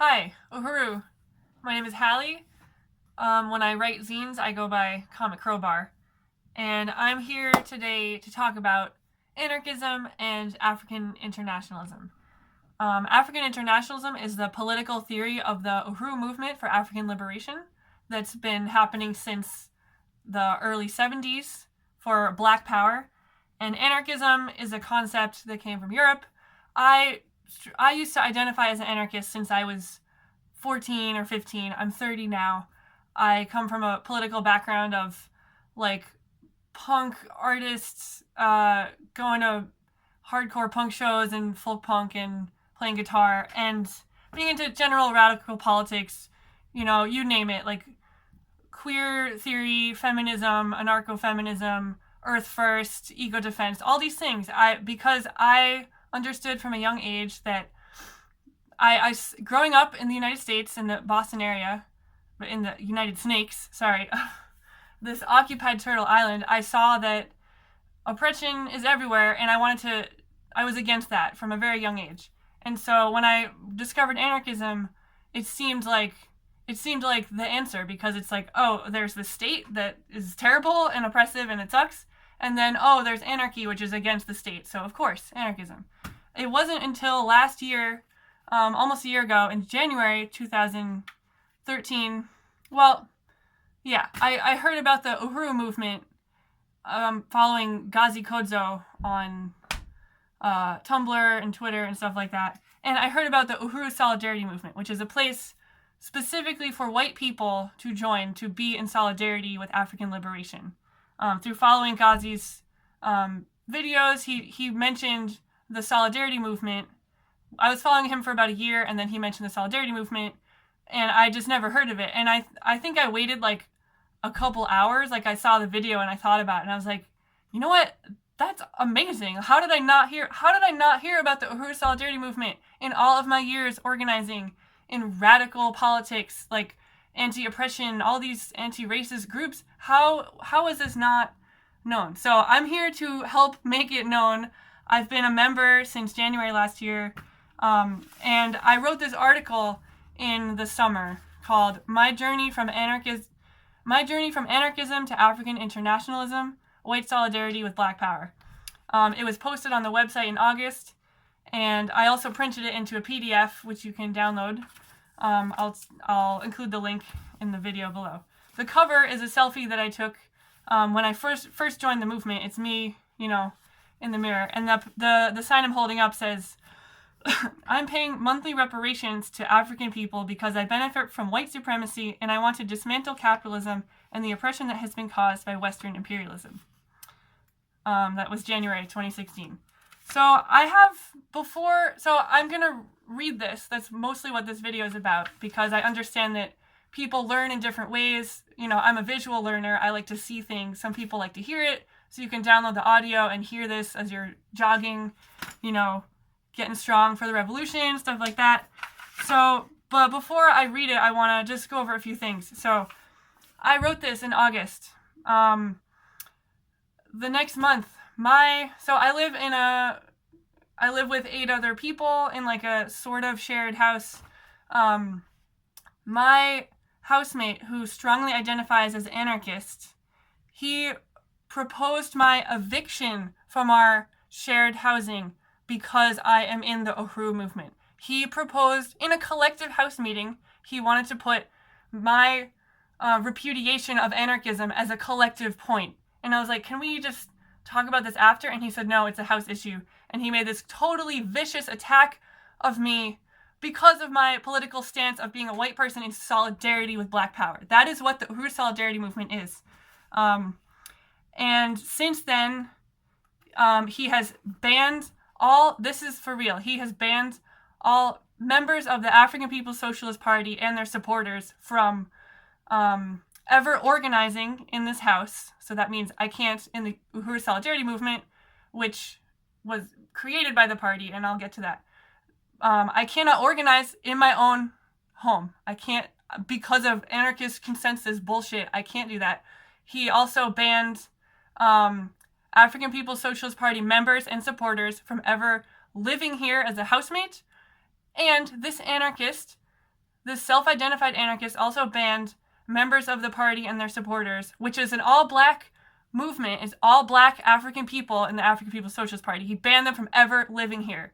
Hi, Uhuru. My name is Halley. When I write zines, I go by Comic Crowbar. And I'm here today to talk about anarchism and African internationalism. African internationalism is the political theory of the Uhuru Movement for African liberation that's been happening since the early 70s for Black Power. And anarchism is a concept that came from Europe. I I used to identify as an anarchist since I was 14 or 15. I'm 30 now. I come from a political background of like punk artists, going to hardcore punk shows and folk punk and playing guitar and being into general radical politics, you name it, like queer theory, feminism, anarcho-feminism, earth first, ego defense, all these things. Because I understood from a young age that growing up in the United States, in the Boston area, in the United Snakes, sorry, this occupied turtle island, I saw that oppression is everywhere, and I was against that from a very young age. And so when I discovered anarchism, it seemed like the answer, because it's like, oh, there's the state that is terrible and oppressive and it sucks, and then, oh, there's anarchy, which is against the state. So of course, anarchism. It wasn't until last year, almost a year ago, in January 2013, well, yeah, I heard about the Uhuru Movement, following Gazi Kodzo on Tumblr and Twitter and stuff like that. And I heard about the Uhuru Solidarity Movement, which is a place specifically for white people to join to be in solidarity with African liberation. Through following Ghazi's videos, he mentioned the Solidarity Movement. I was following him for about a year, and then he mentioned the Solidarity Movement, and I just never heard of it. And I think I waited like a couple hours. Like, I saw the video and I thought about it, and I was like, you know what? That's amazing. How did I not hear about the Uhuru Solidarity Movement in all of my years organizing in radical politics, like anti-oppression, all these anti-racist groups? How is this not known? So I'm here to help make it known. I've been a member since January last year, and I wrote this article in the summer called My Journey from Anarchism to African Internationalism, White Solidarity with Black Power. It was posted on the website in August, and I also printed it into a PDF, which you can download. I'll include the link in the video below. The cover is a selfie that I took when I first joined the movement. It's me, in the mirror, and the sign I'm holding up says, I'm paying monthly reparations to African people because I benefit from white supremacy, and I want to dismantle capitalism and the oppression that has been caused by Western imperialism. That was January 2016. So I'm going to read this. That's mostly what this video is about, because I understand that people learn in different ways. I'm a visual learner. I like to see things. Some people like to hear it, so you can download the audio and hear this as you're jogging, getting strong for the revolution, stuff like that. So, but before I read it, I want to just go over a few things. So, I wrote this in August. The next month, I live with 8 other people in like a sort of shared house. My housemate, who strongly identifies as anarchist, he proposed my eviction from our shared housing because I am in the Uhuru Movement. He proposed in a collective house meeting, he wanted to put my repudiation of anarchism as a collective point. And I was like, can we just talk about this after? And he said, no, it's a house issue. And he made this totally vicious attack of me because of my political stance of being a white person in solidarity with Black Power. That is what the Uhuru Solidarity Movement is. And since then, he has banned this is for real, he has banned all members of the African People's Socialist Party and their supporters from ever organizing in this house. So that means I can't, in the Uhuru Solidarity Movement, which was created by the party, and I'll get to that. I cannot organize in my own home. I can't, because of anarchist consensus bullshit, I can't do that. He also banned African People's Socialist Party members and supporters from ever living here as a housemate. And this anarchist This self-identified anarchist also banned members of the party and their supporters, which is an all-black movement, is all black African people in the African People's Socialist Party. He banned them from ever living here.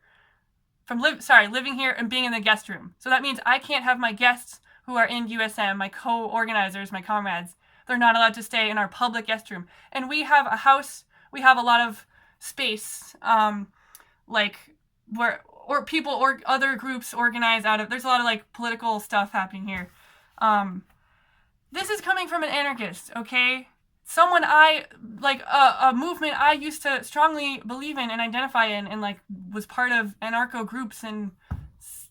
Living here and being in the guest room. So that means I can't have my guests who are in USM, my co-organizers, my comrades. They're not allowed to stay in our public guest room. And we have a house, we have a lot of space, or people or other groups organize out of, there's a lot of like political stuff happening here. This is coming from an anarchist, okay? Someone a movement I used to strongly believe in and identify in, and like was part of anarcho groups and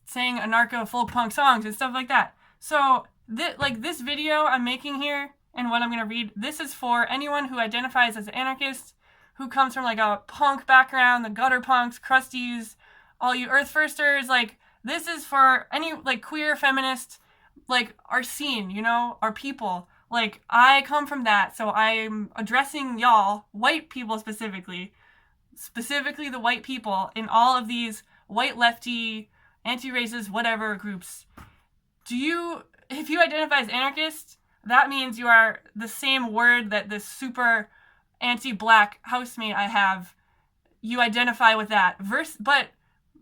sang anarcho folk punk songs and stuff like that. So this video I'm making here and what I'm going to read, this is for anyone who identifies as an anarchist, who comes from like a punk background, the gutter punks, crusties, all you earth firsters. Like, this is for any like queer feminist, like our scene, you know, our people. Like, I come from that, so I'm addressing y'all, white people specifically the white people in all of these white lefty, anti-racist, whatever groups. If you identify as anarchist, that means you are the same word that this super anti-black housemate I have, you identify with that. But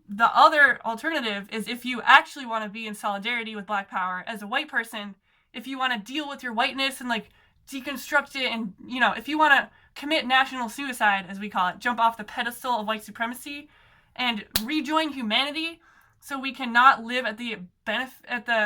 the other alternative is, if you actually want to be in solidarity with black power as a white person, if you want to deal with your whiteness and like deconstruct it, and, you know, if you want to commit national suicide, as we call it, jump off the pedestal of white supremacy and rejoin humanity, so we cannot live at the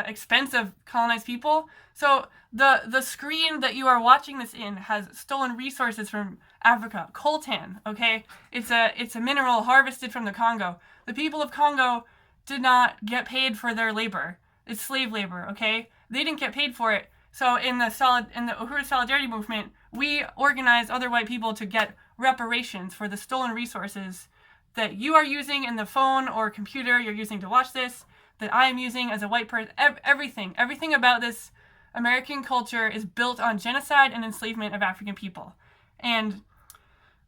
expense of colonized people. So the screen that you are watching this in has stolen resources from Africa, coltan, okay? It's a mineral harvested from the Congo. The people of Congo did not get paid for their labor. It's slave labor, okay? They didn't get paid for it. So in the Uhuru Solidarity Movement, we organized other white people to get reparations for the stolen resources that you are using in the phone or computer you're using to watch this, that I am using as a white person. Everything about this American culture is built on genocide and enslavement of African people. And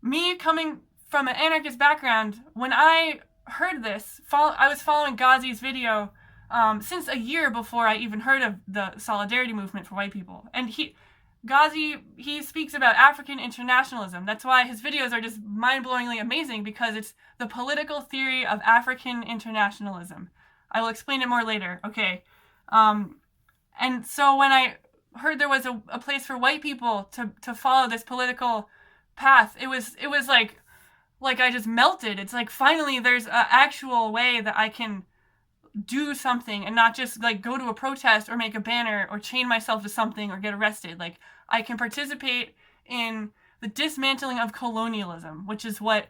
me coming from an anarchist background, when I heard this, I was following Ghazi's video since a year before I even heard of the Solidarity Movement for white people. And Ghazi speaks about African Internationalism. That's why his videos are just mind-blowingly amazing, because it's the political theory of African Internationalism. I will explain it more later, okay? And so when I heard there was a place for white people to follow this political path, it was like I just melted. It's like, finally there's an actual way that I can do something and not just like go to a protest or make a banner or chain myself to something or get arrested. Like, I can participate in the dismantling of colonialism, which is what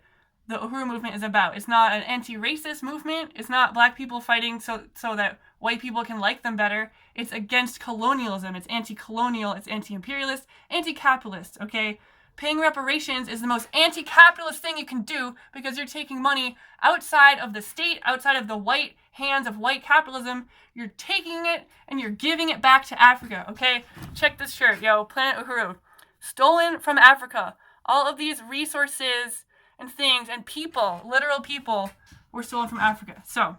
the Uhuru movement is about. It's not an anti-racist movement. It's not black people fighting so that white people can like them better. It's against colonialism. It's anti-colonial. It's anti-imperialist, anti-capitalist, okay? Paying reparations is the most anti-capitalist thing you can do, because you're taking money outside of the state, outside of the white hands of white capitalism. You're taking it and you're giving it back to Africa, okay? Check this shirt, yo, Planet Uhuru. Stolen from Africa. All of these resources and things and people, literal people, were stolen from Africa. So,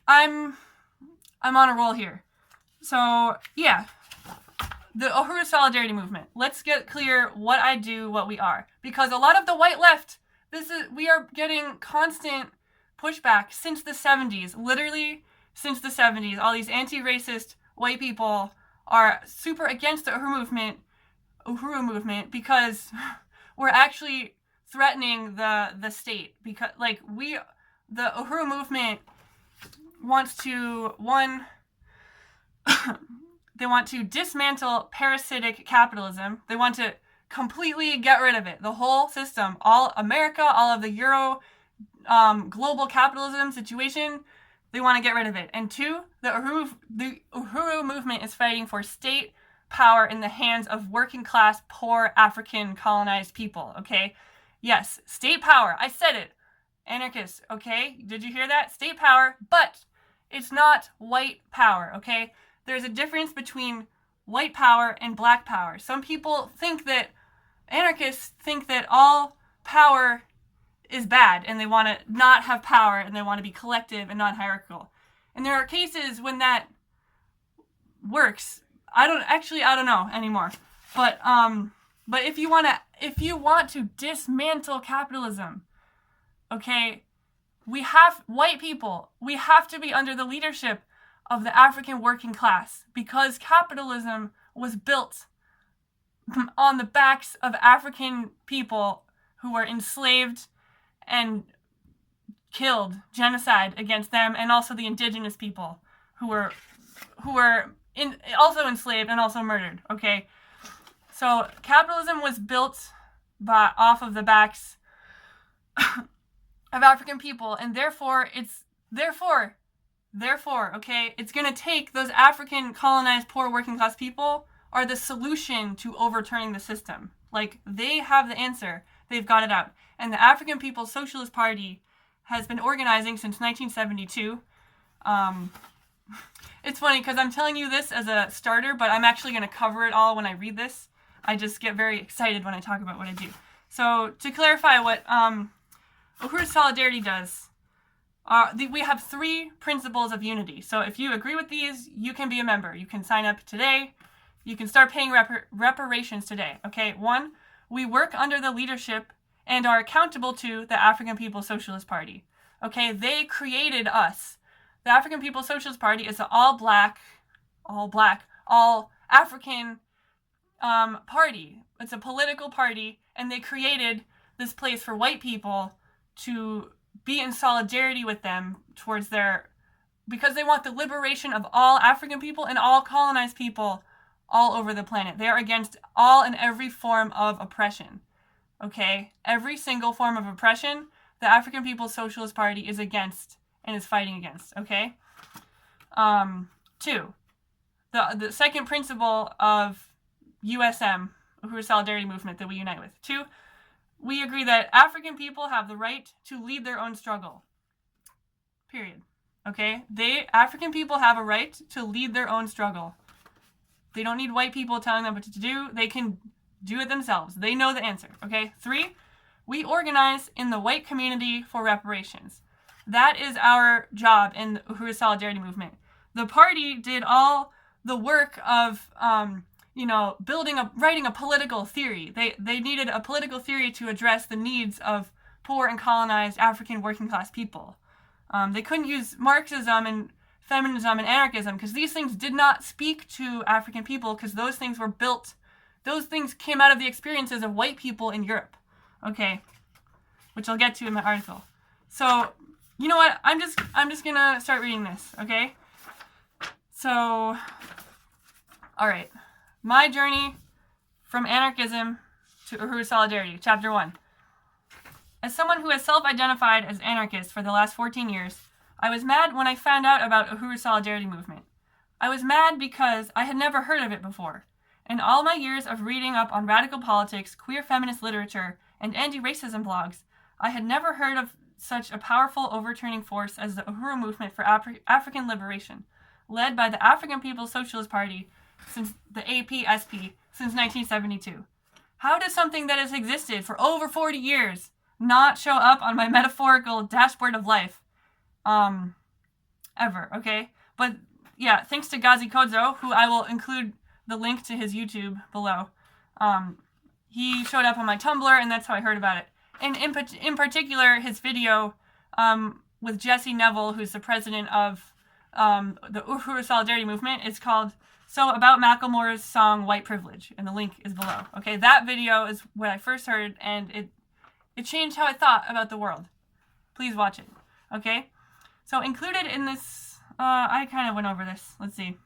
I'm on a roll here. So, yeah. The Uhuru Solidarity Movement. Let's get clear what I do, what we are. Because a lot of the white left, we are getting constant pushback since the 70s. Literally, since the 70s. All these anti-racist white people are super against the Uhuru movement, because we're actually threatening the state. Because, like, the Uhuru movement wants to, they want to dismantle parasitic capitalism. They want to completely get rid of it. The whole system, all America, all of the Euro, global capitalism situation, they want to get rid of it. And two, the Uhuru movement is fighting for state power in the hands of working class, poor African colonized people, okay? Yes, state power. I said it. Anarchists, okay? Did you hear that? State power, but it's not white power, okay? There's a difference between white power and black power. Some people think that, anarchists think that all power is bad, and they want to not have power, and they want to be collective and non-hierarchical. And there are cases when that works. I don't know anymore. But if you want to dismantle capitalism, okay, we have to be under the leadership of the African working class, because capitalism was built on the backs of African people who were enslaved and killed, genocide against them, and also the indigenous people who were also enslaved and also murdered. Okay, so capitalism was built off of the backs of African people, and therefore, okay, it's going to take those African colonized poor working class people are the solution to overturning the system. Like, they have the answer. They've got it out. And the African People's Socialist Party has been organizing since 1972. It's funny because I'm telling you this as a starter, but I'm actually going to cover it all when I read this. I just get very excited when I talk about what I do. So, to clarify what Uhuru Solidarity does, we have 3 principles of unity. So if you agree with these, you can be a member. You can sign up today. You can start paying reparations today. Okay, 1, we work under the leadership and are accountable to the African People's Socialist Party. Okay, they created us. The African People's Socialist Party is an all African party. It's a political party, and they created this place for white people to be in solidarity with them because they want the liberation of all African people and all colonized people all over the planet. They are against all and every form of oppression. Okay? Every single form of oppression, the African People's Socialist Party is against and is fighting against. Okay? 2, the second principle of USM, Uhuru Solidarity Movement, that we unite with. 2, we agree that African people have the right to lead their own struggle. Period. Okay? African people have a right to lead their own struggle. They don't need white people telling them what to do. They can do it themselves. They know the answer. Okay? 3, we organize in the white community for reparations. That is our job in the Uhuru Solidarity Movement. The party did all the work of writing a political theory. They needed a political theory to address the needs of poor and colonized African working class people. They couldn't use Marxism and Feminism and Anarchism because these things did not speak to African people, because those things came out of the experiences of white people in Europe. Okay, which I'll get to in my article. So, you know what? I'm just gonna start reading this. Okay. So, all right. My journey from anarchism to Uhuru Solidarity, Chapter 1. As someone who has self-identified as anarchist for the last 14 years, I was mad when I found out about Uhuru Solidarity Movement. I was mad because I had never heard of it before. In all my years of reading up on radical politics, queer feminist literature, and anti-racism blogs, I had never heard of such a powerful overturning force as the Uhuru Movement for African liberation, led by the African People's Socialist Party, since the APSP, since 1972. How does something that has existed for over 40 years not show up on my metaphorical dashboard of life? Ever, okay? But, yeah, thanks to Gazi Kodzo, who I will include the link to his YouTube below. He showed up on my Tumblr, and that's how I heard about it. And in particular, his video with Jesse Neville, who's the president of the Uhuru Solidarity Movement, is called So About Macklemore's song White Privilege, and the link is below. Okay, that video is what I first heard, and it changed how I thought about the world. Please watch it. Okay, so included in this, I kind of went over this. Let's see.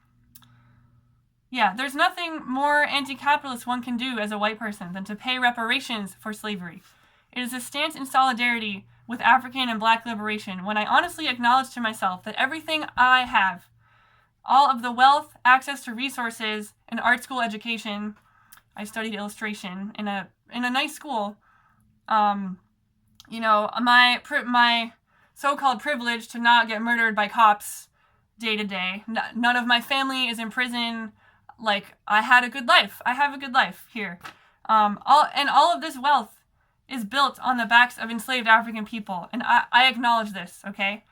Yeah, there's nothing more anti-capitalist one can do as a white person than to pay reparations for slavery. It is a stance in solidarity with African and Black liberation when I honestly acknowledge to myself that everything I have, all of the wealth, access to resources, and art school education, I studied illustration in a nice school, my so-called privilege to not get murdered by cops day to day. None of my family is in prison. Like, I had a good life. I have a good life here. All of this wealth is built on the backs of enslaved African people, and I acknowledge this, okay?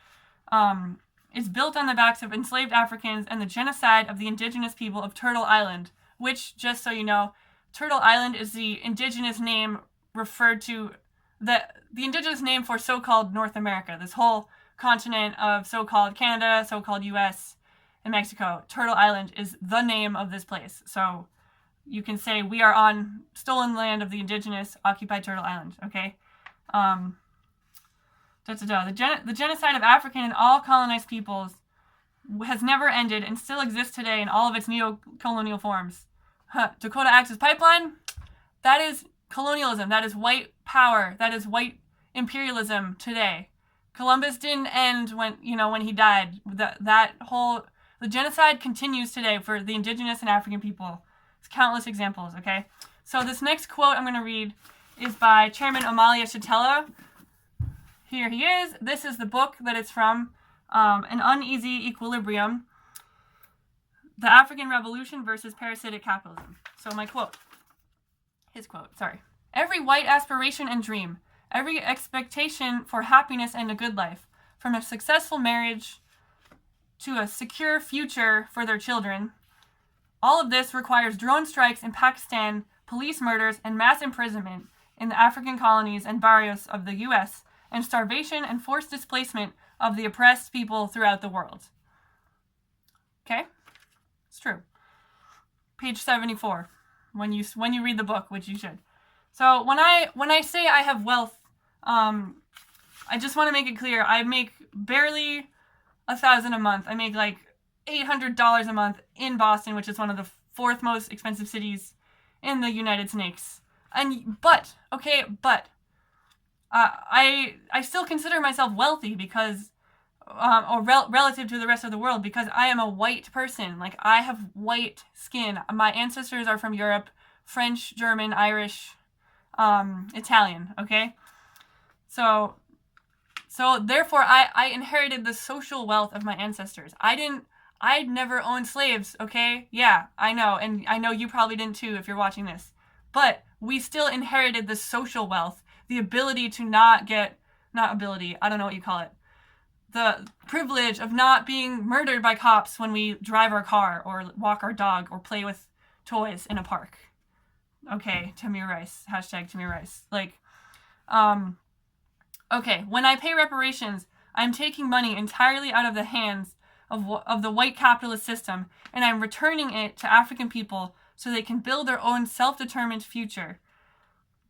is built on the backs of enslaved Africans and the genocide of the indigenous people of Turtle Island, which, just so you know, Turtle Island is the indigenous name referred to, the indigenous name for so-called North America, this whole continent of so-called Canada, so-called US, and Mexico. Turtle Island is the name of this place. So you can say we are on stolen land of the indigenous occupied Turtle Island, okay? The genocide of African and all colonized peoples has never ended and still exists today in all of its neo-colonial forms. Dakota Access Pipeline, that is colonialism. That is white power. That is white imperialism today. Columbus didn't end when he died. The genocide continues today for the indigenous and African people. It's countless examples, okay? So this next quote I'm going to read is by Chairman Amalia Chatella. Here he is. This is the book that it's from, An Uneasy Equilibrium, The African Revolution versus Parasitic Capitalism. So his quote, every white aspiration and dream, every expectation for happiness and a good life, from a successful marriage to a secure future for their children, all of this requires drone strikes in Pakistan, police murders, and mass imprisonment in the African colonies and barrios of the U.S., and starvation and forced displacement of the oppressed people throughout the world. Okay? It's true. Page 74, when you read the book, which you should. So when I say I have wealth, I just want to make it clear, I make barely $1,000 a month. I make like $800 a month in Boston, which is one of the fourth most expensive cities in the United States. But I still consider myself wealthy because, relative to the rest of the world, because I am a white person. Like, I have white skin. My ancestors are from Europe, French, German, Irish, Italian, okay? So therefore, I inherited the social wealth of my ancestors. I'd never owned slaves, okay? Yeah, I know, and I know you probably didn't too if you're watching this. But we still inherited the social wealth, the ability to the privilege of not being murdered by cops when we drive our car or walk our dog or play with toys in a park. Okay, Tamir Rice, hashtag Tamir Rice. Okay, when I pay reparations, I'm taking money entirely out of the hands of the white capitalist system, and I'm returning it to African people so they can build their own self-determined future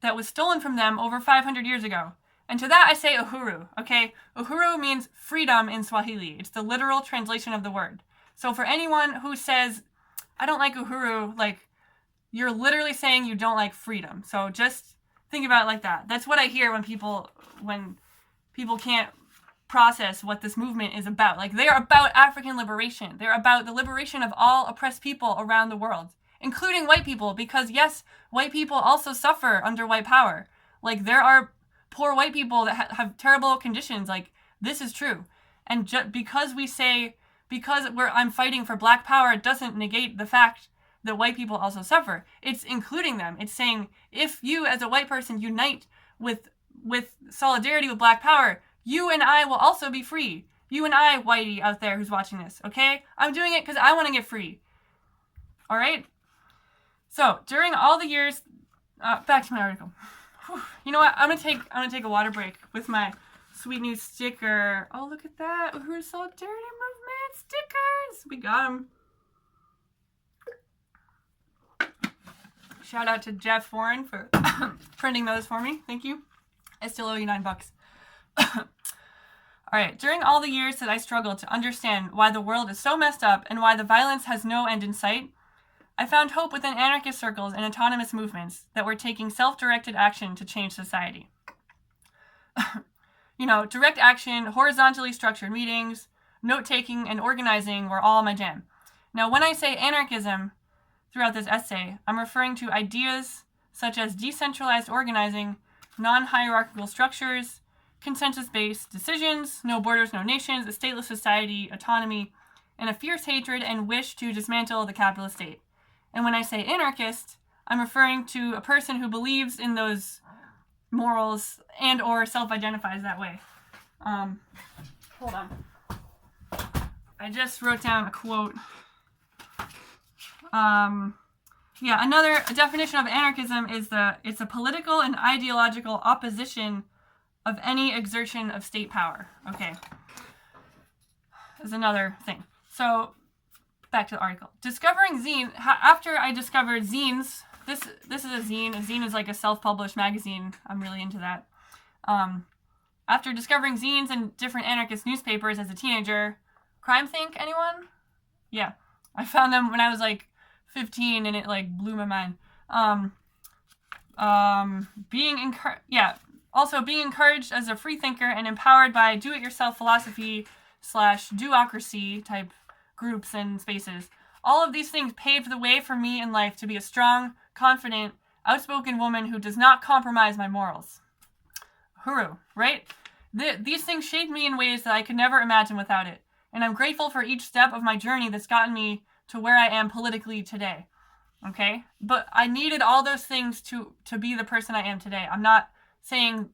that was stolen from them over 500 years ago. And to that I say Uhuru, okay? Uhuru means freedom in Swahili. It's the literal translation of the word. So for anyone who says, I don't like Uhuru, you're literally saying you don't like freedom. So just think about it like that. That's what I hear when people can't process what this movement is about. They are about African liberation. They're about the liberation of all oppressed people around the world, including white people, because yes, white people also suffer under white power. There are poor white people that have terrible conditions. This is true. And because I'm fighting for black power, it doesn't negate the fact that white people also suffer. It's including them. It's saying, if you as a white person unite with solidarity with black power, you and I will also be free. You and I, whitey out there who's watching this, okay? I'm doing it because I want to get free. All right? So, during all the years, back to my article. Whew. You know what? I'm gonna take a water break with my sweet new sticker. Oh, look at that! Uhuru Solidarity Movement stickers. We got them. Shout out to Jeff Warren for printing those for me. Thank you. I still owe you $9. All right. During all the years that I struggled to understand why the world is so messed up and why the violence has no end in sight, I found hope within anarchist circles and autonomous movements that were taking self-directed action to change society. Direct action, horizontally structured meetings, note-taking, and organizing were all my jam. Now, when I say anarchism throughout this essay, I'm referring to ideas such as decentralized organizing, non-hierarchical structures, consensus-based decisions, no borders, no nations, a stateless society, autonomy, and a fierce hatred and wish to dismantle the capitalist state. And when I say anarchist, I'm referring to a person who believes in those morals and or self-identifies that way. Hold on. I just wrote down a quote. Another definition of anarchism is it's a political and ideological opposition of any exertion of state power. Okay. Is another thing. So, back to the article. Discovering zine, after I discovered zines, this is a zine. A zine is like a self-published magazine. I'm really into that. After discovering zines and different anarchist newspapers as a teenager, Crime Think, anyone? Yeah. I found them when I was like 15 and it like blew my mind. Also being encouraged as a free thinker and empowered by do-it-yourself philosophy / doocracy type groups and spaces. All of these things paved the way for me in life to be a strong, confident, outspoken woman who does not compromise my morals. Uhuru, right? These things shaped me in ways that I could never imagine without it. And I'm grateful for each step of my journey that's gotten me to where I am politically today. Okay? But I needed all those things to be the person I am today. I'm not saying,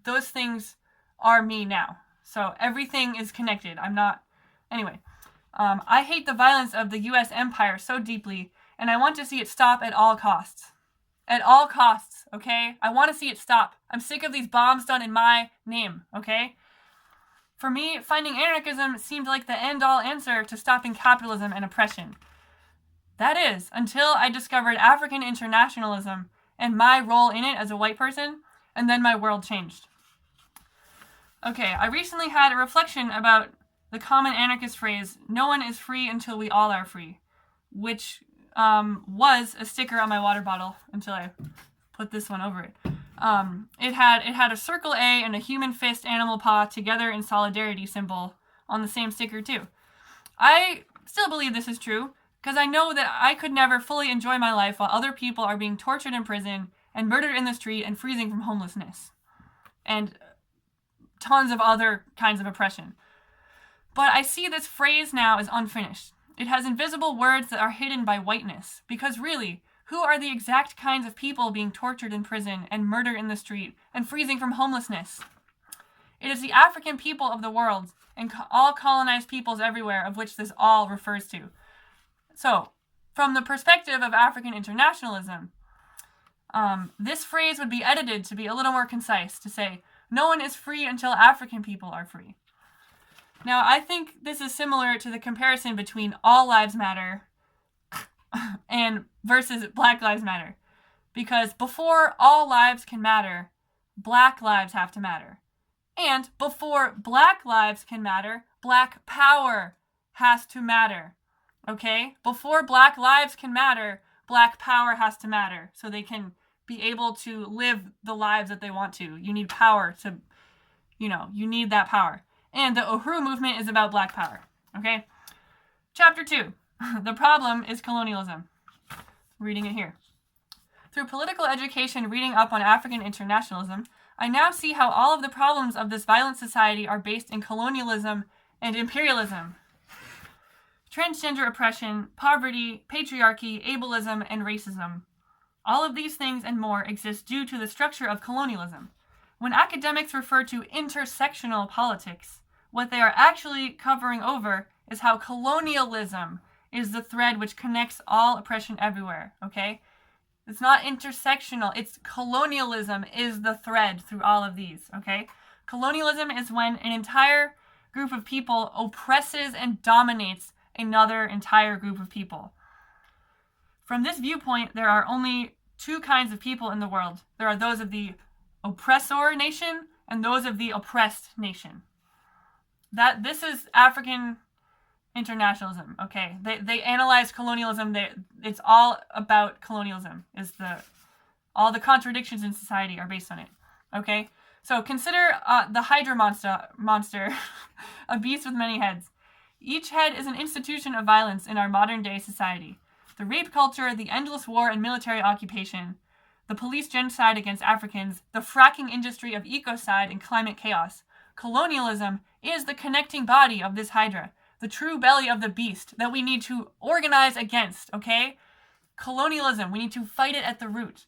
those things are me now. So everything is connected. Anyway. I hate the violence of the U.S. empire so deeply, and I want to see it stop at all costs. At all costs, okay? I want to see it stop. I'm sick of these bombs done in my name, okay? For me, finding anarchism seemed like the end-all answer to stopping capitalism and oppression. That is, until I discovered African internationalism and my role in it as a white person, and then my world changed. Okay, I recently had a reflection about the common anarchist phrase, "No one is free until we all are free," which was a sticker on my water bottle until I put this one over it. It had a circle A and a human fist animal paw together in solidarity symbol on the same sticker too. I still believe this is true because I know that I could never fully enjoy my life while other people are being tortured in prison and murdered in the street and freezing from homelessness and tons of other kinds of oppression. But I see this phrase now as unfinished. It has invisible words that are hidden by whiteness. Because really, who are the exact kinds of people being tortured in prison and murdered in the street and freezing from homelessness? It is the African people of the world and all colonized peoples everywhere of which this all refers to. So, from the perspective of African internationalism, this phrase would be edited to be a little more concise, to say, no one is free until African people are free. Now, I think this is similar to the comparison between all lives matter and versus Black Lives Matter. Because before all lives can matter, Black lives have to matter. And before Black lives can matter, Black power has to matter. Okay? Before Black lives can matter, Black power has to matter so they can be able to live the lives that they want to. You need power to, you need that power. And the Uhuru Movement is about Black power. Okay? Chapter 2. The problem is colonialism. Reading it here. Through political education reading up on African internationalism, I now see how all of the problems of this violent society are based in colonialism and imperialism. Transgender oppression, poverty, patriarchy, ableism, and racism. All of these things and more exist due to the structure of colonialism. When academics refer to intersectional politics, what they are actually covering over is how colonialism is the thread which connects all oppression everywhere, okay? It's not intersectional, it's colonialism is the thread through all of these, okay? Colonialism is when an entire group of people oppresses and dominates another entire group of people. From this viewpoint, there are only two kinds of people in the world. There are those of the oppressor nation and those of the oppressed nation. This is African internationalism, okay? They analyze colonialism. It's all about colonialism. All the contradictions in society are based on it, okay? So consider the Hydra monster, a beast with many heads. Each head is an institution of violence in our modern day society. The rape culture, the endless war and military occupation, the police genocide against Africans, the fracking industry of ecocide and climate chaos. Colonialism is the connecting body of this Hydra, the true belly of the beast that we need to organize against, okay? Colonialism, we need to fight it at the root.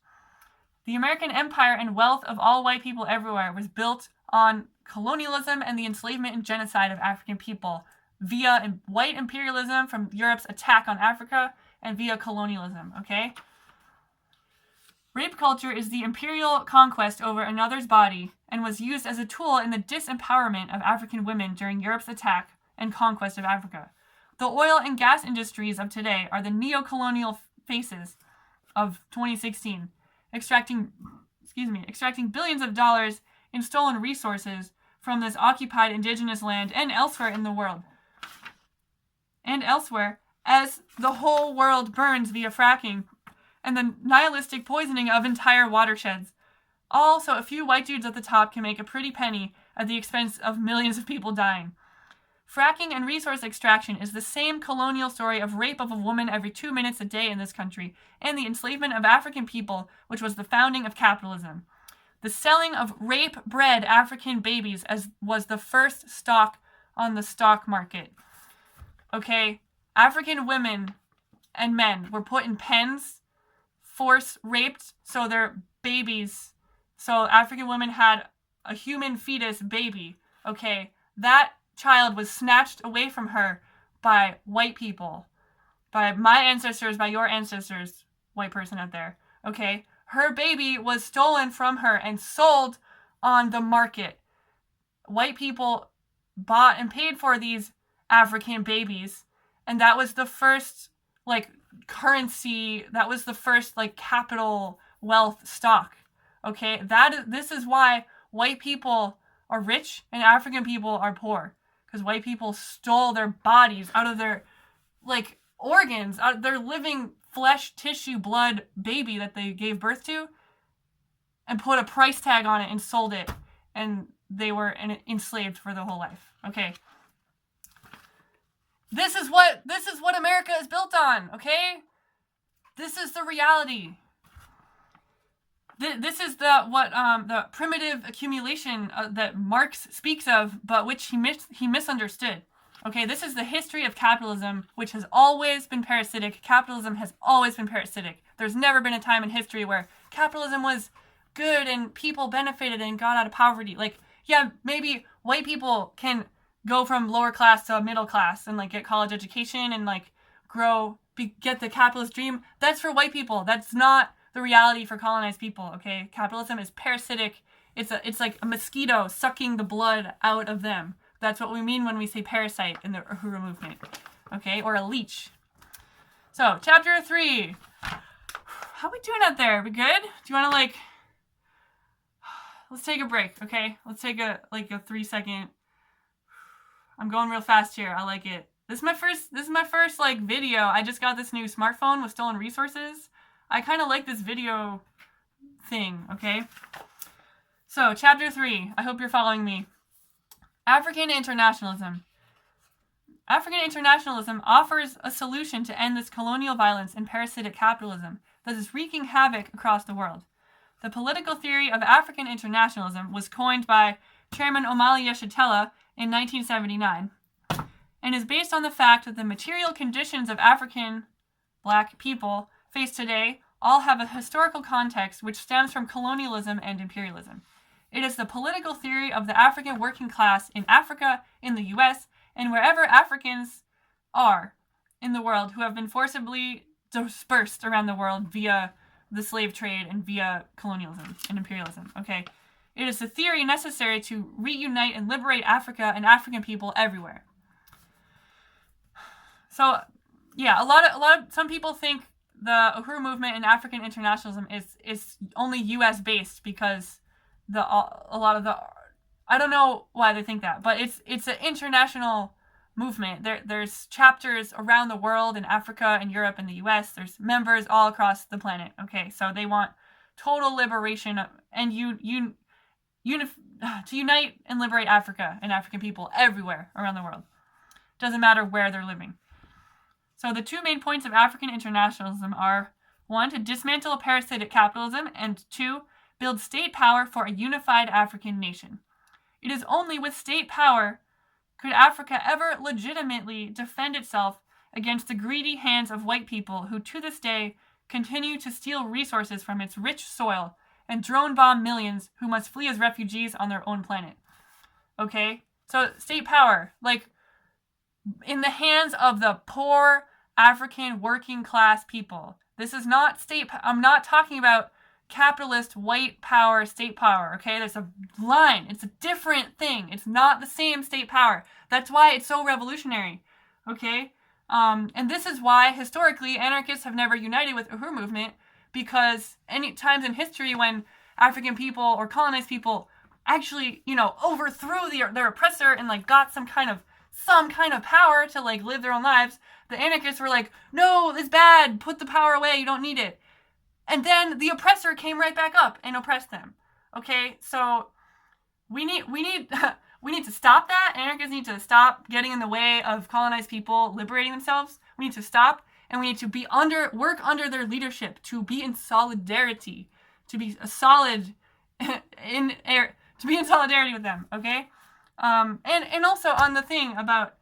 The American empire and wealth of all white people everywhere was built on colonialism and the enslavement and genocide of African people via white imperialism from Europe's attack on Africa, and via colonialism, okay? Rape culture is the imperial conquest over another's body and was used as a tool in the disempowerment of African women during Europe's attack and conquest of Africa. The oil and gas industries of today are the neo-colonial faces of 2016, extracting billions of dollars in stolen resources from this occupied indigenous land and elsewhere in the world. And elsewhere, as the whole world burns via fracking and the nihilistic poisoning of entire watersheds. Also, a few white dudes at the top can make a pretty penny at the expense of millions of people dying. Fracking and resource extraction is the same colonial story of rape of a woman every 2 minutes a day in this country, and the enslavement of African people, which was the founding of capitalism. The selling of rape-bred African babies was the first stock on the stock market. Okay, African women and men were put in pens, force raped, so African women had a human fetus baby, okay? That child was snatched away from her by white people, by my ancestors, by your ancestors, white person out there, okay? Her baby was stolen from her and sold on the market. White people bought and paid for these African babies, and that was the first, currency, that was the first, capital wealth stock, okay? This is why white people are rich and African people are poor, because white people stole their bodies out of their, organs, out of their living flesh, tissue, blood baby that they gave birth to, and put a price tag on it and sold it, and they were enslaved for their whole life, okay? This is what America is built on, okay? This is the reality. This is the primitive accumulation that Marx speaks of, but which he misunderstood. Okay, this is the history of capitalism, which has always been parasitic. Capitalism has always been parasitic. There's never been a time in history where capitalism was good and people benefited and got out of poverty. Maybe white people can go from lower class to middle class and get college education and get the capitalist dream. That's for white people. That's not the reality for colonized people, okay? Capitalism is parasitic. It's like a mosquito sucking the blood out of them. That's what we mean when we say parasite in the Uhuru Movement, okay? Or a leech. So, chapter 3. How we doing out there? We good? Do you want to let's take a break, okay? Let's take a 3-second. I'm going real fast here. I like it. This is my first video. I just got this new smartphone with stolen resources. I kind of like this video thing, okay? So, chapter 3. I hope you're following me. African Internationalism. African Internationalism offers a solution to end this colonial violence and parasitic capitalism that is wreaking havoc across the world. The political theory of African Internationalism was coined by Chairman Omali Yeshitela in 1979 and is based on the fact that the material conditions of African black people face today all have a historical context which stems from colonialism and imperialism. It is the political theory of the African working class in Africa, in the US, and wherever Africans are in the world who have been forcibly dispersed around the world via the slave trade and via colonialism and imperialism, okay? It is the theory necessary to reunite and liberate Africa and African people everywhere. So, yeah, some people think the Uhuru Movement and African Internationalism is only US based because I don't know why they think that, but it's an international movement. There's chapters around the world in Africa and Europe and the US. There's members all across the planet. Okay, so they want total liberation and to unite and liberate Africa and African people everywhere around the world. Doesn't matter where they're living. So the two main points of African internationalism are 1, to dismantle parasitic capitalism, and 2, build state power for a unified African nation. It is only with state power could Africa ever legitimately defend itself against the greedy hands of white people who to this day continue to steal resources from its rich soil and drone bomb millions who must flee as refugees on their own planet. Okay? So state power, in the hands of the poor African working class people. This is not I'm not talking about capitalist white power, state power, okay? There's a line. It's a different thing. It's not the same state power. That's why it's so revolutionary, okay? And this is why, historically, anarchists have never united with Uhuru Movement, because any times in history when African people or colonized people actually, overthrew their oppressor and, got some kind of power to, live their own lives, the anarchists were like, no, it's bad, put the power away, you don't need it. And then the oppressor came right back up and oppressed them. Okay, so we need to stop that. Anarchists need to stop getting in the way of colonized people liberating themselves. We need to stop, and we need to work under their leadership, to be in solidarity, to be in solidarity with them. Okay, and also on the thing about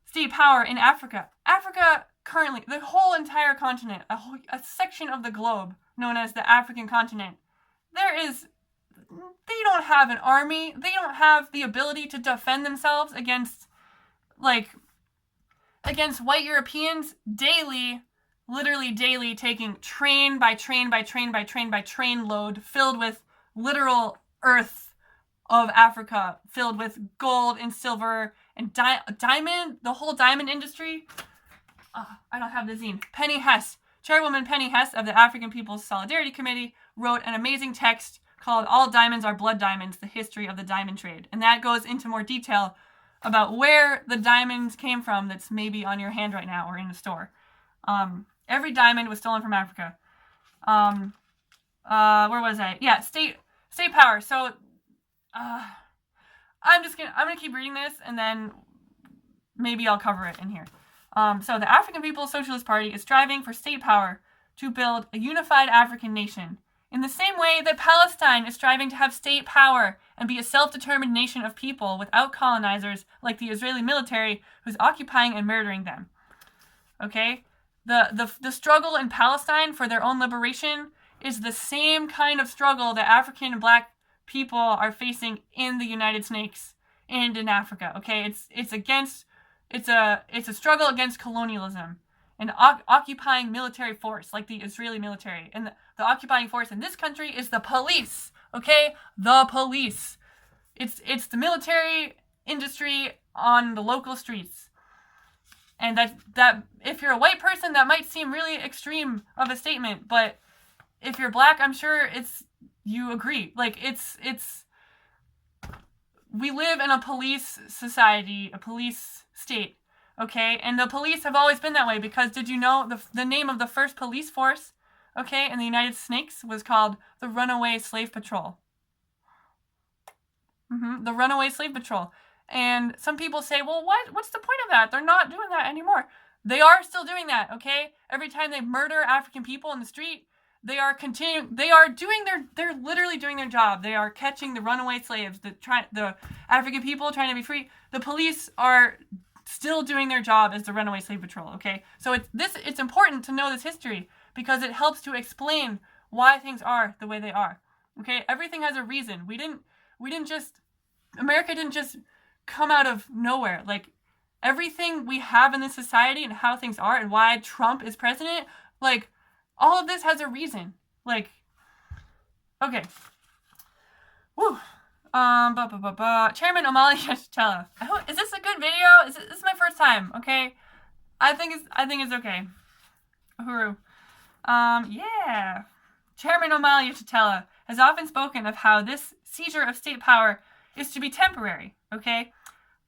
state power in Africa. Africa currently, the whole entire continent, a section of the globe known as the African continent, they don't have an army. They don't have the ability to defend themselves against white Europeans literally daily, taking train by train by train by train by train load filled with literal earth of Africa, filled with gold and silver and diamond, the whole diamond industry. I don't have the zine. Penny Hess, Chairwoman Penny Hess of the African People's Solidarity Committee, wrote an amazing text called All Diamonds Are Blood Diamonds, The History of the Diamond Trade. And that goes into more detail about where the diamonds came from that's maybe on your hand right now or in the store. Every diamond was stolen from Africa. Where was I? Yeah, state power. So I'm gonna keep reading this and then maybe I'll cover it in here. So the African People's Socialist Party is striving for state power to build a unified African nation, in the same way that Palestine is striving to have state power and be a self-determined nation of people without colonizers like the Israeli military who's occupying and murdering them. Okay? The struggle in Palestine for their own liberation is the same kind of struggle that African and black people are facing in the United States and in Africa. Okay? It's a struggle against colonialism and occupying military force like the Israeli military. And the occupying force in this country is the police. Okay? The police. It's the military industry on the local streets. And that if you're a white person, that might seem really extreme of a statement, but if you're black, I'm sure you agree. We live in a police society, a police state, okay? And the police have always been that way, because did you know the name of the first police force, okay, in the United States was called the Runaway Slave Patrol. The Runaway Slave Patrol. And some people say, well, what's the point of that? They're not doing that anymore. They are still doing that, okay? Every time they murder African people in the street, they're literally doing their job. They are catching the runaway slaves, the African people trying to be free. The police are still doing their job as the Runaway Slave Patrol, okay? So it's important to know this history, because it helps to explain why things are the way they are, okay? Everything has a reason. America didn't just come out of nowhere. Everything we have in this society and how things are and why Trump is president, all of this has a reason. Okay. Woo. Chairman Omali Yeshitela. Is this a good video? This is my first time, okay? I think it's okay. Uhuru. Yeah. Chairman Omali Yeshitela has often spoken of how this seizure of state power is to be temporary, okay?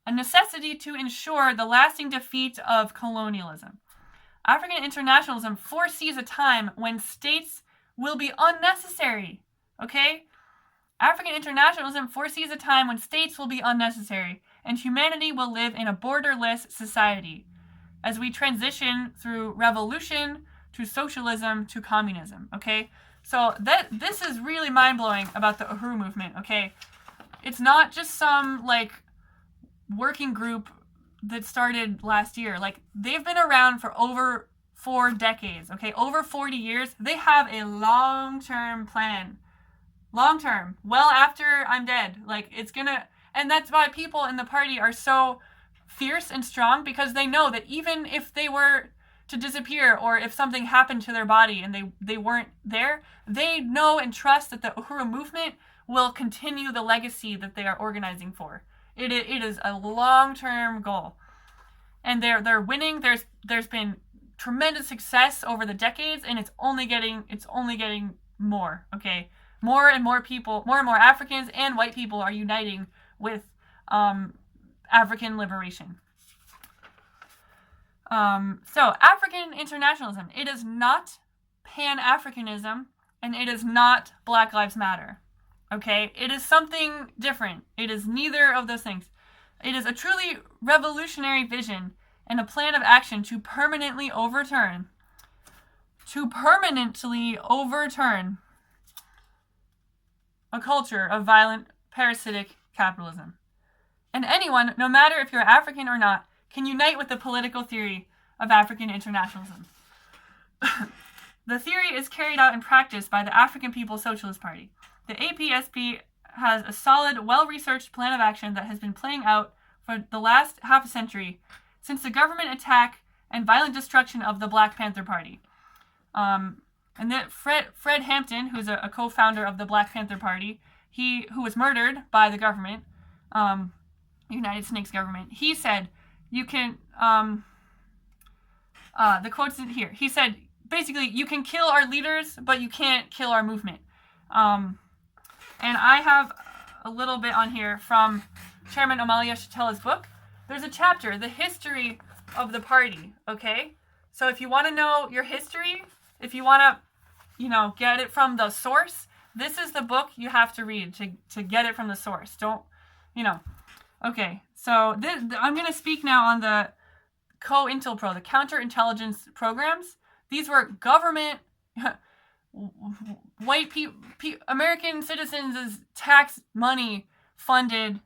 A necessity to ensure the lasting defeat of colonialism. African internationalism foresees a time when states will be unnecessary, okay? African internationalism foresees a time when states will be unnecessary and humanity will live in a borderless society as we transition through revolution to socialism to communism, okay? So this is really mind-blowing about the Uhuru movement, okay? It's not just some, working group that started last year. They've been around for over 4 decades, okay? Over 40 years. They have a long-term plan. Long-term. Well after I'm dead. And that's why people in the party are so fierce and strong because they know that even if they were to disappear or if something happened to their body and they weren't there, they know and trust that the Uhuru movement will continue the legacy that they are organizing for. It is a long-term goal. And they're winning. There's been tremendous success over the decades, and it's only getting more, okay? More and more people, more and more Africans and white people are uniting with African liberation. So, African internationalism. It is not Pan-Africanism, and it is not Black Lives Matter. Okay? It is something different. It is neither of those things. It is a truly revolutionary vision and a plan of action to permanently overturn a culture of violent, parasitic capitalism. And anyone, no matter if you're African or not, can unite with the political theory of African internationalism. The theory is carried out in practice by the African People's Socialist Party. The APSP has a solid, well-researched plan of action that has been playing out for the last half a century since the government attack and violent destruction of the Black Panther Party. And that Fred Hampton, who's a co-founder of the Black Panther Party, who was murdered by the government, United Snakes government, he said, you can, the quote's here. He said, basically, you can kill our leaders, but you can't kill our movement. And I have a little bit on here from Chairman Amalia Shatela's book. There's a chapter, The History of the Party, okay? So if you want to know your history, if you want to, get it from the source, this is the book you have to read to get it from the source. Don't, Okay, so I'm going to speak now on the COINTELPRO, the counterintelligence programs. These were government, white American citizens' tax money funded,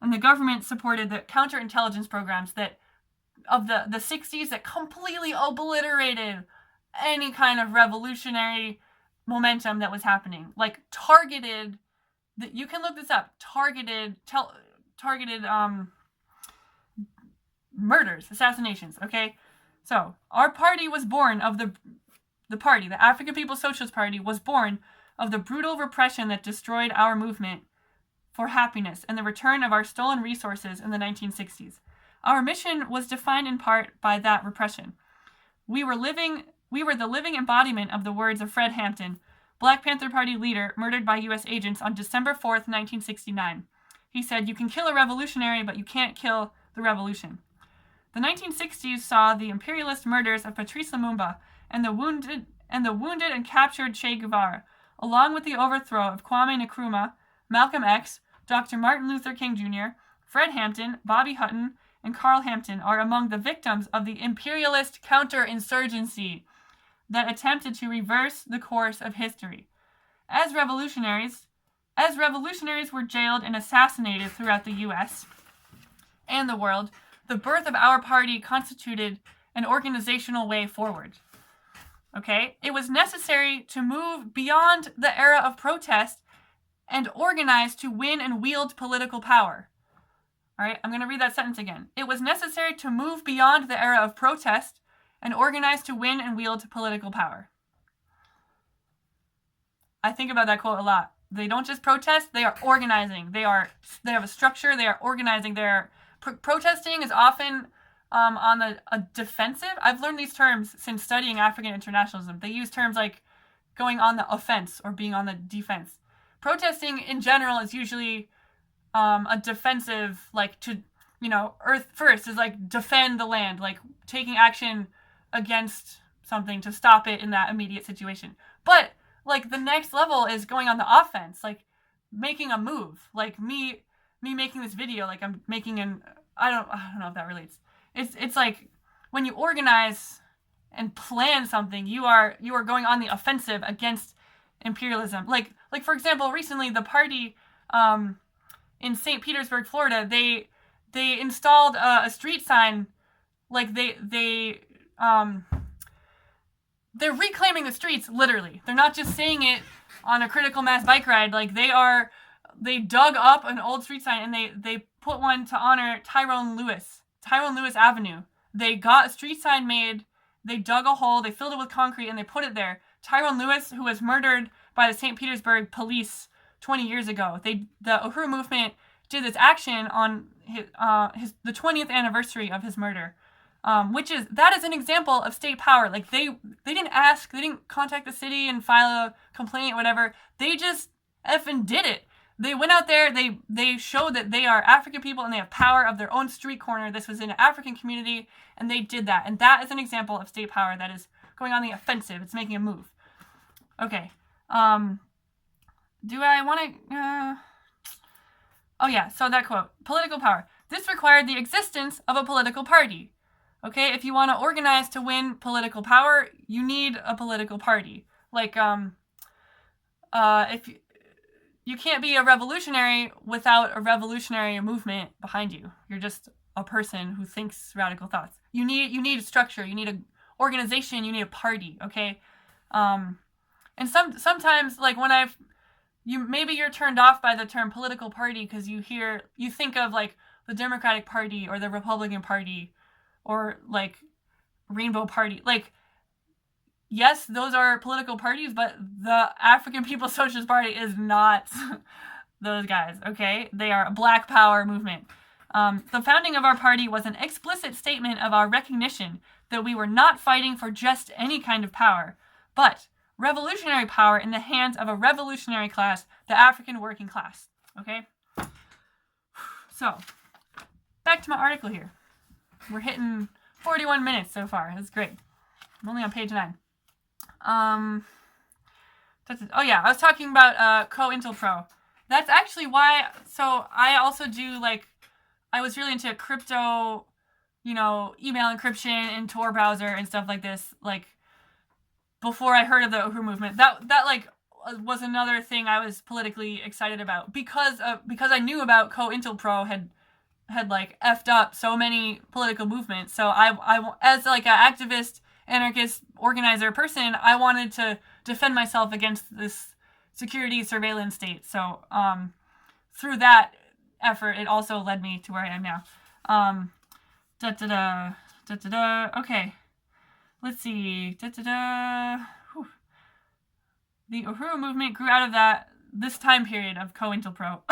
and the government supported the counterintelligence programs that of the 60s that completely obliterated any kind of revolutionary momentum that was happening. Like targeted, you can look this up, targeted murders, assassinations, okay? So, our party was born of the African People's Socialist Party was born of the brutal repression that destroyed our movement for happiness and the return of our stolen resources in the 1960s. Our mission was defined in part by that repression. We were the living embodiment of the words of Fred Hampton, Black Panther Party leader murdered by U.S. agents on December 4th, 1969. He said, you can kill a revolutionary, but you can't kill the revolution. The 1960s saw the imperialist murders of Patrice Lumumba and the wounded and captured Che Guevara, along with the overthrow of Kwame Nkrumah, Malcolm X, Dr. Martin Luther King Jr., Fred Hampton, Bobby Hutton, and Carl Hampton are among the victims of the imperialist counterinsurgency that attempted to reverse the course of history. As revolutionaries were jailed and assassinated throughout the U.S. and the world, the birth of our party constituted an organizational way forward. Okay? It was necessary to move beyond the era of protest and organize to win and wield political power. All right, I'm going to read that sentence again. It was necessary to move beyond the era of protest and organize to win and wield political power. I think about that quote a lot. They don't just protest, they are organizing. They have a structure, they are organizing. Protesting is often on a defensive. I've learned these terms since studying African internationalism. They use terms like going on the offense or being on the defense. Protesting in general is usually a defensive, like to, Earth First is like defend the land, like taking action against something to stop it in that immediate situation. But like the next level is going on the offense, like making a move, like me making this video, like I'm making I don't know if that relates. It's like when you organize and plan something, you are going on the offensive against imperialism. Like for example, recently the party in St. Petersburg, Florida, they installed a street sign, like they're reclaiming the streets, literally. They're not just saying it on a critical mass bike ride. Like they dug up an old street sign and they put one to honor Tyrone Lewis. Tyrone Lewis Avenue. They got a street sign made, they dug a hole, they filled it with concrete, and they put it there. Tyrone Lewis, who was murdered by the St. Petersburg police 20 years ago, the Uhuru Movement did this action on the 20th anniversary of his murder. That is an example of state power. Like, they didn't ask, they didn't contact the city and file a complaint, whatever. They just effing did it. They went out there, they showed that they are African people and they have power of their own street corner. This was in an African community, and they did that. And that is an example of state power that is going on the offensive. It's making a move. Okay. Do I want to... Oh yeah, so that quote. Political power. This required the existence of a political party. Okay, if you want to organize to win political power, you need a political party. Like, if you can't be a revolutionary without a revolutionary movement behind you. You're just a person who thinks radical thoughts. You need a structure. You need an organization. You need a party. Okay, and sometimes, like, when maybe you're turned off by the term political party because you think of like the Democratic Party or the Republican Party or like Rainbow Party. Like, yes, those are political parties, but the African People's Socialist Party is not those guys, okay? They are a black power movement. The founding of our party was an explicit statement of our recognition that we were not fighting for just any kind of power, but revolutionary power in the hands of a revolutionary class, the African working class, okay? So, back to my article here. We're hitting 41 minutes so far. That's great. I'm only on page 9. I was talking about COINTELPRO. That's actually why, so I also do, like, I was really into crypto, email encryption and Tor browser and stuff like this, like, before I heard of the Uhuru movement. That was another thing I was politically excited about because I knew about COINTELPRO had like effed up so many political movements. So I as like an activist, anarchist, organizer person, I wanted to defend myself against this security surveillance state. So through that effort, it also led me to where I am now. Okay. Let's see. The Uhuru movement grew out of this time period of COINTELPRO.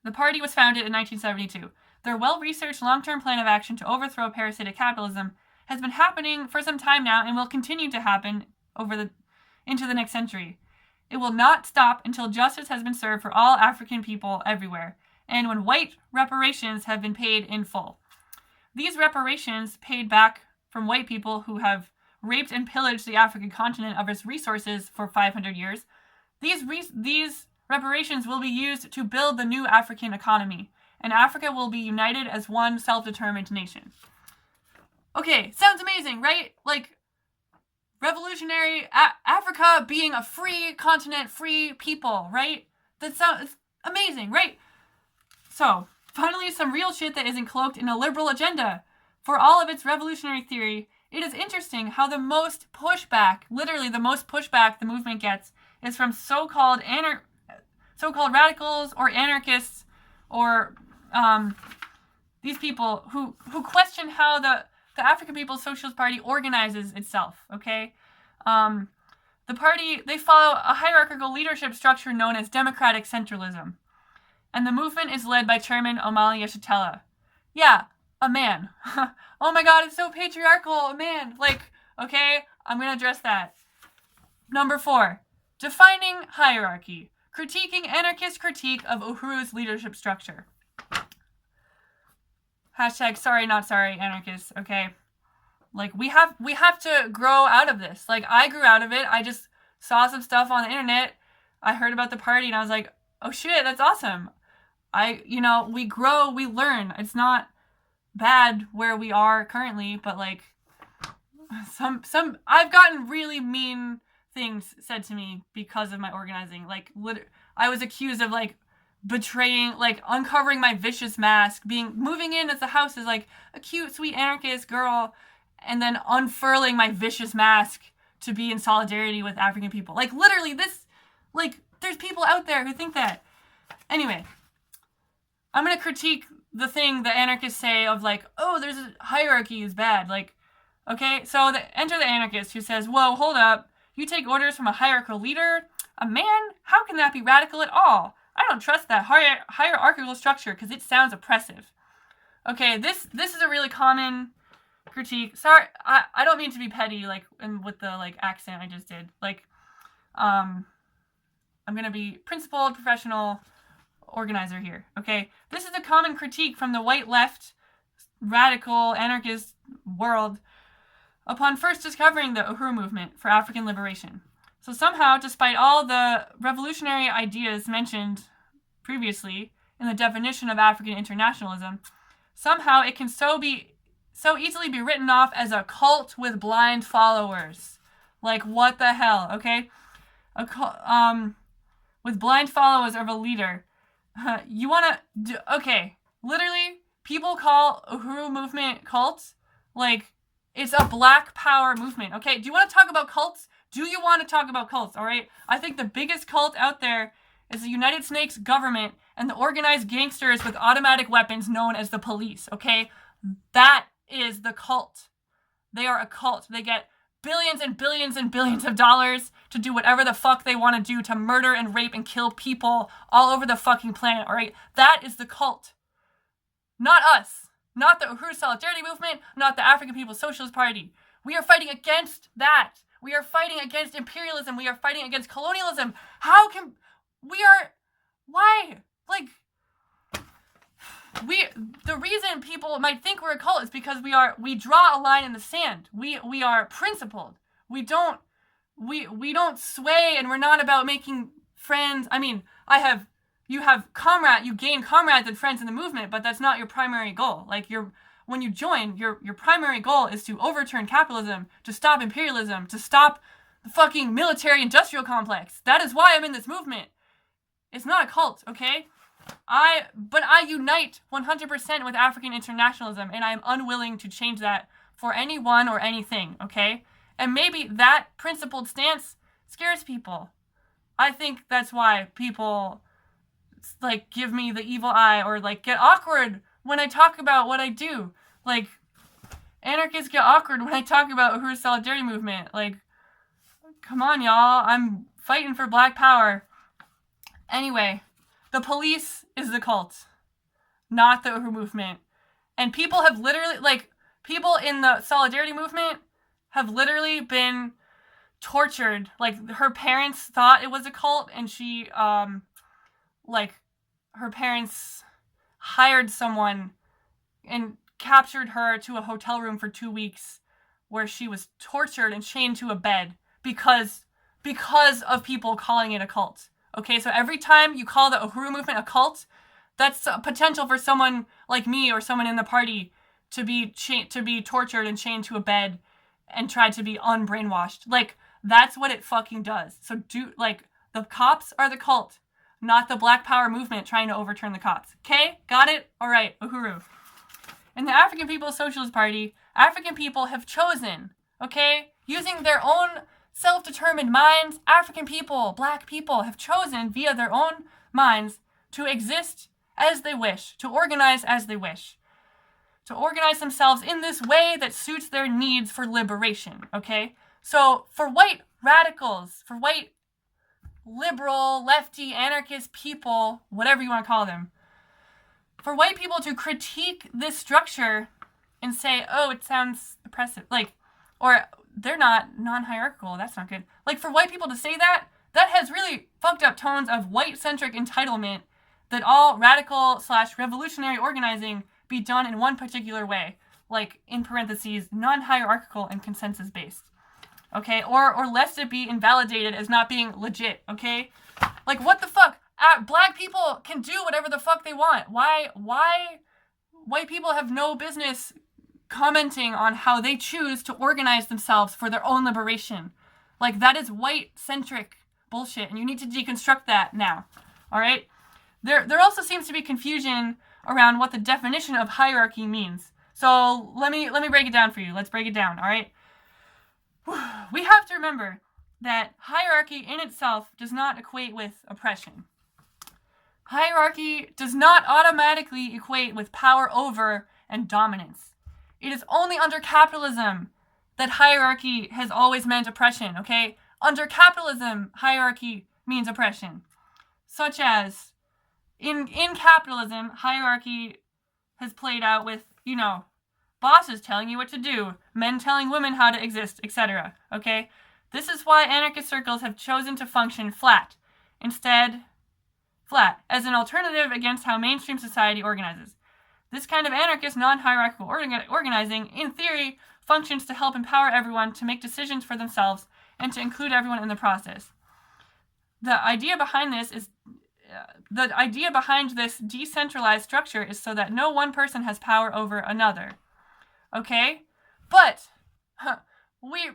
The party was founded in 1972. Their well-researched long-term plan of action to overthrow parasitic capitalism has been happening for some time now and will continue to happen into the next century. It will not stop until justice has been served for all African people everywhere, and when white reparations have been paid in full. These reparations, paid back from white people who have raped and pillaged the African continent of its resources for 500 years, these reparations will be used to build the new African economy, and Africa will be united as one self-determined nation. Okay, sounds amazing, right? Like, revolutionary Africa being a free continent, free people, right? That sounds amazing, right? So, finally, some real shit that isn't cloaked in a liberal agenda. For all of its revolutionary theory, it is interesting how the most pushback, literally the most pushback the movement gets, is from so-called radicals or anarchists or these people who question how the African People's Socialist Party organizes itself, okay? The party, they follow a hierarchical leadership structure known as democratic centralism. And the movement is led by Chairman Omali Yeshitela. Yeah, a man. Oh my god, it's so patriarchal, a man. Like, okay, I'm going to address that. Number 4, defining hierarchy. Critiquing anarchist critique of Uhuru's leadership structure. Hashtag sorry, not sorry, anarchists, okay? Like, we have to grow out of this. Like, I grew out of it. I just saw some stuff on the internet. I heard about the party, and I was like, oh shit, that's awesome. We grow, we learn. It's not bad where we are currently, but like, I've gotten really mean things said to me because of my organizing. Like, I was accused of like betraying, like uncovering my vicious mask, moving in as the house as like a cute, sweet anarchist girl, and then unfurling my vicious mask to be in solidarity with African people. Like, literally, there's people out there who think that. Anyway, I'm going to critique the thing the anarchists say of like, oh, there's a hierarchy is bad. Like, okay, so enter the anarchist who says, whoa, hold up. You take orders from a hierarchical leader? A man? How can that be radical at all? I don't trust that hierarchical structure because it sounds oppressive. Okay, this is a really common critique. Sorry, I don't mean to be petty, like, and with the, like, accent I just did. Like, I'm gonna be principled, professional, organizer here, okay? This is a common critique from the white left, radical, anarchist world upon first discovering the Uhuru Movement for African liberation. So somehow, despite all the revolutionary ideas mentioned previously in the definition of African internationalism, somehow it can so easily be written off as a cult with blind followers. Like, what the hell, okay? With blind followers of a leader. You wanna okay, literally, people call Uhuru Movement cults, like, it's a black power movement, okay? Do you want to talk about cults? Do you want to talk about cults, all right? I think the biggest cult out there is the United States government and the organized gangsters with automatic weapons known as the police, okay? That is the cult. They are a cult. They get billions and billions and billions of dollars to do whatever the fuck they want to do, to murder and rape and kill people all over the fucking planet, all right? That is the cult. Not us. Not the Uhuru Solidarity Movement, not the African People's Socialist Party. We are fighting against that. We are fighting against imperialism. We are fighting against colonialism. Why? Like, the reason people might think we're a cult is because we draw a line in the sand. We are principled. We don't sway, and we're not about making friends. I mean, you gain comrades and friends in the movement, but that's not your primary goal. Like, when you join, your primary goal is to overturn capitalism, to stop imperialism, to stop the fucking military-industrial complex. That is why I'm in this movement. It's not a cult, okay? But I unite 100% with African internationalism, and I am unwilling to change that for anyone or anything, okay? And maybe that principled stance scares people. I think that's why people, like, give me the evil eye or, like, get awkward when I talk about what I do. Like, anarchists get awkward when I talk about Uhuru Solidarity Movement. Like, come on, y'all. I'm fighting for black power. Anyway, the police is the cult, not the Uhuru Movement. And people have literally, like, people in the Solidarity Movement have literally been tortured. Like, her parents thought it was a cult, and she, her parents hired someone and captured her to a hotel room for 2 weeks where she was tortured and chained to a bed because of people calling it a cult. Okay, so every time you call the Uhuru Movement a cult, that's a potential for someone like me or someone in the party to be tortured and chained to a bed and try to be unbrainwashed. Like, that's what it fucking does. So the cops are the cult, not the Black Power movement trying to overturn the cops. Okay? Got it? All right, Uhuru. In the African People's Socialist Party, African people have chosen, okay, using their own self-determined minds, African people, black people, have chosen via their own minds to exist as they wish, to organize as they wish, to organize themselves in this way that suits their needs for liberation, okay? So for white radicals, for white liberal, lefty, anarchist people, whatever you want to call them, for white people to critique this structure and say, oh, it sounds oppressive, like, or they're not non-hierarchical, that's not good. Like, for white people to say that has really fucked up tones of white-centric entitlement that all radical/revolutionary organizing be done in one particular way, like, in parentheses, non-hierarchical and consensus-based, okay? Or lest it be invalidated as not being legit, okay? Like, what the fuck? Black people can do whatever the fuck they want. Why white people have no business commenting on how they choose to organize themselves for their own liberation? Like, that is white-centric bullshit, and you need to deconstruct that now, all right? There also seems to be confusion around what the definition of hierarchy means. So let me break it down for you. Let's break it down, all right? We have to remember that hierarchy in itself does not equate with oppression. Hierarchy does not automatically equate with power over and dominance. It is only under capitalism that hierarchy has always meant oppression, okay? Under capitalism, hierarchy means oppression. Such as, in capitalism, hierarchy has played out with, bosses telling you what to do, men telling women how to exist, etc., okay? This is why anarchist circles have chosen to function flat, as an alternative against how mainstream society organizes. This kind of anarchist, non-hierarchical organizing, in theory, functions to help empower everyone to make decisions for themselves and to include everyone in the process. The idea behind this decentralized structure is so that no one person has power over another. Okay? But we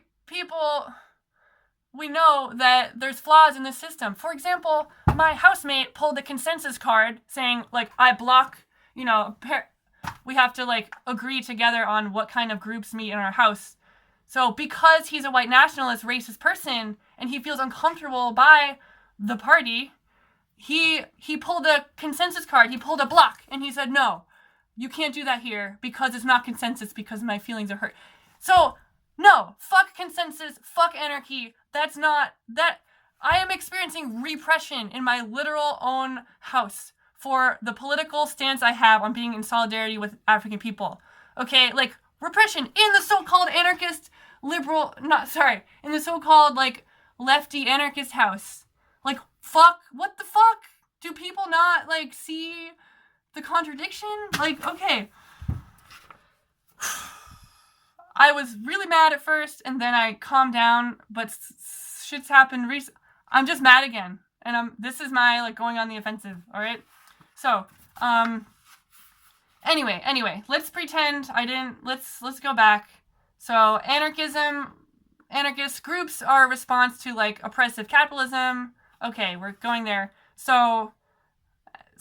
know that there's flaws in this system. For example, my housemate pulled the consensus card saying, I block, we have to, agree together on what kind of groups meet in our house. So because he's a white nationalist, racist person, and he feels uncomfortable by the party, he pulled a consensus card. He pulled a block, and he said, no, you can't do that here because it's not consensus, because my feelings are hurt. So, no, fuck consensus, fuck anarchy. That's not, that, I am experiencing repression in my literal own house for the political stance I have on being in solidarity with African people. Okay, repression in the so-called anarchist liberal, in the so-called, lefty anarchist house. Fuck, what the fuck? Do people not, see the contradiction? Okay. I was really mad at first, and then I calmed down, but shit's happened recently. I'm just mad again, and this is my, going on the offensive, alright? So, anyway, let's pretend I didn't, let's go back. So, anarchist groups are a response to, oppressive capitalism. Okay, we're going there. So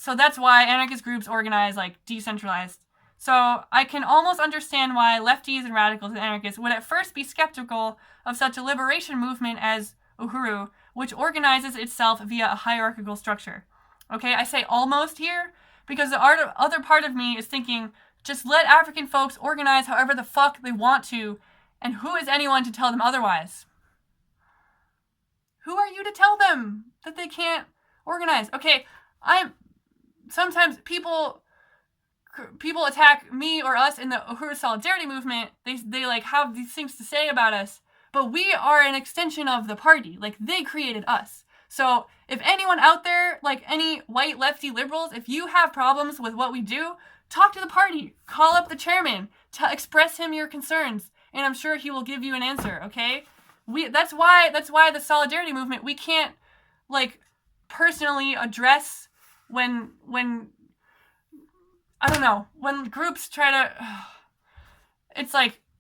that's why anarchist groups organize, decentralized. So I can almost understand why lefties and radicals and anarchists would at first be skeptical of such a liberation movement as Uhuru, which organizes itself via a hierarchical structure. Okay, I say almost here because the other part of me is thinking, just let African folks organize however the fuck they want to, and who is anyone to tell them otherwise? Who are you to tell them that they can't organize? Okay, sometimes people attack me or us in the Uhuru Solidarity Movement. They have these things to say about us, but we are an extension of the party. They created us. So if anyone out there, any white lefty liberals, if you have problems with what we do, talk to the party. Call up the chairman to express him your concerns, and I'm sure he will give you an answer. Okay. That's why the Solidarity Movement, we can't personally address when I don't know, when groups try to, it's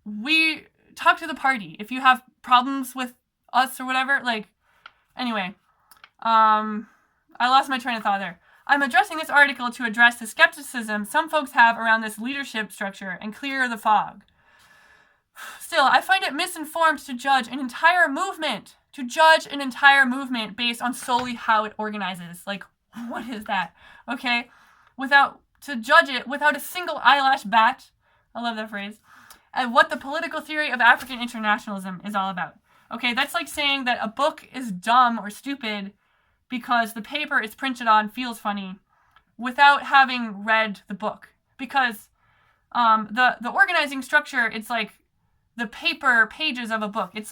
we talk to the party if you have problems with us or whatever. Anyway, I lost my train of thought there. I'm addressing this article to address the skepticism some folks have around this leadership structure and clear the fog. Still, I find it misinformed to judge an entire movement based on solely how it organizes. What is that? Okay? To judge it without a single eyelash bat, I love that phrase, and what the political theory of African internationalism is all about. Okay, that's like saying that a book is dumb or stupid because the paper it's printed on feels funny without having read the book. Because the organizing structure, it's the paper pages of a book. It's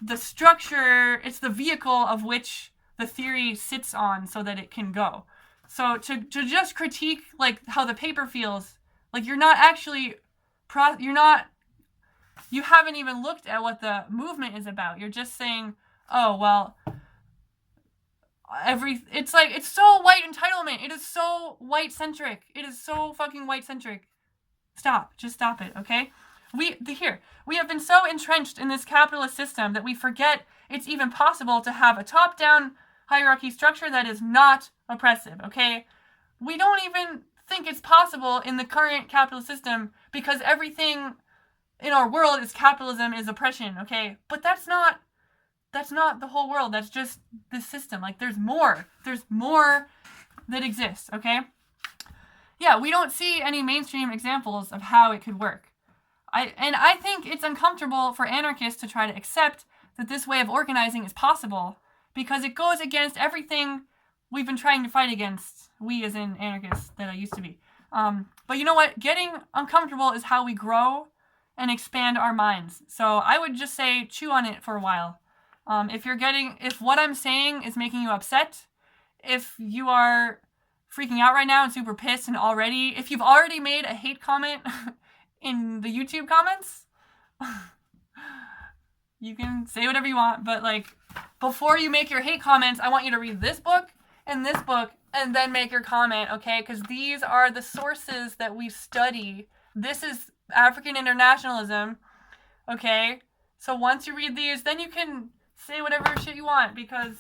the structure, it's the vehicle of which the theory sits on so that it can go. So to just critique how the paper feels, you're not actually you haven't even looked at what the movement is about. You're just saying, oh well, it's so white entitlement. It is so white centric. It is so fucking white centric. Just stop it, okay? We have been so entrenched in this capitalist system that we forget it's even possible to have a top-down hierarchy structure that is not oppressive, okay? We don't even think it's possible in the current capitalist system because everything in our world is capitalism, is oppression, okay? But that's not that's not the whole world. That's just this system. Like, there's more that exists, okay? Yeah, we don't see any mainstream examples of how it could work. I think it's uncomfortable for anarchists to try to accept that this way of organizing is possible, because it goes against everything we've been trying to fight against, we as in anarchists that I used to be. But you know what? Getting uncomfortable is how we grow and expand our minds. So I would just say chew on it for a while. If what I'm saying is making you upset, if you are freaking out right now and super pissed and if you've already made a hate comment in the YouTube comments, you can say whatever you want, but like, before you make your hate comments, I want you to read this book and then make your comment, okay? Because these are the sources that we study. This is African Internationalism, okay? So once you read these, then you can say whatever shit you want, because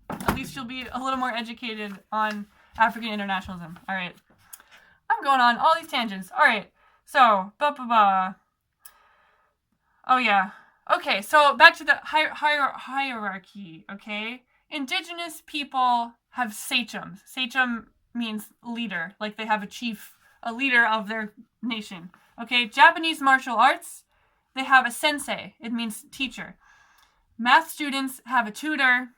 at least you'll be a little more educated on African Internationalism. All right. I'm going on all these tangents. All right. So, oh yeah. Okay, so back to the hierarchy, okay? Indigenous people have sachems. Sachem means leader, like they have a leader of their nation. Okay, Japanese martial arts, they have a sensei. It means teacher. Math students have a tutor.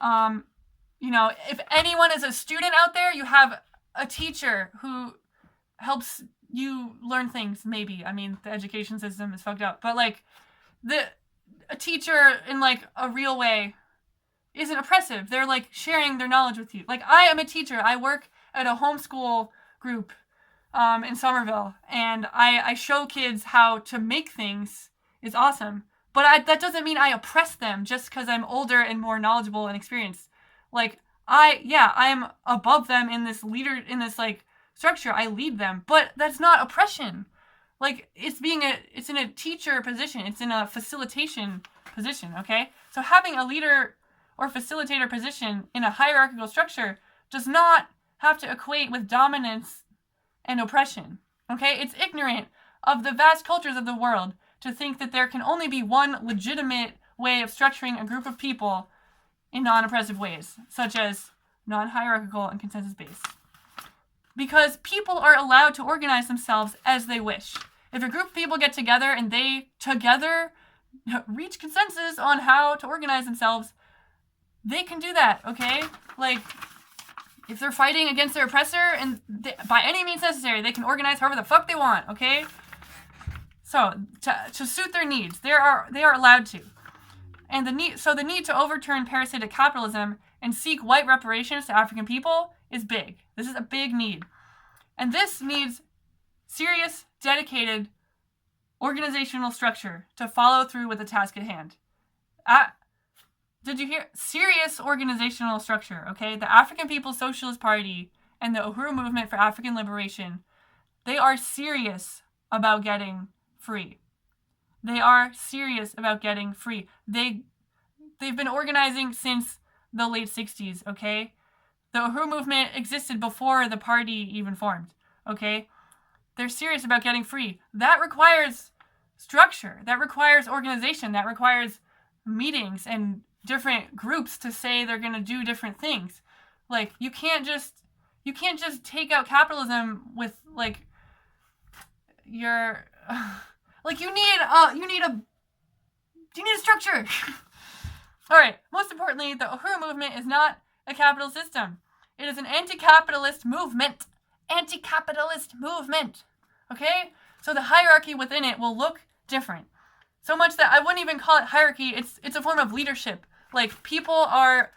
If anyone is a student out there, you have a teacher who helps you learn things, maybe. I mean, the education system is fucked up. But, like, a teacher in, like, a real way isn't oppressive. They're, like, sharing their knowledge with you. Like, I am a teacher. I work at a homeschool group in Somerville. And I show kids how to make things. It's awesome. But that doesn't mean I oppress them just because I'm older and more knowledgeable and experienced. Like, I'm above them in this structure. I lead them. But that's not oppression. Like, it's in a teacher position. It's in a facilitation position, okay? So having a leader or facilitator position in a hierarchical structure does not have to equate with dominance and oppression, okay? It's ignorant of the vast cultures of the world to think that there can only be one legitimate way of structuring a group of people in non-oppressive ways, such as non-hierarchical and consensus-based. Because people are allowed to organize themselves as they wish. If a group of people get together and they together reach consensus on how to organize themselves, they can do that, okay? Like, if they're fighting against their oppressor, and by any means necessary, they can organize however the fuck they want, okay? So, to suit their needs, they are allowed to. And the need to overturn parasitic capitalism and seek white reparations to African people is big. This is a big need. And this needs serious, dedicated organizational structure to follow through with the task at hand. Did you hear? Serious organizational structure, okay? The African People's Socialist Party and the Uhuru Movement for African Liberation, they are serious about getting free. They are serious about getting free. They've been organizing since the late 60s, okay? The Uhuru Movement existed before the party even formed, okay? They're serious about getting free. That requires structure. That requires organization. That requires meetings and different groups to say they're going to do different things. Like, you can't just take out capitalism with, like, your... Like, you need a structure. All right. Most importantly, the Uhuru Movement is not a capitalist system. It is an anti-capitalist movement. Anti-capitalist movement. Okay? So the hierarchy within it will look different. So much that I wouldn't even call it hierarchy. It's a form of leadership. Like, people are,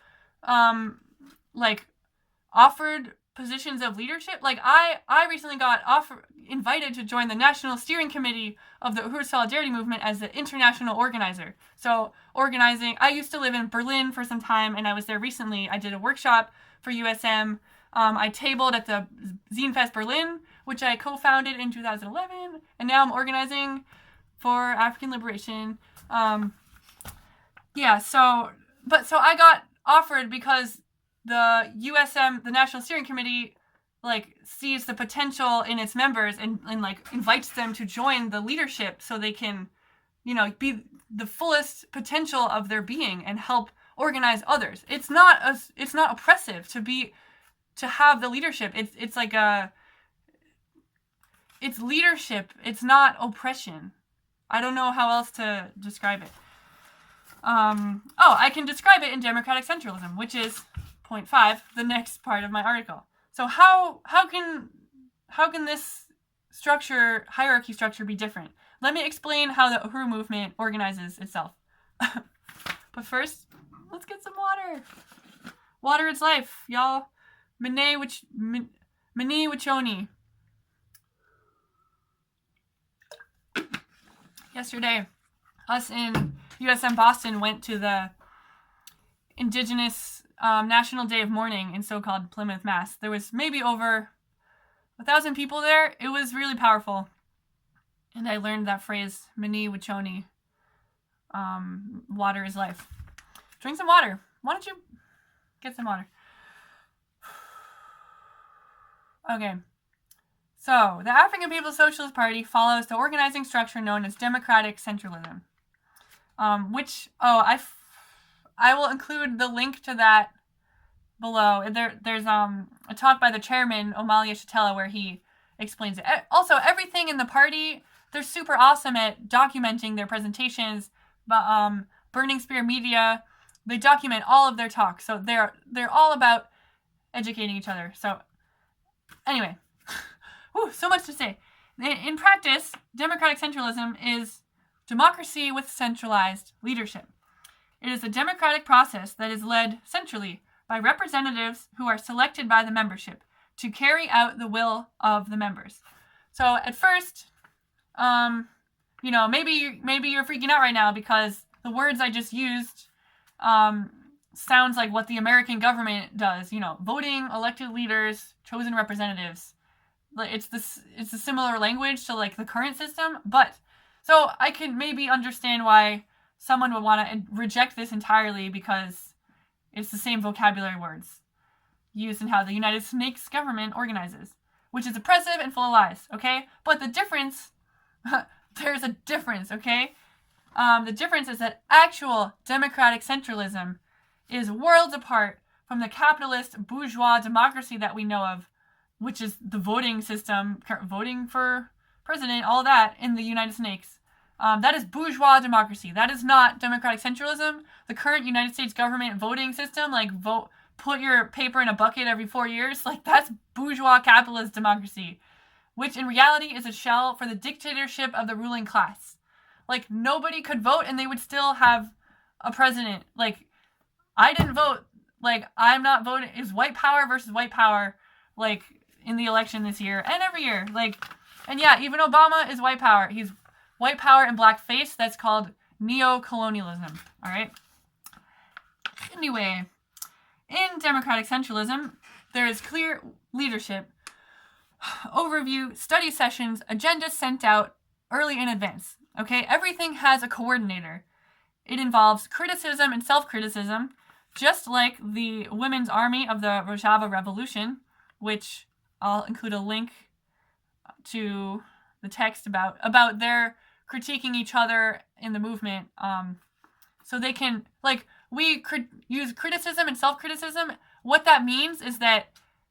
offered positions of leadership. Like, I recently got invited to join the National Steering Committee of the Uhuru Solidarity Movement as the international organizer. So, organizing, I used to live in Berlin for some time, and I was there recently. I did a workshop for USM. I tabled at the Zinefest Berlin, which I co-founded in 2011, and now I'm organizing for African liberation. So I got offered because the USM, the National Steering Committee, like, sees the potential in its members and like, invites them to join the leadership so they can be the fullest potential of their being and help organize others. It's not oppressive to have the leadership. It's like it's leadership. It's not oppression. I don't know how else to describe it. I can describe it in democratic centralism, which is point 5, the next part of my article. So how can this hierarchy structure be different? Let me explain how the Uhuru movement organizes itself. But first, let's get some water. Water is life, y'all. Mene Wachoni. Yesterday, us in USM Boston went to the Indigenous National Day of Mourning in so-called Plymouth, Mass. There was maybe over 1,000 people there. It was really powerful. And I learned that phrase, Mene Wachoni. Water is life. Drink some water. Why don't you get some water? Okay. So, the African People's Socialist Party follows the organizing structure known as democratic centralism. I will include the link to that below. There's a talk by the chairman, Omalia Shatella, where he explains it. Also, everything in the party, they're super awesome at documenting their presentations. But Burning Spear Media, they document all of their talks. So they're all about educating each other. So anyway, so much to say. In practice, democratic centralism is democracy with centralized leadership. It is a democratic process that is led centrally by representatives who are selected by the membership to carry out the will of the members. So at first, maybe you're freaking out right now because the words I just used sounds like what the American government does. Voting elected leaders, chosen representatives. It's a similar language to like the current system, but so I can maybe understand why someone would want to reject this entirely because it's the same vocabulary words used in how the United States government organizes, which is oppressive and full of lies, okay? But the difference, there's a difference, okay? The difference is that actual democratic centralism is worlds apart from the capitalist bourgeois democracy that we know of, which is the voting system, voting for president, all that in the United States. That is bourgeois democracy. That is not democratic centralism. The current United States government voting system, like put your paper in a bucket every 4 years, like that's bourgeois capitalist democracy, which in reality is a shell for the dictatorship of the ruling class. Like nobody could vote and they would still have a president. Like I didn't vote. Like I'm not voting. Is white power versus white power, like in the election this year and every year. Like, and yeah, even Obama is white power. He's white power and blackface. That's called neo-colonialism. All right. Anyway, in democratic centralism, there is clear leadership, overview, study sessions, agendas sent out early in advance. Okay, everything has a coordinator. It involves criticism and self-criticism, just like the Women's Army of the Rojava Revolution, which I'll include a link to the text about their critiquing each other in the movement. So they can, like, we could use criticism and self-criticism. What that means is that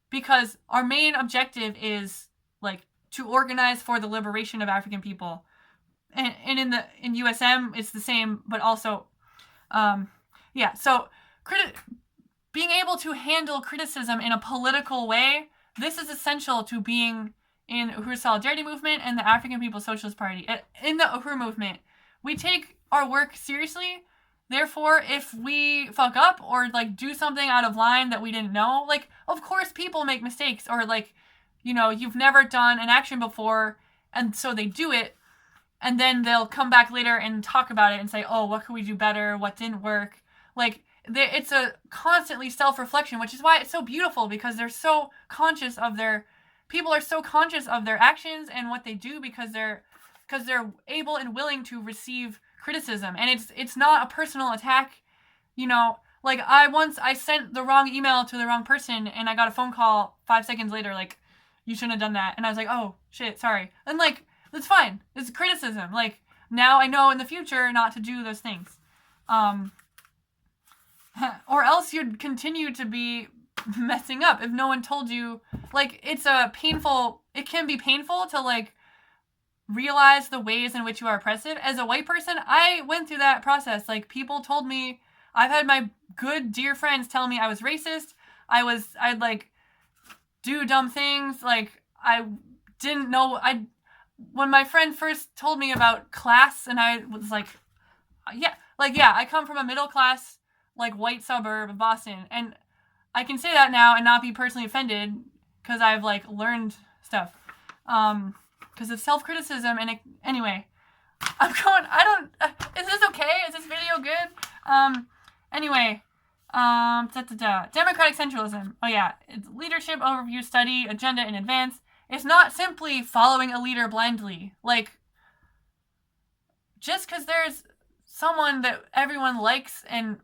because our main objective is, like, to organize for the liberation of African people, and in USM it's the same, but also, so being able to handle criticism in a political way, this is essential to being in Uhuru Solidarity Movement and the African People's Socialist Party. In the Uhuru Movement, we take our work seriously. Therefore, if we fuck up or like do something out of line that we didn't know, like of course people make mistakes, or like, you've never done an action before and so they do it and then they'll come back later and talk about it and say, oh, what could we do better? What didn't work? Like it's a constantly self-reflection, which is why it's so beautiful, because they're so conscious of people are so conscious of their actions and what they do because they're able and willing to receive criticism. And it's not a personal attack, like I sent the wrong email to the wrong person and I got a phone call 5 seconds later, like, you shouldn't have done that. And I was like, oh shit, sorry. And like, it's fine. It's criticism. Like, now I know in the future not to do those things. Or else you'd continue to be messing up if no one told you. Like, it can be painful to, like, realize the ways in which you are oppressive. As a white person, I went through that process. Like, people told me, I've had my good, dear friends tell me I was racist. I'd, like, do dumb things. Like, I didn't know, when my friend first told me about class, and I was like, yeah, I come from a middle class, like, white suburb of Boston, and I can say that now and not be personally offended, because I've, like, learned stuff. Because of self-criticism, and anyway, is this okay? Is this video good? Anyway, democratic centralism. Oh yeah, it's leadership, overview, study, agenda in advance. It's not simply following a leader blindly. Like, just because there's someone that everyone likes and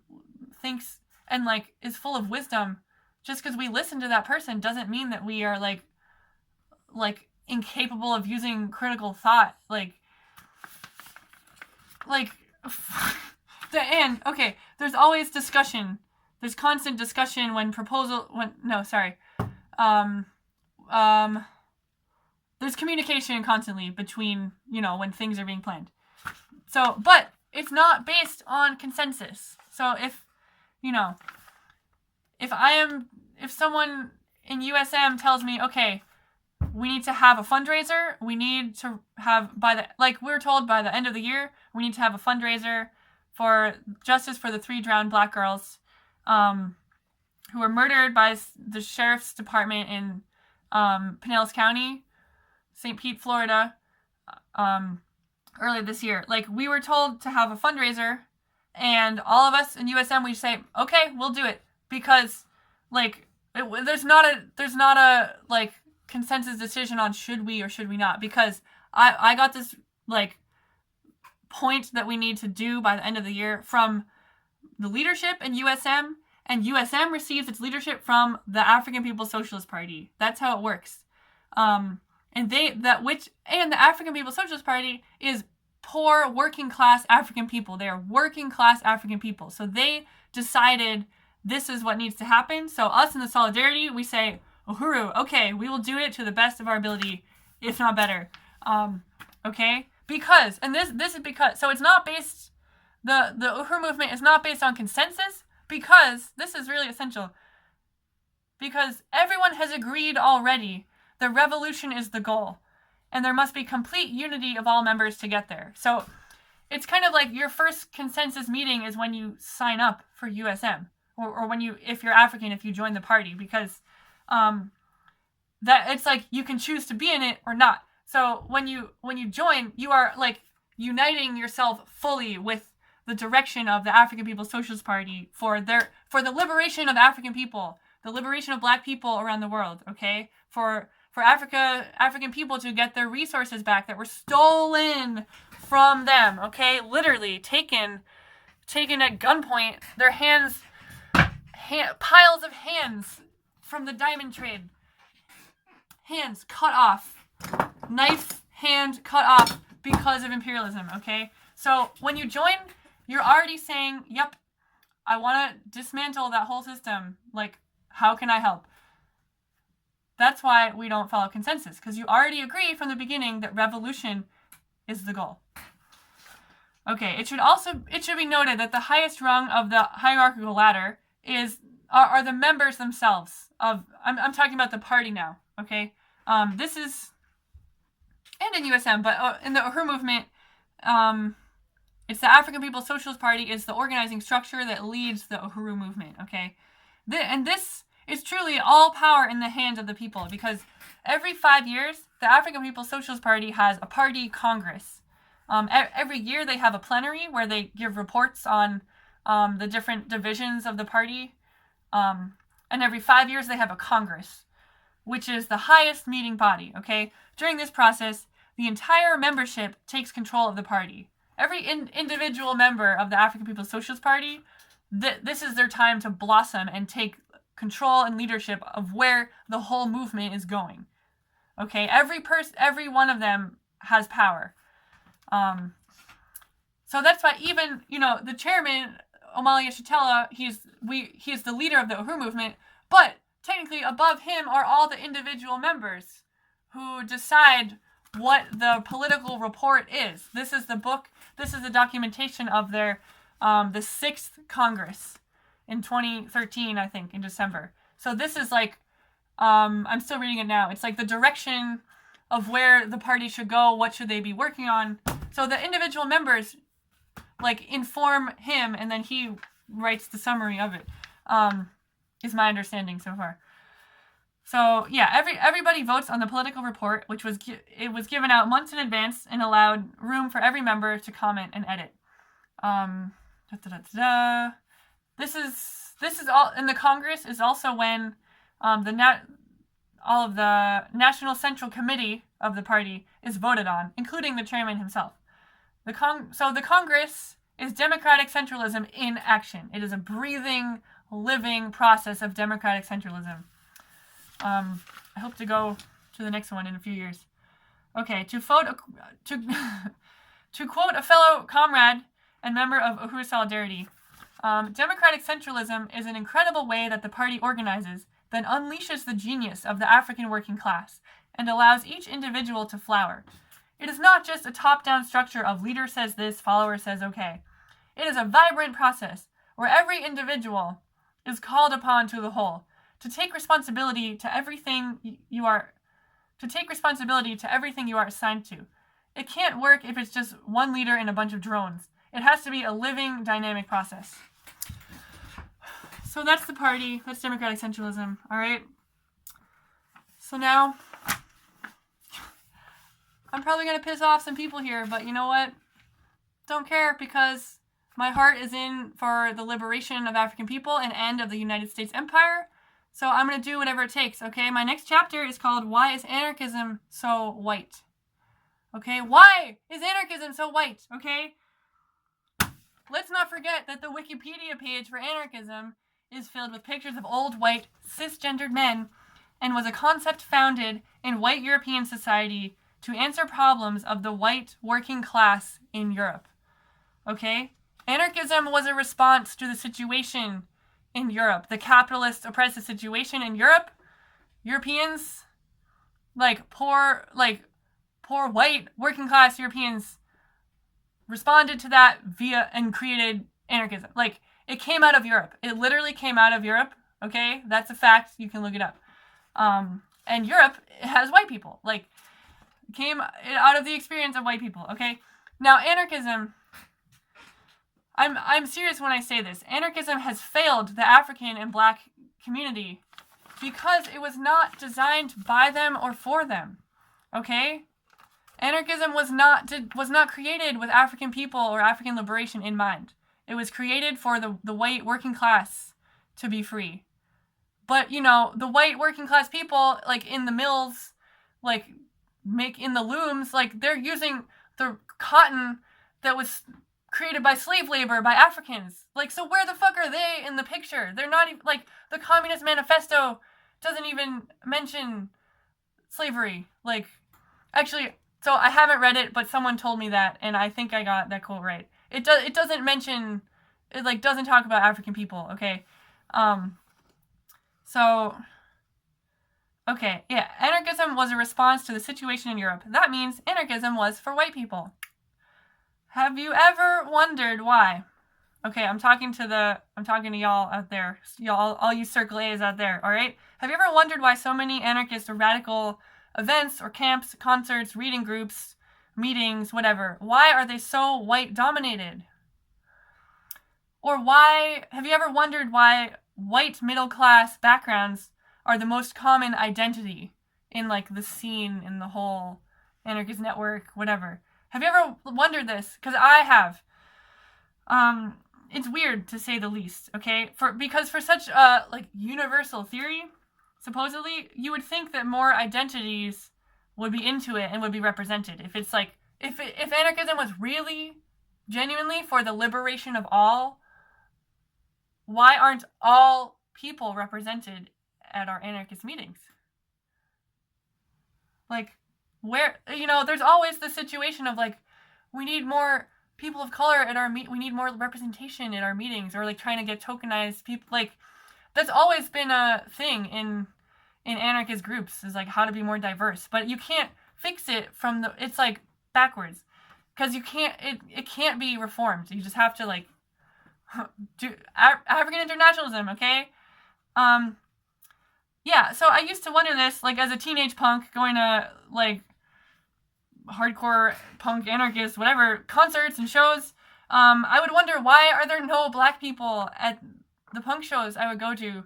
thinks and, like, is full of wisdom, just because we listen to that person doesn't mean that we are, like incapable of using critical thought. And okay, there's always discussion. There's constant discussion there's communication constantly between, when things are being planned. So, but it's not based on consensus. So if someone in USM tells me, okay, we need to have a fundraiser, we need to have, we're told by the end of the year, we need to have a fundraiser for justice for the 3 drowned black girls who were murdered by the sheriff's department in Pinellas County, St. Pete, Florida, earlier this year. Like, we were told to have a fundraiser, and all of us in USM, we say, okay, we'll do it, because, like, there's not a like, consensus decision on should we or should we not, because I got this, like, point that we need to do by the end of the year from the leadership in USM, and USM receives its leadership from the African People's Socialist Party. That's how it works. And the African People's Socialist Party is poor, working class African people. They are working class African people. So they decided this is what needs to happen. So us in the Solidarity, we say, Uhuru, okay, we will do it to the best of our ability, if not better. Okay? Because, and this is because, so it's not based, the Uhuru movement is not based on consensus, because, this is really essential, because everyone has agreed already the revolution is the goal, and there must be complete unity of all members to get there. So it's kind of like your first consensus meeting is when you sign up for USM, or when if you're African, if you join the party, because that it's like you can choose to be in it or not. So when you join, you are, like, uniting yourself fully with the direction of the African People's Socialist Party for the liberation of African people, the liberation of black people around the world, okay? For African people to get their resources back that were stolen from them, okay? Literally taken at gunpoint, their piles of hands from the diamond trade. Hands cut off. Knife hand cut off because of imperialism, okay? So when you join, you're already saying, yep, I want to dismantle that whole system. Like, how can I help? That's why we don't follow consensus, because you already agree from the beginning that revolution is the goal. Okay, it should be noted that the highest rung of the hierarchical ladder are the members themselves of, I'm talking about the party now, okay? This is, and in USM, but in the Uhuru movement, it's the African People's Socialist Party is the organizing structure that leads the Uhuru movement, okay? And this is truly all power in the hands of the people, because every 5 years, the African People's Socialist Party has a party congress. Every year they have a plenary where they give reports on the different divisions of the party. And every 5 years they have a congress, which is the highest meeting body, okay? During this process, the entire membership takes control of the party. Every individual member of the African People's Socialist Party, this is their time to blossom and take control and leadership of where the whole movement is going. Okay, every one of them has power. So that's why even, the chairman, Omali Yeshitela, he's the leader of the Uhuru Movement, but technically above him are all the individual members who decide what the political report is. This is the book, this is the documentation of their, the 6th Congress in 2013, I think, in December. So this is like, I'm still reading it now. It's like the direction of where the party should go, what should they be working on. So the individual members like inform him, and then he writes the summary of it. Is my understanding so far. So yeah, everybody votes on the political report, which was given out months in advance and allowed room for every member to comment and edit. This is all, and the Congress is also when all of the National Central Committee of the party is voted on, including the chairman himself. So the Congress is democratic centralism in action. It is a breathing, living process of democratic centralism. I hope to go to the next one in a few years. Okay, to quote a fellow comrade and member of Uhuru Solidarity, democratic centralism is an incredible way that the party organizes, then unleashes the genius of the African working class and allows each individual to flower. It is not just a top-down structure of leader says this, follower says okay. It is a vibrant process where every individual is called upon to the whole, to take responsibility to everything you are assigned to. It can't work if it's just one leader and a bunch of drones. It has to be a living, dynamic process. So that's the party. That's democratic centralism. All right. So now, I'm probably going to piss off some people here, but you know what? Don't care, because my heart is in for the liberation of African people and end of the United States Empire. So I'm going to do whatever it takes, okay? My next chapter is called Why is Anarchism So White? Okay? Why is anarchism so white? Okay? Let's not forget that the Wikipedia page for anarchism is filled with pictures of old, white, cisgendered men and was a concept founded in white European society to answer problems of the white working class in Europe. Okay? Anarchism was a response to the situation in Europe, the capitalist oppressive situation in Europe. Europeans, poor white working class Europeans responded to that and created anarchism. It came out of Europe. It literally came out of Europe. Okay? That's a fact. You can look it up. And Europe has white people. Came out of the experience of white people. Okay? Now, anarchism, I'm serious when I say this. Anarchism has failed the African and Black community because it was not designed by them or for them. Okay? Anarchism was not created with African people or African liberation in mind. It was created for the white working class to be free. But, the white working class people, in the mills, in the looms, they're using the cotton that was created by slave labor, by Africans. So where the fuck are they in the picture? They're not even, the Communist Manifesto doesn't even mention slavery. Actually, so I haven't read it, but someone told me that, and I think I got that quote right. It doesn't mention, it doesn't talk about African people, okay? Okay, yeah, anarchism was a response to the situation in Europe. That means anarchism was for white people. Have you ever wondered why? Okay, I'm talking to y'all out there. Y'all, all you Circle A's out there, all right? Have you ever wondered why so many anarchist or radical events or camps, concerts, reading groups, meetings, whatever, why are they so white dominated? Or have you ever wondered why white middle class backgrounds are the most common identity in the scene, in the whole anarchist network, whatever? Have you ever wondered this? Because I have. It's weird, to say the least, okay? Because for such a universal theory, supposedly, you would think that more identities would be into it and would be represented. If it's if anarchism was really genuinely for the liberation of all, why aren't all people represented at our anarchist meetings? Where, there's always the situation of we need more people of color at our we need more representation at our meetings, or like trying to get tokenized people. Like that's always been a thing in anarchist groups, is like how to be more diverse. But you can't fix it from it's like backwards, because you can't, it can't be reformed. You just have to like do African internationalism, okay? Yeah, so I used to wonder this, like as a teenage punk going to like hardcore punk anarchist whatever concerts and shows, I would wonder, why are there no black people at the punk shows I would go to?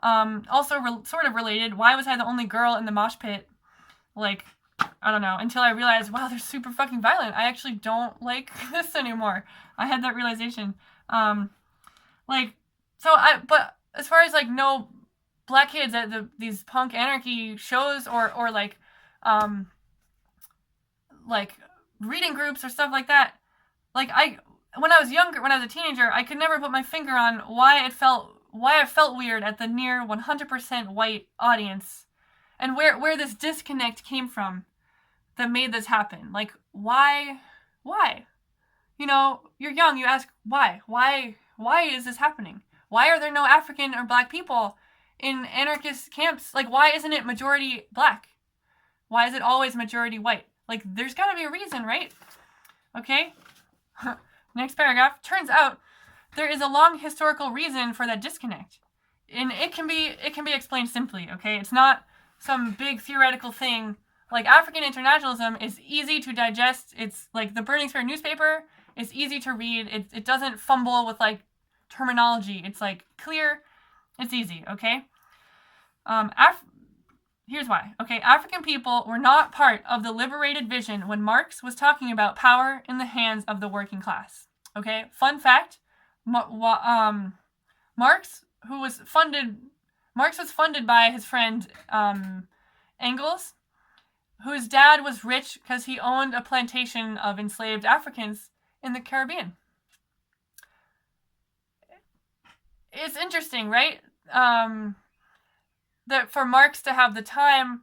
Also sort of related, why was I the only girl in the mosh pit? Like, I don't know, until I realized, wow, they're super fucking violent. I actually don't like this anymore. I had that realization. But as far as like no black kids at these punk anarchy shows, or like reading groups or stuff like that, like when I was a teenager, I could never put my finger on why I felt weird at the near 100% white audience, and where this disconnect came from that made this happen. Like, why? You know, you're young, you ask why is this happening? Why are there no African or black people in anarchist camps? Like, why isn't it majority black? Why is it always majority white? Like, there's gotta be a reason, right? Okay? Next paragraph. Turns out there is a long historical reason for that disconnect. And it can be explained simply, okay? It's not some big theoretical thing. Like, African internationalism is easy to digest. It's like the Burning Spear newspaper. It's easy to read. It doesn't fumble with like terminology. It's like clear. It's easy, okay? Here's why. Okay, African people were not part of the liberated vision when Marx was talking about power in the hands of the working class. Okay, fun fact, Marx was funded by his friend Engels, whose dad was rich because he owned a plantation of enslaved Africans in the Caribbean. It's interesting, right? That for Marx to have the time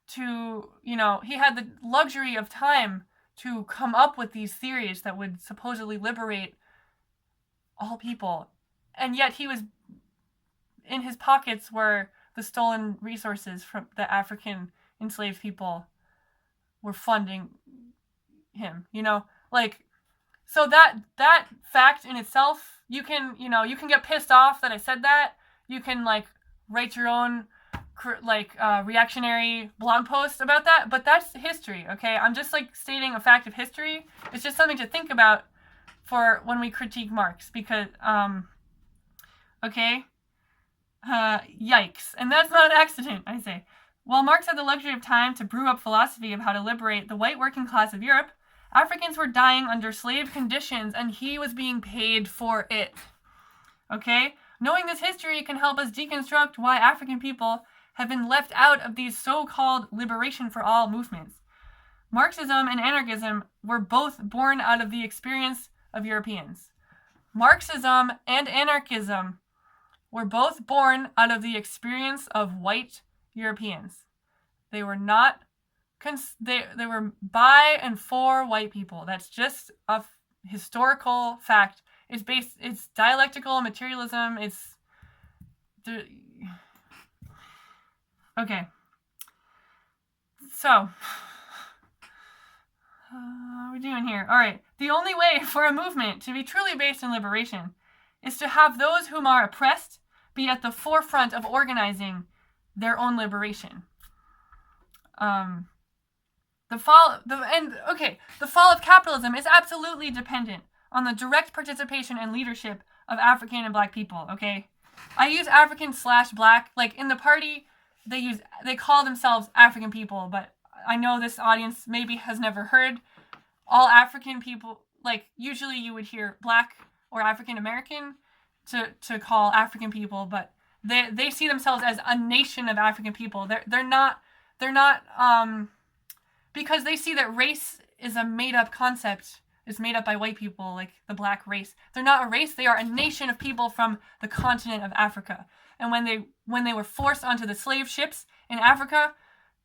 to, you know, he had the luxury of time to come up with these theories that would supposedly liberate all people. And yet he was, in his pockets were the stolen resources from the African enslaved people were funding him, you know? Like, so that fact in itself, you can get pissed off that I said that. You can like write your own reactionary blog post about that, but that's history, okay? I'm just like stating a fact of history. It's just something to think about for when we critique Marx, because yikes. And that's not an accident, I say. While Marx had the luxury of time to brew up philosophy of how to liberate the white working class of Europe, Africans were dying under slave conditions, and he was being paid for it. Okay? Knowing this history can help us deconstruct why African people have been left out of these so-called liberation for all movements. Marxism and anarchism were both born out of the experience of Europeans. Marxism and anarchism were both born out of the experience of white Europeans. They were not they were by and for white people. That's just a historical fact. It's dialectical materialism. Okay. So, what are we doing here? All right. The only way for a movement to be truly based in liberation is to have those whom are oppressed be at the forefront of organizing their own liberation. The fall of capitalism is absolutely dependent on the direct participation and leadership of African and black people, okay? I use African/black, like in the party, they call themselves African people, but I know this audience maybe has never heard all African people. Like, usually you would hear black or African American to call African people, but they see themselves as a nation of African people. They're not because they see that race is a made-up concept. It's made up by white people, like the black race. They're not a race. They are a nation of people from the continent of Africa. And when they were forced onto the slave ships in Africa,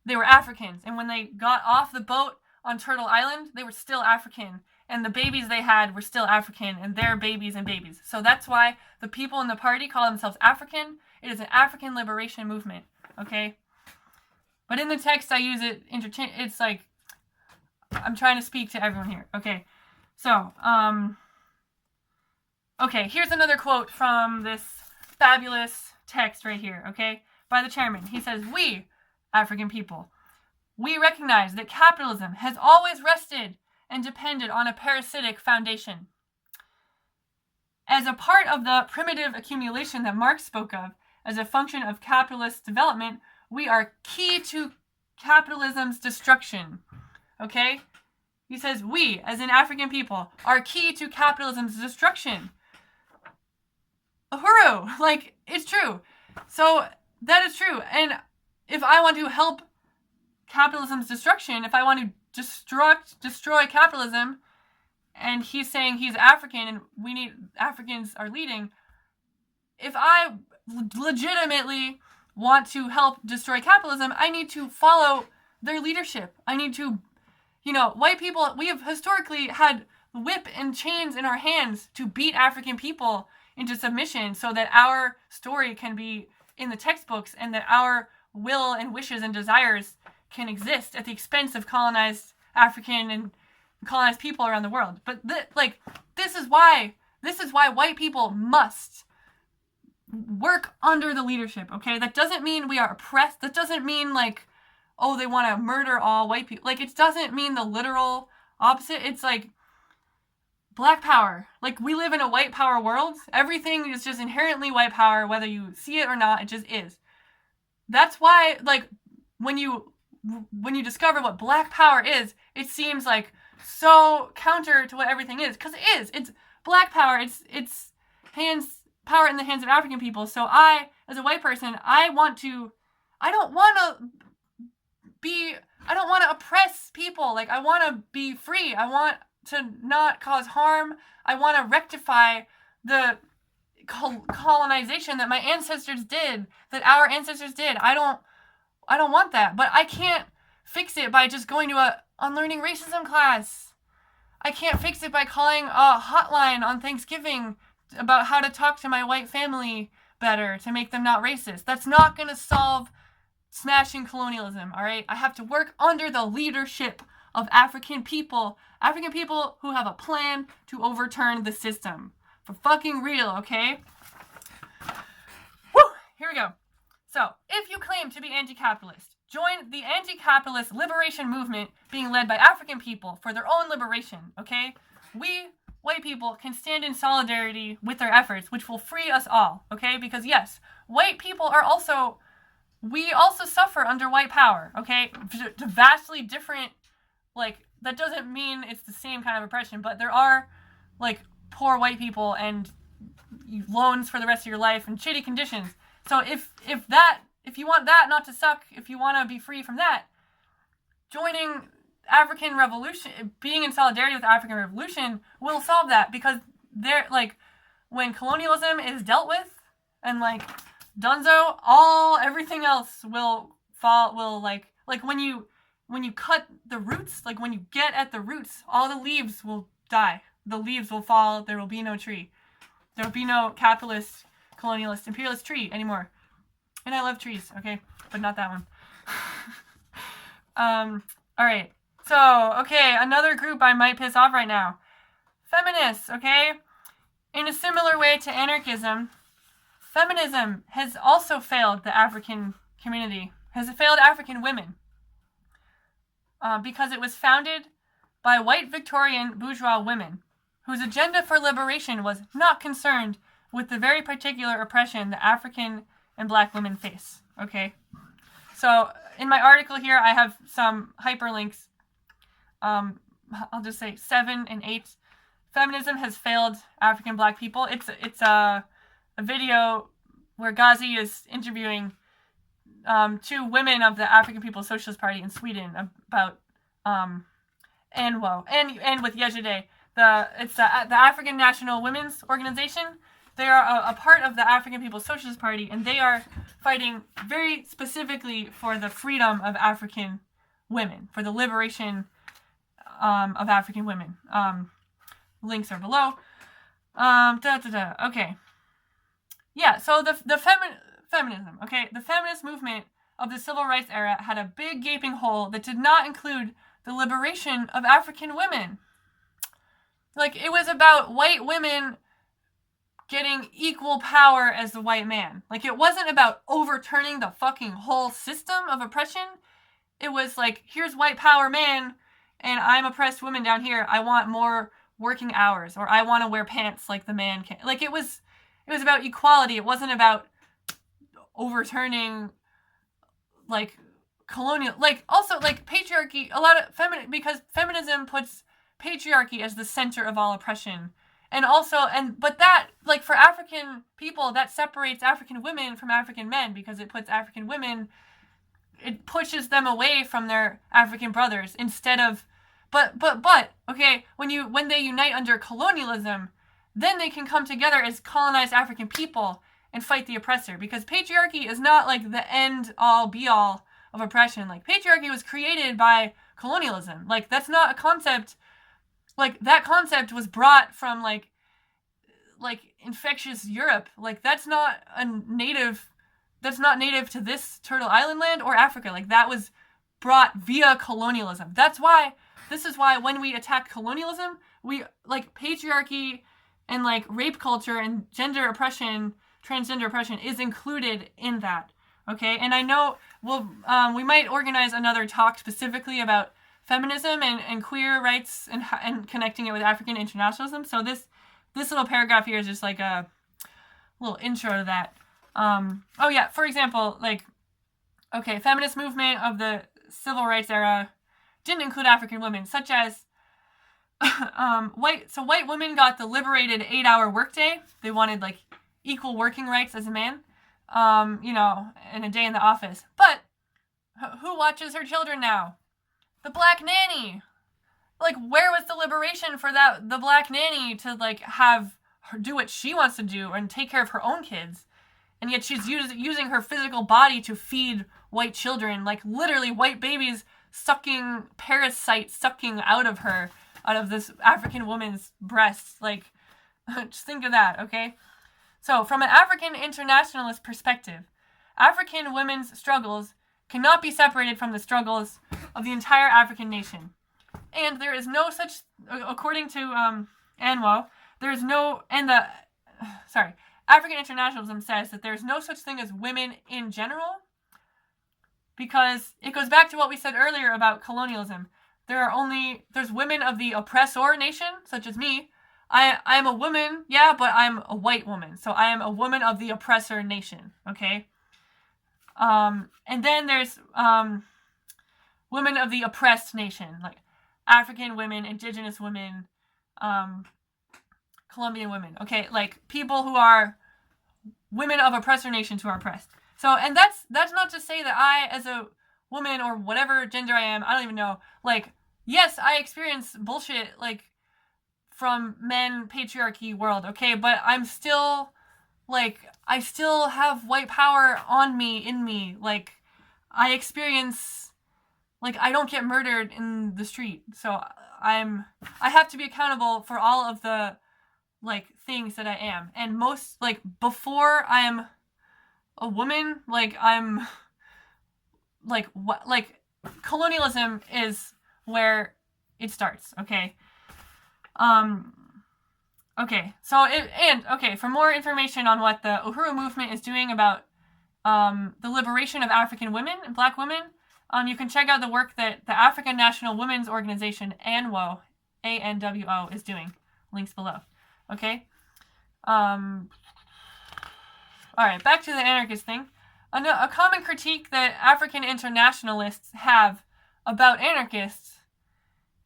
they were Africans. And when they got off the boat on Turtle Island, they were still African. And the babies they had were still African, and their babies and babies. So that's why the people in the party call themselves African. It is an African liberation movement, okay? But in the text, I use it it's like, I'm trying to speak to everyone here, okay? So, okay, here's another quote from this fabulous text right here, okay? By the chairman. He says, "We, African people, we recognize that capitalism has always rested and depended on a parasitic foundation. As a part of the primitive accumulation that Marx spoke of as a function of capitalist development, we are key to capitalism's destruction." Okay? He says, we, as in African people, are key to capitalism's destruction. Uhuru! Like, it's true. So, that is true. And if I want to help capitalism's destruction, if I want to destroy capitalism, and he's saying he's African and Africans are leading, if I legitimately want to help destroy capitalism, I need to follow their leadership. I need to, white people, we have historically had whip and chains in our hands to beat African people into submission so that our story can be in the textbooks and that our will and wishes and desires can exist at the expense of colonized African and colonized people around the world. But this is why white people must work under the leadership, okay? That doesn't mean we are oppressed. That doesn't mean they want to murder all white people. It doesn't mean the literal opposite. It's black power. We live in a white power world. Everything is just inherently white power, whether you see it or not. It just is. That's why, when you discover what black power is, it seems so counter to what everything is, because it is. It's black power. It's power in the hands of African people. So I, as a white person, I don't want to oppress people. I want to be free. I want to not cause harm. I want to rectify the colonization that my ancestors did, that our ancestors did. I don't want that, but I can't fix it by just going to a unlearning racism class. I can't fix it by calling a hotline on Thanksgiving about how to talk to my white family better to make them not racist. That's not going to solve smashing colonialism, all right? I have to work under the leadership of African people who have a plan to overturn the system. For fucking real, okay? Woo! Here we go. So, if you claim to be anti-capitalist, join the anti-capitalist liberation movement being led by African people for their own liberation, okay? We, white people, can stand in solidarity with their efforts, which will free us all, okay? Because yes, white people we also suffer under white power, okay? Vastly different, that doesn't mean it's the same kind of oppression, but there are, poor white people and loans for the rest of your life and shitty conditions. So if you want that not to suck, if you want to be free from that, joining African Revolution, being in solidarity with African Revolution will solve that, because when colonialism is dealt with and Dunzo, everything else will fall. When you cut the roots, when you get at the roots, all the leaves will die. The leaves will fall. There will be no tree. There will be no capitalist, colonialist, imperialist tree anymore. And I love trees, okay? But not that one. Alright. So, okay, another group I might piss off right now. Feminists, okay? In a similar way to anarchism, feminism has also failed the African community, has failed African women. Because it was founded by white Victorian bourgeois women, whose agenda for liberation was not concerned with the very particular oppression that African and black women face, okay? So, in my article here, I have some hyperlinks. I'll just say 7 and 8. Feminism has failed African black people. It's a video where Ghazi is interviewing 2 women of the African People's Socialist Party in Sweden about and with Yejide. It's the African National Women's Organization. They are a part of the African People's Socialist Party, and they are fighting very specifically for the freedom of African women, for the liberation of African women. Links are below. Okay. Yeah, so the feminism, okay? The feminist movement of the civil rights era had a big gaping hole that did not include the liberation of African women. Like, it was about white women getting equal power as the white man. Like, it wasn't about overturning the fucking whole system of oppression. It was like, here's white power man, and I'm oppressed woman down here. I want more working hours, or I want to wear pants like the man can. Like, it was about equality. It wasn't about overturning, like, colonial, like, also, like, patriarchy. A lot of because feminism puts patriarchy as the center of all oppression. And also, but that, like, for African people, that separates African women from African men, because it puts African women, it pushes them away from their African brothers instead of, but, okay, when they unite under colonialism, then they can come together as colonized African people and fight the oppressor, because patriarchy is not, like, the end all be all of oppression. Like, patriarchy was created by colonialism. Like, that's not a concept, like, that concept was brought from, like infectious Europe. Like, that's not native to this Turtle Island land or Africa. Like, that was brought via colonialism. This is why when we attack colonialism, we, like, patriarchy and, like, rape culture and gender oppression, transgender oppression is included in that. Okay, and I know we might organize another talk specifically about feminism and queer rights and connecting it with African internationalism. So this little paragraph here is just like a little intro to that. Oh yeah, for example, like, okay, feminist movement of the civil rights era didn't include African women, such as white women got the liberated 8-hour workday. They wanted, like, equal working rights as a man, and a day in the office. But who watches her children now? The black nanny. Like, where was the liberation for the black nanny to, like, have her do what she wants to do and take care of her own kids? And yet she's using her physical body to feed white children, like, literally white babies parasites sucking out of this African woman's breasts. Like, just think of that, okay? So, from an African internationalist perspective, African women's struggles cannot be separated from the struggles of the entire African nation. And there is no such, according to ANWO, African Internationalism says that there's no such thing as women in general, because it goes back to what we said earlier about colonialism. There's women of the oppressor nation, such as me. I am a woman, yeah, but I'm a white woman, so I am a woman of the oppressor nation, okay? And then there's women of the oppressed nation, like African women, indigenous women, Colombian women, okay? Like, people who are women of oppressor nations who are oppressed. So, and that's not to say that I, as a woman or whatever gender I am, I don't even know, like, yes, I experience bullshit, like, from men patriarchy world, okay? But I'm still, like, I still have white power in me. Like, I experience, like, I don't get murdered in the street. So I have to be accountable for all of the, like, things that I am. And most, like, before I'm a woman, like, I'm, like, what, like, colonialism is where it starts, okay? Okay, so for more information on what the Uhuru Movement is doing about the liberation of African women and black women, you can check out the work that the African National Women's Organization, ANWO, ANWO, is doing. Links below. Okay? Alright, back to the anarchist thing. A common critique that African internationalists have about anarchists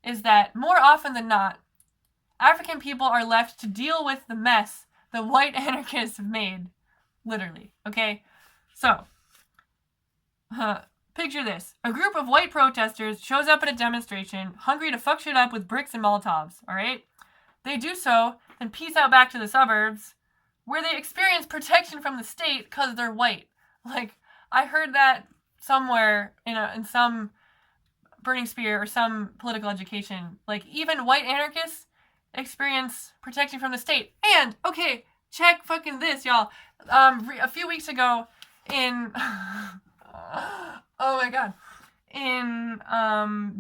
is that, more often than not, African people are left to deal with the mess that white anarchists have made. Literally. Okay? So, picture this. A group of white protesters shows up at a demonstration, hungry to fuck shit up with bricks and Molotovs, alright? They do so, then peace out back to the suburbs, where they experience protection from the state because they're white. Like, I heard that somewhere in some burning spear or some political education. Like, even white anarchists experience protection from the state. And, okay, check fucking this, y'all. A few weeks ago in... oh my god. In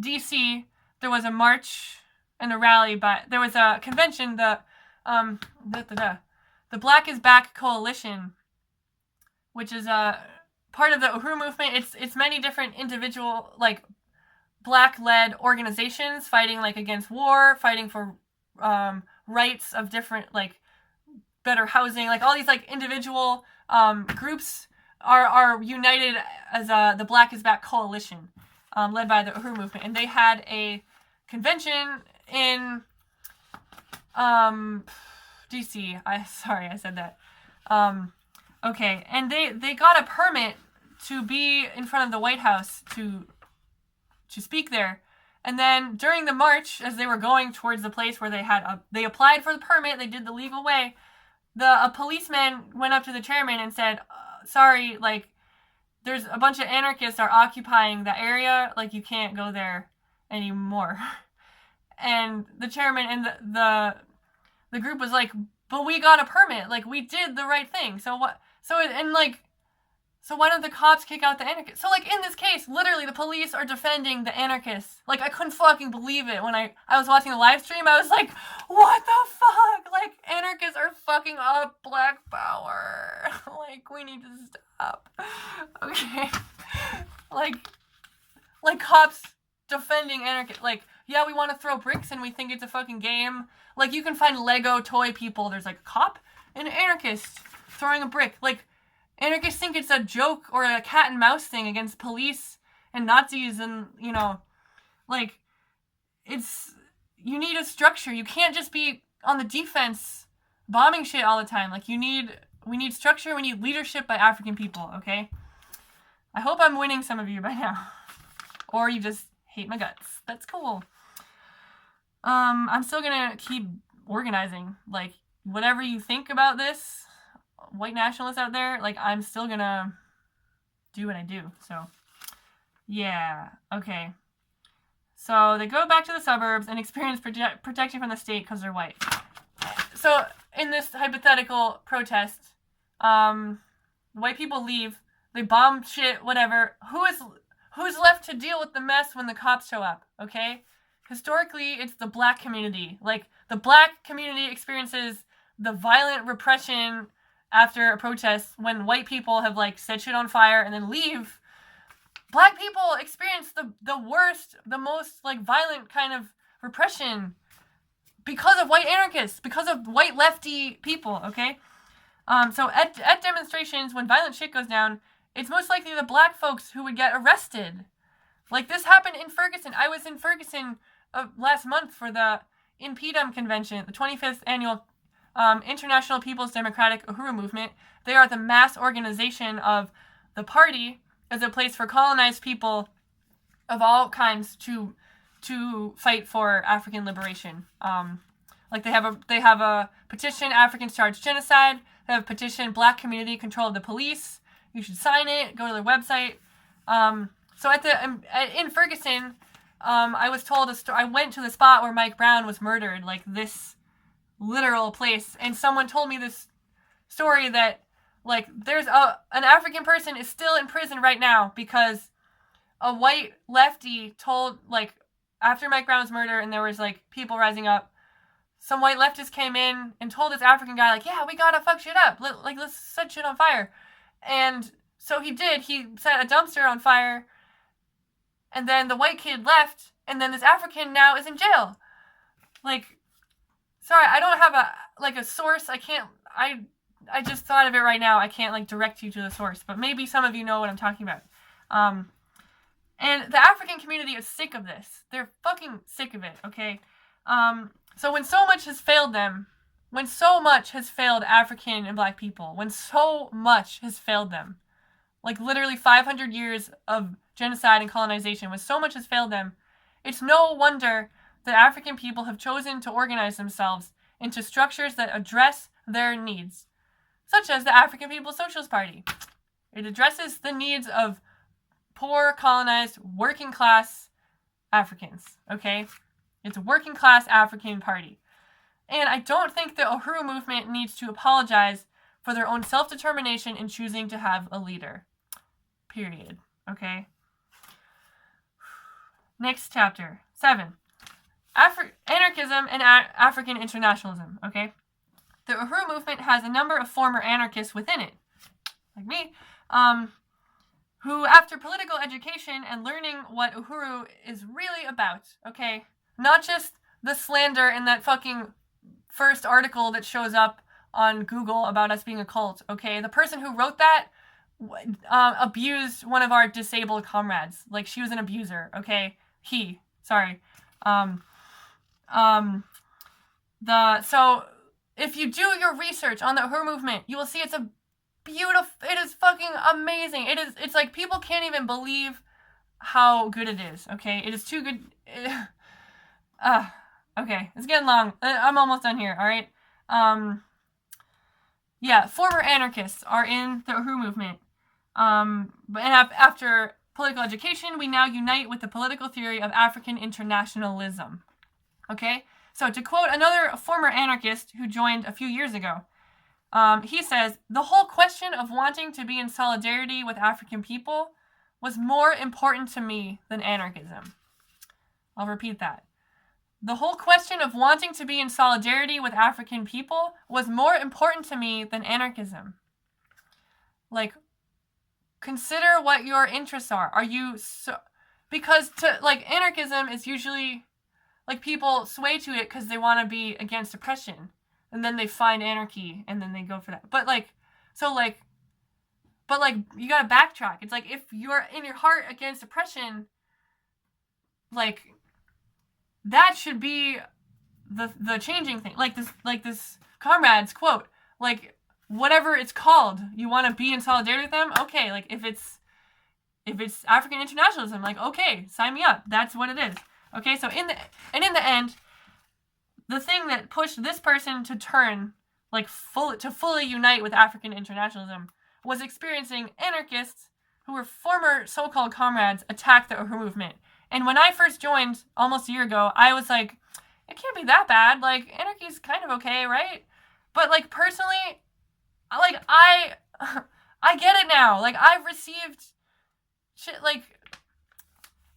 DC, there was a march and a rally, but there was a convention, the Black is Back Coalition, which is a part of the Uhuru Movement. It's many different individual, like, Black-led organizations fighting, like, against war, fighting for rights of different, like, better housing, like, all these, like, individual groups are united as the Black is Back Coalition, led by the Uhuru Movement. And they had a convention in DC. Sorry, I said that. Okay, and they got a permit to be in front of the White House to speak there. And then during the march, as they were going towards the place where they applied for the permit, they did the legal way, a policeman went up to the chairman and said, sorry, like, there's a bunch of anarchists are occupying the area, like, you can't go there anymore. And the chairman and the group was like, but we got a permit, like, we did the right thing, so what, so why don't the cops kick out the anarchists? So, like, in this case, literally, the police are defending the anarchists. Like, I couldn't fucking believe it when I was watching the live stream. I was like, what the fuck? Like, anarchists are fucking up Black power. Like, we need to stop. Okay. Like, cops defending anarchists. Like, yeah, we want to throw bricks and we think it's a fucking game. Like, you can find Lego toy people. There's, like, a cop and an anarchist throwing a brick. Like, anarchists think it's a joke or a cat and mouse thing against police and Nazis and, you know, like, you need a structure. You can't just be on the defense bombing shit all the time. Like, we need structure, we need leadership by African people, okay? I hope I'm winning some of you by now. Or you just hate my guts. That's cool. I'm still gonna keep organizing. Like, whatever you think about this, white nationalists out there, like, I'm still gonna do what I do. So, yeah. Okay. So, they go back to the suburbs and experience protection from the state because they're white. So, in this hypothetical protest, white people leave, they bomb shit, whatever. Who's left to deal with the mess when the cops show up, okay? Historically, it's the Black community. Like, the Black community experiences the violent repression after a protest when white people have, like, set shit on fire and then leave. Black people experience the worst, the most, like, violent kind of repression because of white anarchists, because of white lefty people, okay? So at demonstrations, when violent shit goes down, it's most likely the Black folks who would get arrested. Like, this happened in Ferguson. I was in Ferguson last month for the INPDUM convention, the 25th annual International People's Democratic Uhuru Movement. They are the mass organization of the party as a place for colonized people of all kinds to fight for African liberation. Like, they have a petition, Africans Charged Genocide. They have a petition, Black Community Control of the Police. You should sign it. Go to their website. So in Ferguson, I was told I went to the spot where Mike Brown was murdered, like this literal place, and someone told me this story that, like, there's an African person is still in prison right now because a white lefty told, like, after Mike Brown's murder and there was, like, people rising up, some white leftists came in and told this African guy, like, yeah, we gotta fuck shit up, let's set shit on fire. And so he did. He set a dumpster on fire, and then the white kid left, and then this African now is in jail. Like, sorry, I don't have a source. I just thought of it right now. I can't, like, direct you to the source, but maybe some of you know what I'm talking about. And the African community is sick of this. They're fucking sick of it, okay? So when so much has failed them, when so much has failed African and Black people, when so much has failed them, like literally 500 years of genocide and colonization, when so much has failed them, it's no wonder that African people have chosen to organize themselves into structures that address their needs, such as the African People's Socialist Party. It addresses the needs of poor, colonized, working class Africans, okay? It's a working class African party. And I don't think the Uhuru movement needs to apologize for their own self-determination in choosing to have a leader. Period. Okay? Next chapter. 7. Anarchism and African Internationalism. Okay? The Uhuru movement has a number of former anarchists within it, like me, who, after political education and learning what Uhuru is really about, okay, not just the slander in that fucking first article that shows up on Google about us being a cult, okay, the person who wrote that abused one of our disabled comrades. Like, she was an abuser, okay? So if you do your research on the Uhuru movement, you will see it is fucking amazing. It's like people can't even believe how good it is, okay? It is too good. Okay, it's getting long. I'm almost done here, alright? Former anarchists are in the Uhuru movement. But after political education, we now unite with the political theory of African internationalism. Okay? So to quote another former anarchist who joined a few years ago, he says, "The whole question of wanting to be in solidarity with African people was more important to me than anarchism." I'll repeat that. "The whole question of wanting to be in solidarity with African people was more important to me than anarchism." Like, consider what your interests are. Are you because anarchism is usually, like, people sway to it because they want to be against oppression, and then they find anarchy, and then they go for that. But you gotta backtrack. It's like, if you're in your heart against oppression, like, that should be the changing thing. Like this comrade's quote, like, whatever it's called, you want to be in solidarity with them? Okay, like, if it's African internationalism, like, okay, sign me up. That's what it is. Okay, so in the end, the thing that pushed this person to turn, like, fully unite with African internationalism was experiencing anarchists who were former so-called comrades attack the Uhuru movement. And when I first joined almost a year ago, I was like, it can't be that bad. Like, anarchy's kind of okay, right? But, like, personally, like, I get it now. Like, I've received shit, like,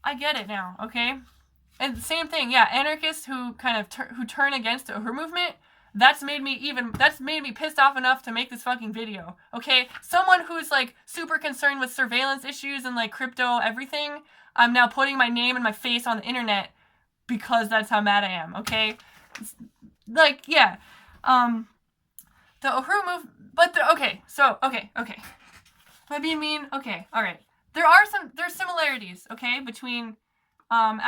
I get it now, okay? And same thing, yeah, anarchists who kind of who turn against the Uhuru movement, that's made me pissed off enough to make this fucking video, okay? Someone who's, like, super concerned with surveillance issues and, like, crypto everything, I'm now putting my name and my face on the internet because that's how mad I am, okay? Like, yeah. The Uhuru movement, okay. Am I being mean? Okay, alright. There's similarities, okay, between, the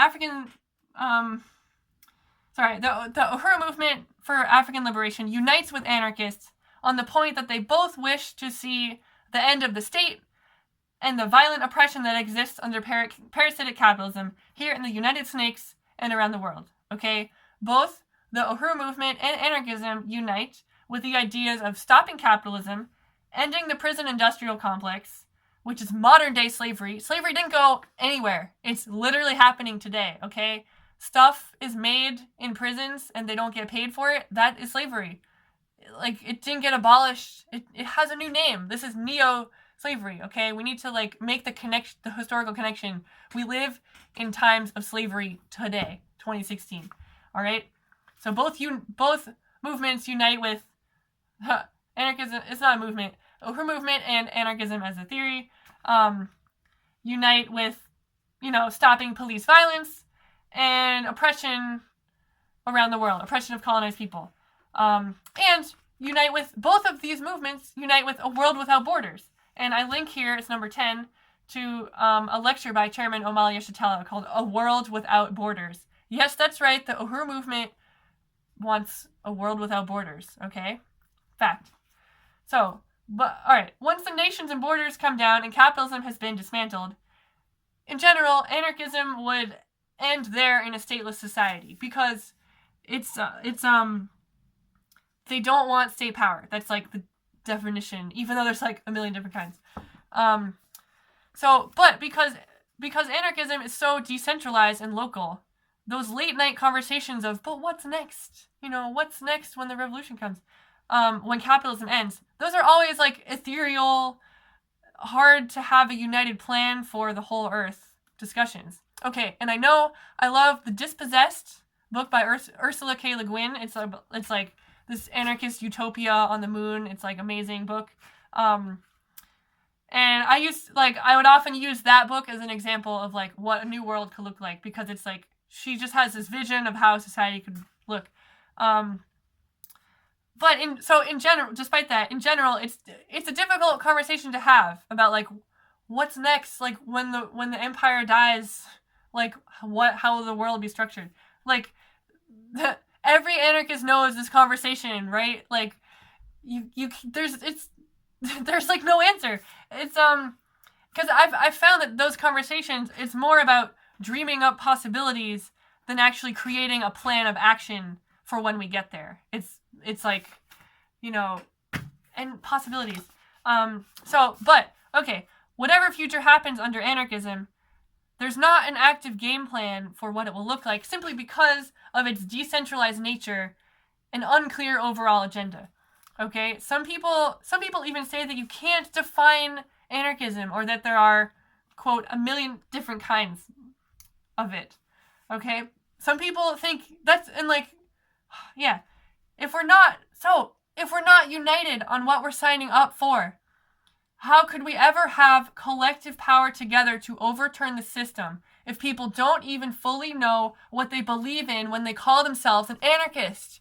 Uhuru movement for African liberation unites with anarchists on the point that they both wish to see the end of the state and the violent oppression that exists under parasitic capitalism here in the United States and around the world, okay? Both the Uhuru movement and anarchism unite with the ideas of stopping capitalism, ending the prison industrial complex, which is modern-day slavery. Slavery didn't go anywhere. It's literally happening today, okay? Stuff is made in prisons and they don't get paid for it. That is slavery. Like, it didn't get abolished. It has a new name. This is neo-slavery, okay? We need to, like, make the historical connection. We live in times of slavery today, 2016, all right? So both movements unite with anarchism. It's not a movement. Uhuru movement and anarchism as a theory unite with, stopping police violence and oppression around the world, oppression of colonized people. And unite with, both of these movements unite with a world without borders. And I link here, it's number 10, to a lecture by Chairman Omali Yeshitela called A World Without Borders. Yes, that's right, the Uhuru movement wants a world without borders, okay? Fact. So, alright, once the nations and borders come down and capitalism has been dismantled, in general, anarchism would end there in a stateless society because they don't want state power. That's, like, the definition, even though there's, like, a million different kinds. But because because anarchism is so decentralized and local. Those late night conversations of, but what's next? What's next when the revolution comes? When capitalism ends? Those are always like ethereal, hard to have a united plan for the whole earth discussions. Okay, and I know I love The Dispossessed book by Ursula K. Le Guin. It's like this anarchist utopia on the moon. It's like amazing book. And I would often use that book as an example of like what a new world could look like, because it's like she just has this vision of how society could look. But in general, despite that, in general, it's a difficult conversation to have about like what's next, like when the empire dies, like how will the world be structured? Like every anarchist knows this conversation, right? Like there's like no answer. It's because I've found that those conversations, it's more about dreaming up possibilities than actually creating a plan of action for when we get there. It's like, and possibilities. But okay, whatever future happens under anarchism, there's not an active game plan for what it will look like, simply because of its decentralized nature and unclear overall agenda. Okay, some people even say that you can't define anarchism, or that there are, quote, a million different kinds of it. Okay, some people think that's, and like, yeah, if we're not united on what we're signing up for, how could we ever have collective power together to overturn the system if people don't even fully know what they believe in when they call themselves an anarchist?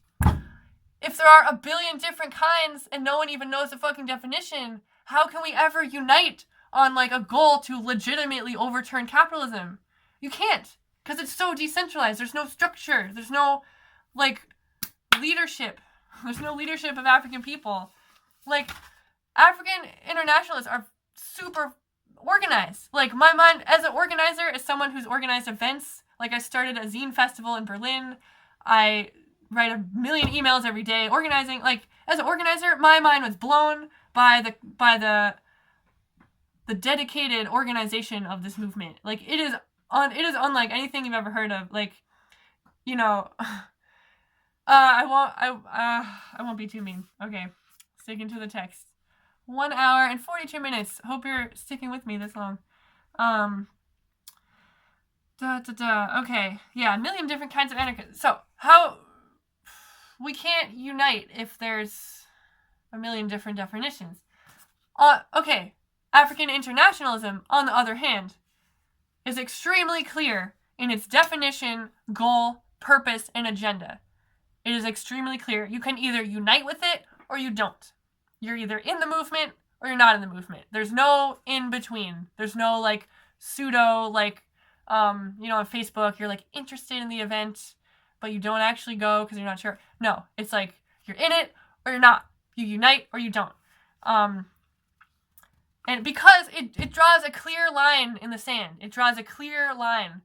If there are a billion different kinds and no one even knows the fucking definition, how can we ever unite on like a goal to legitimately overturn capitalism? You can't, because it's so decentralized. There's no structure. There's no like leadership. There's no leadership of African people. Like, African internationalists are super organized. Like, my mind as an organizer, as someone who's organized events, like I started a zine festival in Berlin. I write a million emails every day organizing. Like, as an organizer, my mind was blown by the dedicated organization of this movement. Like, it is unlike anything you've ever heard of. Like, I won't be too mean. Okay, sticking to the text. 1 hour and 42 minutes. Hope you're sticking with me this long. Okay, yeah, a million different kinds of anarchists. So how we can't unite if there's a million different definitions. Okay, African internationalism, on the other hand, is extremely clear in its definition, goal, purpose, and agenda. It is extremely clear. You can either unite with it or you don't. You're either in the movement or you're not in the movement. There's no in between. There's no like pseudo like on Facebook you're like interested in the event but you don't actually go because you're not sure. No, it's like you're in it or you're not. You unite or you don't. And because it draws a clear line in the sand. It draws a clear line.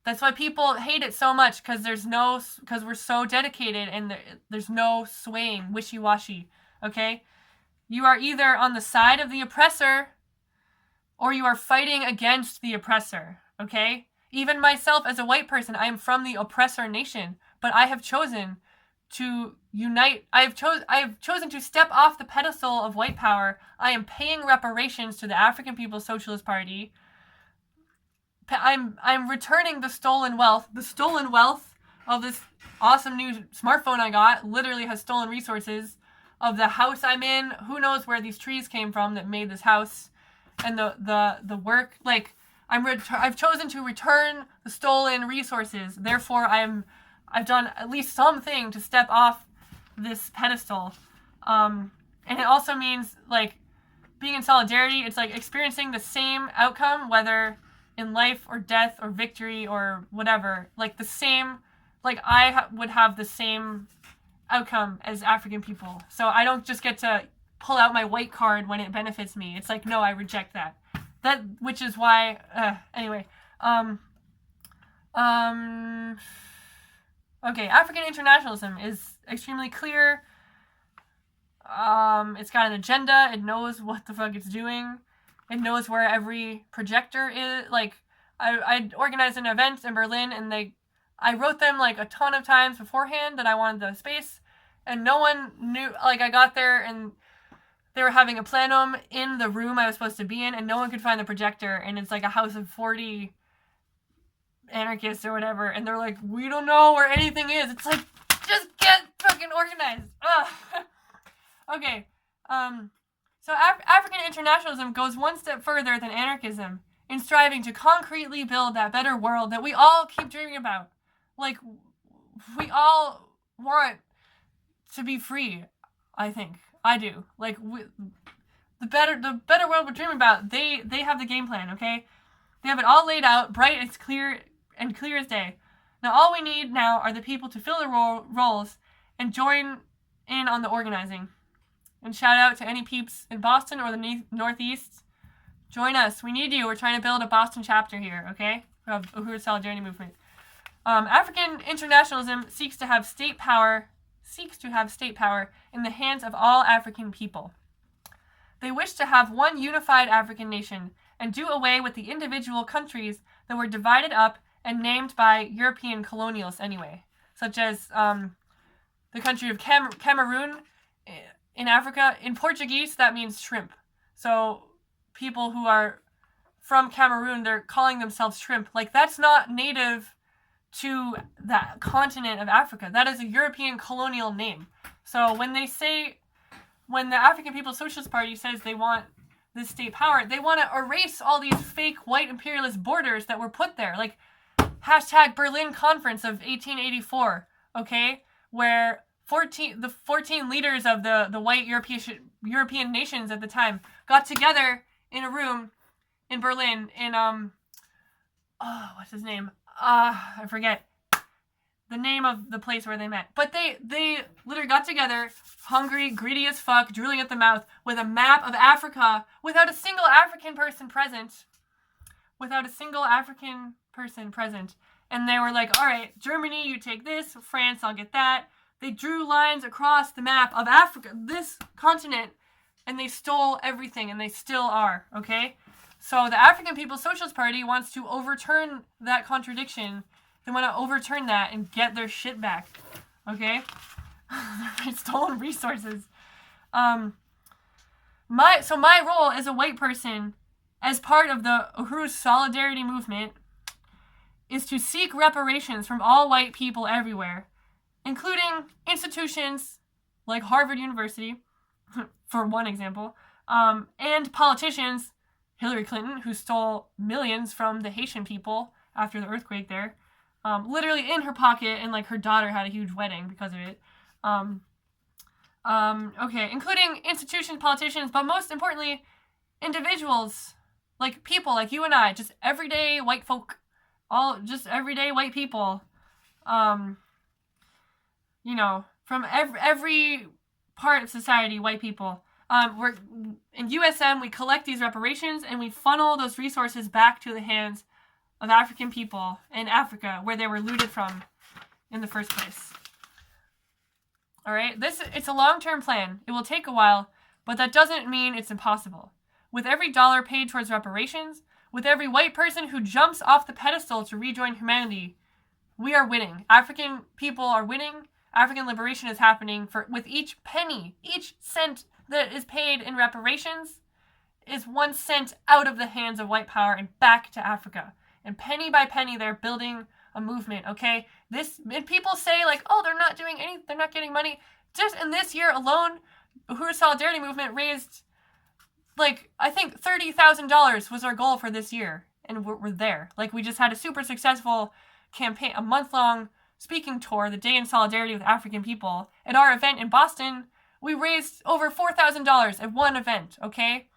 That's why people hate it so much, because we're so dedicated and there's no swaying, wishy-washy, okay? You are either on the side of the oppressor or you are fighting against the oppressor, okay? Even myself as a white person, I am from the oppressor nation, but I have chosen to unite. I have chosen to step off the pedestal of white power. I am paying reparations to the African People's Socialist Party. I'm returning the stolen wealth. The stolen wealth of this awesome new smartphone I got literally has stolen resources of the house I'm in. Who knows where these trees came from that made this house, and the work. Like, I've chosen to return the stolen resources. Therefore, I've done at least something to step off this pedestal. And it also means like being in solidarity. It's like experiencing the same outcome, whether in life or death or victory or whatever, like the same, like I would have the same outcome as African people. So I don't just get to pull out my white card when it benefits me. It's like, no, I reject that. Which is why, anyway. Okay, African internationalism is extremely clear. It's got an agenda. It knows what the fuck it's doing. It knows where every projector is. Like, I organized an event in Berlin, and I wrote them like a ton of times beforehand that I wanted the space, and no one knew. Like, I got there and they were having a plenum in the room I was supposed to be in, and no one could find the projector, and it's like a house of 40 anarchists or whatever, and they're like, we don't know where anything is. It's like, just get fucking organized. Ugh. Okay. So African internationalism goes one step further than anarchism in striving to concretely build that better world that we all keep dreaming about. Like, we all want to be free, I think. I do. Like, the better world we're dreaming about, they have the game plan, okay? They have it all laid out, bright and clear as day. Now, all we need now are the people to fill their roles and join in on the organizing. And shout out to any peeps in Boston or the Northeast. Join us. We need you. We're trying to build a Boston chapter here, okay? Of Uhuru Solidarity Movement. African internationalism seeks to have state power in the hands of all African people. They wish to have one unified African nation and do away with the individual countries that were divided up and named by European colonialists anyway, such as the country of Cameroon in Africa. In Portuguese, that means shrimp. So people who are from Cameroon, they're calling themselves shrimp. Like, that's not native to that continent of Africa. That is a European colonial name. So when the African People's Socialist Party says they want this state power, they want to erase all these fake white imperialist borders that were put there. Like, hashtag Berlin Conference of 1884, okay? Where the 14 leaders of the white European nations at the time got together in a room in Berlin in, what's his name? I forget the name of the place where they met. But they literally got together, hungry, greedy as fuck, drooling at the mouth, with a map of Africa without a single African person present. And they were like, all right, Germany, you take this. France, I'll get that. They drew lines across the map of Africa, this continent, and they stole everything, and they still are, okay? So the African People's Socialist Party wants to overturn that contradiction. They want to overturn that and get their shit back, okay? Stolen resources. My role as a white person, as part of the Uhuru Solidarity Movement, is to seek reparations from all white people everywhere, including institutions like Harvard University, for one example, and politicians, Hillary Clinton, who stole millions from the Haitian people after the earthquake there, literally in her pocket, and like her daughter had a huge wedding because of it. Okay, including institutions, politicians, but most importantly, individuals, like people like you and I, just everyday white folk, just everyday white people, from every part of society, white people. We're in USM, we collect these reparations and we funnel those resources back to the hands of African people in Africa, where they were looted from in the first place. All right, it's a long-term plan. It will take a while, but that doesn't mean it's impossible. With every dollar paid towards reparations, with every white person who jumps off the pedestal to rejoin humanity, we are winning. African people are winning. African liberation is happening. With each penny, each cent that is paid in reparations is 1 cent out of the hands of white power and back to Africa. And penny by penny, they're building a movement, okay? And people say, like, oh, they're not getting money. Just in this year alone, Uhuru Solidarity Movement raised, like, I think $30,000 was our goal for this year. And we're there. Like, we just had a super successful campaign, a month-long speaking tour, the Day in Solidarity with African People. At our event in Boston, we raised over $4,000 at one event, okay?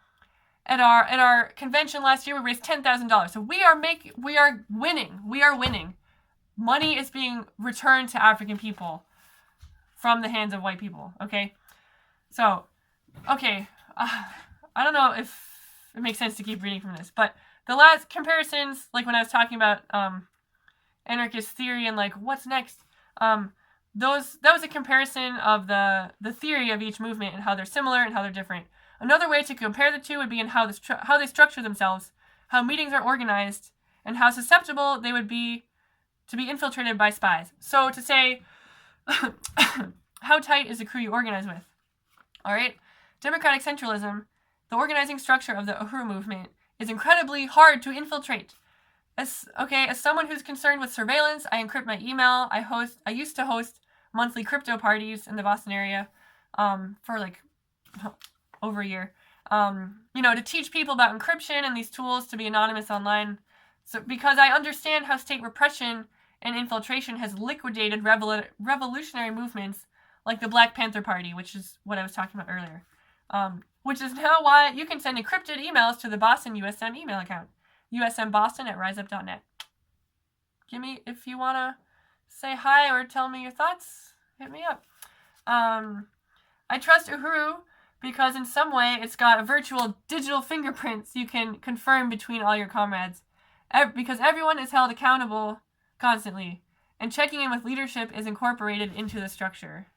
At our convention last year, we raised $10,000. So we are winning. We are winning. Money is being returned to African people from the hands of white people, okay? So, okay, I don't know if it makes sense to keep reading from this, but the last comparisons, like when I was talking about anarchist theory and like what's next, that was a comparison of the theory of each movement and how they're similar and how they're different. Another way to compare the two would be in how they structure themselves, how meetings are organized, and how susceptible they would be to be infiltrated by spies. So to say, how tight is the crew you organize with? All right, democratic centralism, the organizing structure of the Uhuru movement, is incredibly hard to infiltrate. As someone who's concerned with surveillance, I encrypt my email. I used to host monthly crypto parties in the Boston area for like over a year. To teach people about encryption and these tools to be anonymous online. So because I understand how state repression and infiltration has liquidated revolutionary movements like the Black Panther Party, which is what I was talking about earlier. Which is now why you can send encrypted emails to the Boston USM email account. USM Boston at riseup.net. If you want to say hi or tell me your thoughts, hit me up. I trust Uhuru because in some way it's got a virtual digital fingerprints you can confirm between all your comrades. Because everyone is held accountable constantly, and checking in with leadership is incorporated into the structure.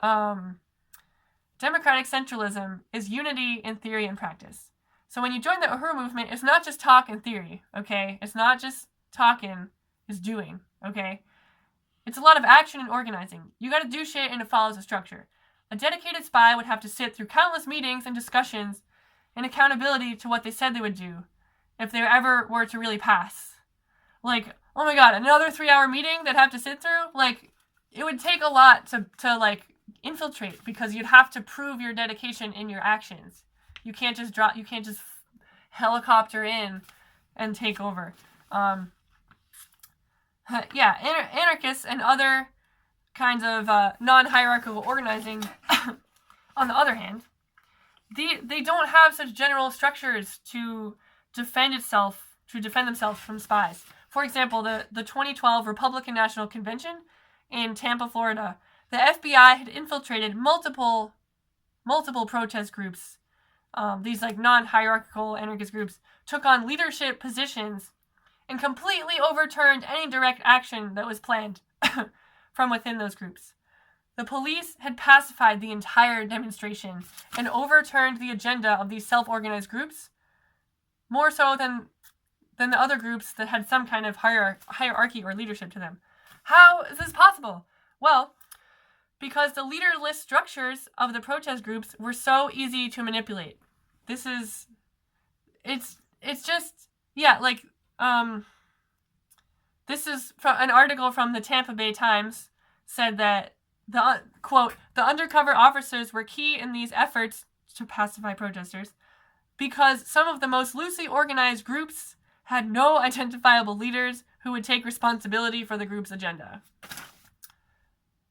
Democratic centralism is unity in theory and practice. So when you join the Uhuru movement, it's not just talk and theory, okay? It's not just talking, it's doing, okay? It's a lot of action and organizing. You gotta do shit and it follows a structure. A dedicated spy would have to sit through countless meetings and discussions and accountability to what they said they would do if they ever were to really pass. Like, oh my god, another 3-hour meeting they'd have to sit through? Like, it would take a lot to infiltrate because you'd have to prove your dedication in your actions. You can't just helicopter in and take over. Anarchists and other kinds of non-hierarchical organizing, on the other hand, they don't have such general structures to defend themselves from spies. For example, the 2012 Republican National Convention in Tampa, Florida, the FBI had infiltrated multiple protest groups. These like non-hierarchical anarchist groups took on leadership positions and completely overturned any direct action that was planned from within those groups. The police had pacified the entire demonstration and overturned the agenda of these self-organized groups, more so than the other groups that had some kind of hierarchy or leadership to them. How is this possible? Well, because the leaderless structures of the protest groups were so easy to manipulate. This is from an article from the Tampa Bay Times said that the undercover officers were key in these efforts to pacify protesters because some of the most loosely organized groups had no identifiable leaders who would take responsibility for the group's agenda.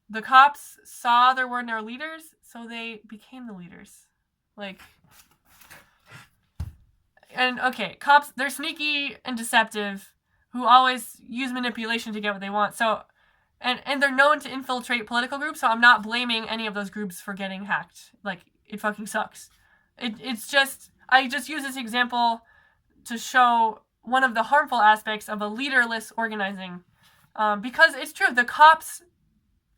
The cops saw there were no leaders, so they became the leaders. Cops, they're sneaky and deceptive, who always use manipulation to get what they want. So, and they're known to infiltrate political groups, so I'm not blaming any of those groups for getting hacked. It fucking sucks. I just use this example to show one of the harmful aspects of a leaderless organizing. Because it's true, the cops,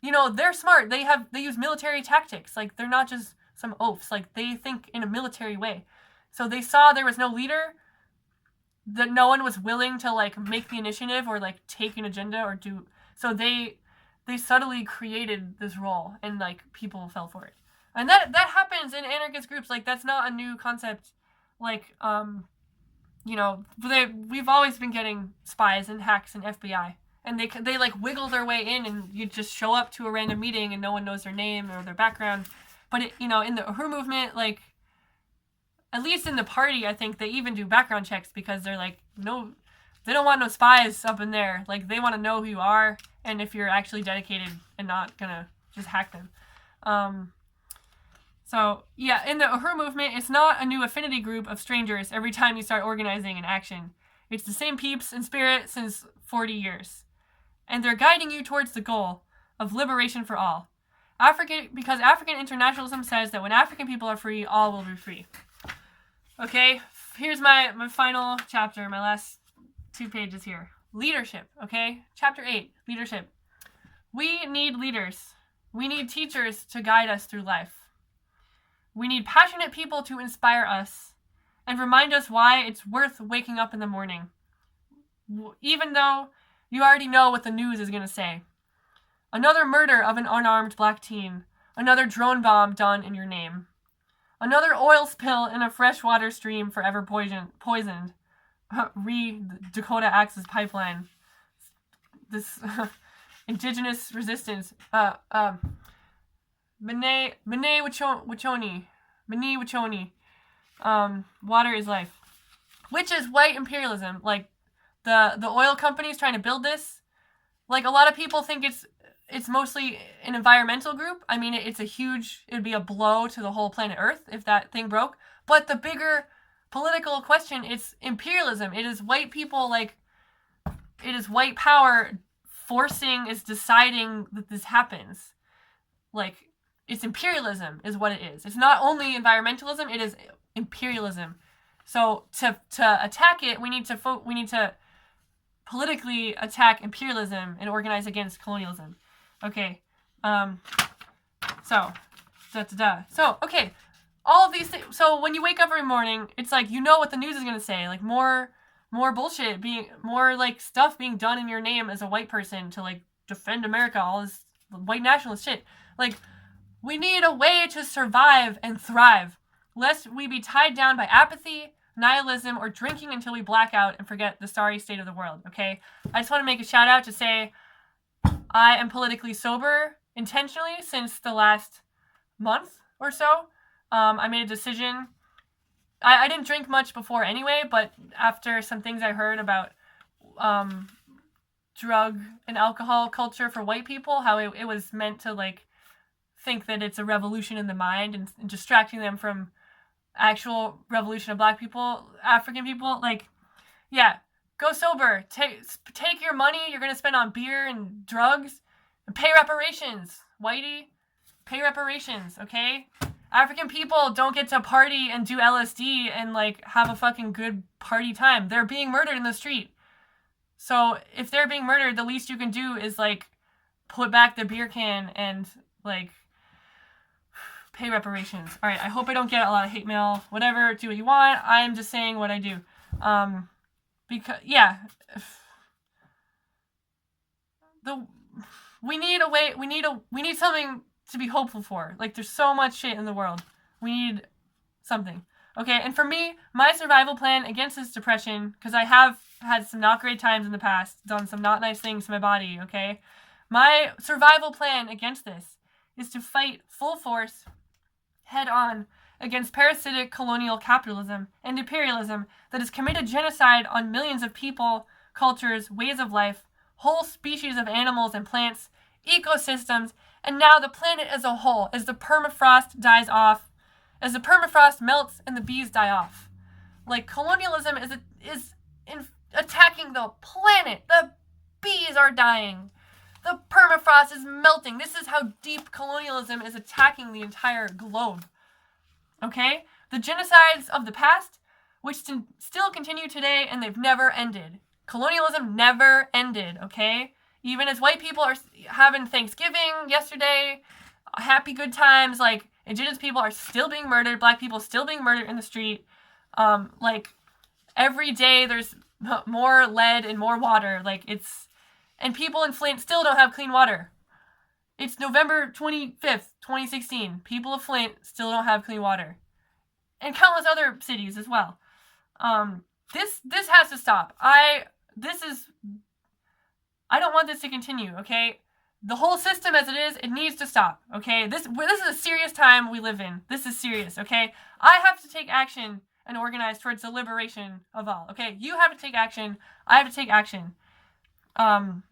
they're smart. They use military tactics. They're not just some oafs. They think in a military way. So they saw there was no leader, that no one was willing to make the initiative or take an agenda or do. So they subtly created this role and people fell for it. And that happens in anarchist groups. That's not a new concept. We've always been getting spies and hacks and FBI. And they wiggle their way in, and you just show up to a random meeting and no one knows their name or their background. But in the Uhuru movement, at least in the party, I think they even do background checks because they're no, they don't want no spies up in there. They want to know who you are and if you're actually dedicated and not gonna just hack them. In the Uhuru movement, it's not a new affinity group of strangers every time you start organizing an action. It's the same peeps in spirit since 40 years. And they're guiding you towards the goal of liberation for all. Because African Internationalism says that when African people are free, all will be free. Okay, here's my final chapter, my last 2 pages here. Leadership, okay? Chapter 8, leadership. We need leaders. We need teachers to guide us through life. We need passionate people to inspire us and remind us why it's worth waking up in the morning. even though you already know what the news is going to say. Another murder of an unarmed black teen. Another drone bomb done in your name. Another oil spill in a freshwater stream forever poisoned. Dakota Access Pipeline. This indigenous resistance. Mene Wachoni. Water is life. Which is white imperialism. Like, the oil companies trying to build this. Like, a lot of people think it's mostly an environmental group. I mean, it would be a blow to the whole planet Earth if that thing broke. But the bigger political question, it's imperialism. It is white people, like, it is white power is deciding that this happens. Like, it's imperialism is what it is. It's not only environmentalism, it is imperialism. So to attack it, we need to politically attack imperialism and organize against colonialism. Okay. So okay. All of these things. So when you wake up every morning, it's like, you know what the news is going to say. Like, more bullshit more like stuff being done in your name as a white person to, like, defend America, all this white nationalist shit. Like, we need a way to survive and thrive, lest we be tied down by apathy, nihilism, or drinking until we black out and forget the sorry state of the world, okay? I just want to make a shout out to say I am politically sober intentionally since the last month or so. I made a decision. I didn't drink much before anyway, but after some things I heard about drug and alcohol culture for white people, how it was meant to, like, think that it's a revolution in the mind and distracting them from actual revolution of black people, African people. Like, yeah, go sober. Take your money you're going to spend on beer and drugs and pay reparations, whitey. Pay reparations, okay? African people don't get to party and do LSD and, like, have a fucking good party time. They're being murdered in the street. So if they're being murdered, the least you can do is, like, put back the beer can and, like, pay reparations. All right, I hope I don't get a lot of hate mail. Whatever, do what you want. I'm just saying what I do. Because, yeah. We need a way, we need something to be hopeful for. Like, there's so much shit in the world. We need something. Okay, and for me, my survival plan against this depression, because I have had some not great times in the past, done some not nice things to my body, okay? My survival plan against this is to fight full force, head on, against parasitic colonial capitalism and imperialism that has committed genocide on millions of people, cultures, ways of life, whole species of animals and plants, ecosystems, and now the planet as a whole, as the permafrost dies off, as the permafrost melts and the bees die off. Like, colonialism is attacking the planet. The bees are dying. The permafrost is melting. This is how deep colonialism is attacking the entire globe. Okay? The genocides of the past, which still continue today, and they've never ended. Colonialism never ended, okay? Even as white people are having Thanksgiving yesterday, happy good times, like, indigenous people are still being murdered, black people still being murdered in the street. Like, every day there's more lead and more water. Like, and people in Flint still don't have clean water. It's November 25th, 2016. People of Flint still don't have clean water. And countless other cities as well. This has to stop. I don't want this to continue, okay? The whole system as it is, it needs to stop, okay? This is a serious time we live in. This is serious, okay? I have to take action and organize towards the liberation of all, okay? You have to take action. I have to take action. And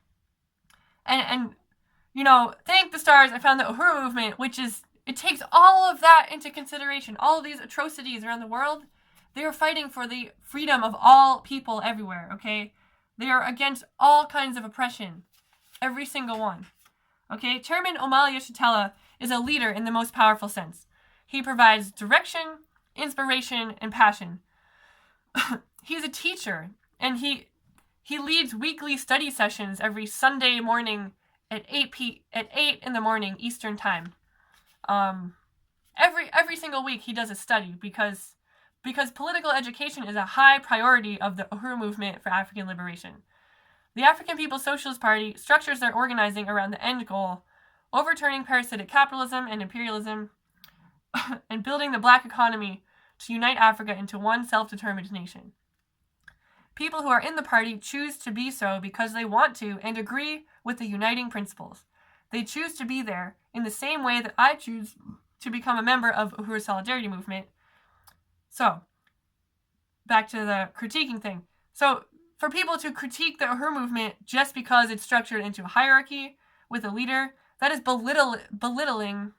you know, thank the stars, I found the Uhuru Movement, which is, it takes all of that into consideration. All of these atrocities around the world, they are fighting for the freedom of all people everywhere, okay? They are against all kinds of oppression. Every single one. Okay? Chairman Omali Yeshitela is a leader in the most powerful sense. He provides direction, inspiration, and passion. He's a teacher, and he leads weekly study sessions every Sunday morning at 8 in the morning Eastern time. Every single week he does a study because political education is a high priority of the Uhuru Movement for African liberation. The African People's Socialist Party structures their organizing around the end goal, overturning parasitic capitalism and imperialism, and building the black economy to unite Africa into one self-determined nation. People who are in the party choose to be so because they want to and agree with the uniting principles. They choose to be there in the same way that I choose to become a member of Uhuru Solidarity Movement. So, back to the critiquing thing. So, for people to critique the Uhuru Movement just because it's structured into a hierarchy with a leader, that is belittling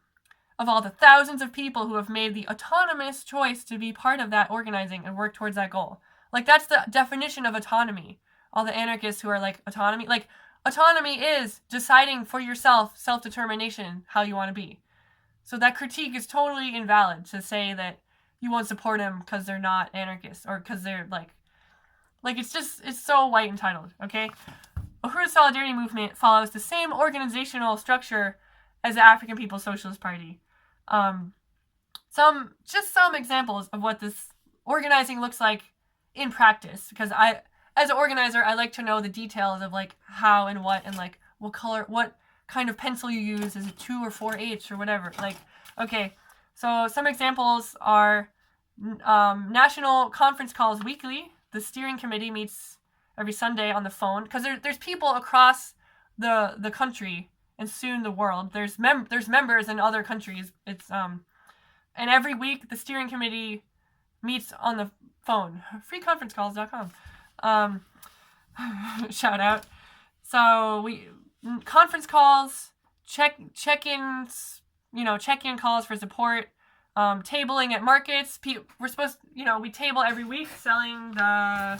of all the thousands of people who have made the autonomous choice to be part of that organizing and work towards that goal. Like, that's the definition of autonomy. All the anarchists who are like, autonomy? Like, autonomy is deciding for yourself, self-determination, how you want to be. So that critique is totally invalid to say that you won't support them because they're not anarchists or because they're like it's so white entitled, okay? Uhuru Solidarity Movement follows the same organizational structure as the African People's Socialist Party. Some examples of what this organizing looks like in practice, because as an organizer, I like to know the details of like how and what and like what color, what kind of pencil you use. Is it 2 or 4H or whatever? Like, okay, so some examples are national conference calls weekly. The steering committee meets every Sunday on the phone because there's people across the country and soon the world. There's members in other countries. It's and every week the steering committee meets on the phone. freeconferencecalls.com. Shout out. So we conference calls, check-ins, check-in calls for support. Tabling at markets. We're supposed, we table every week selling the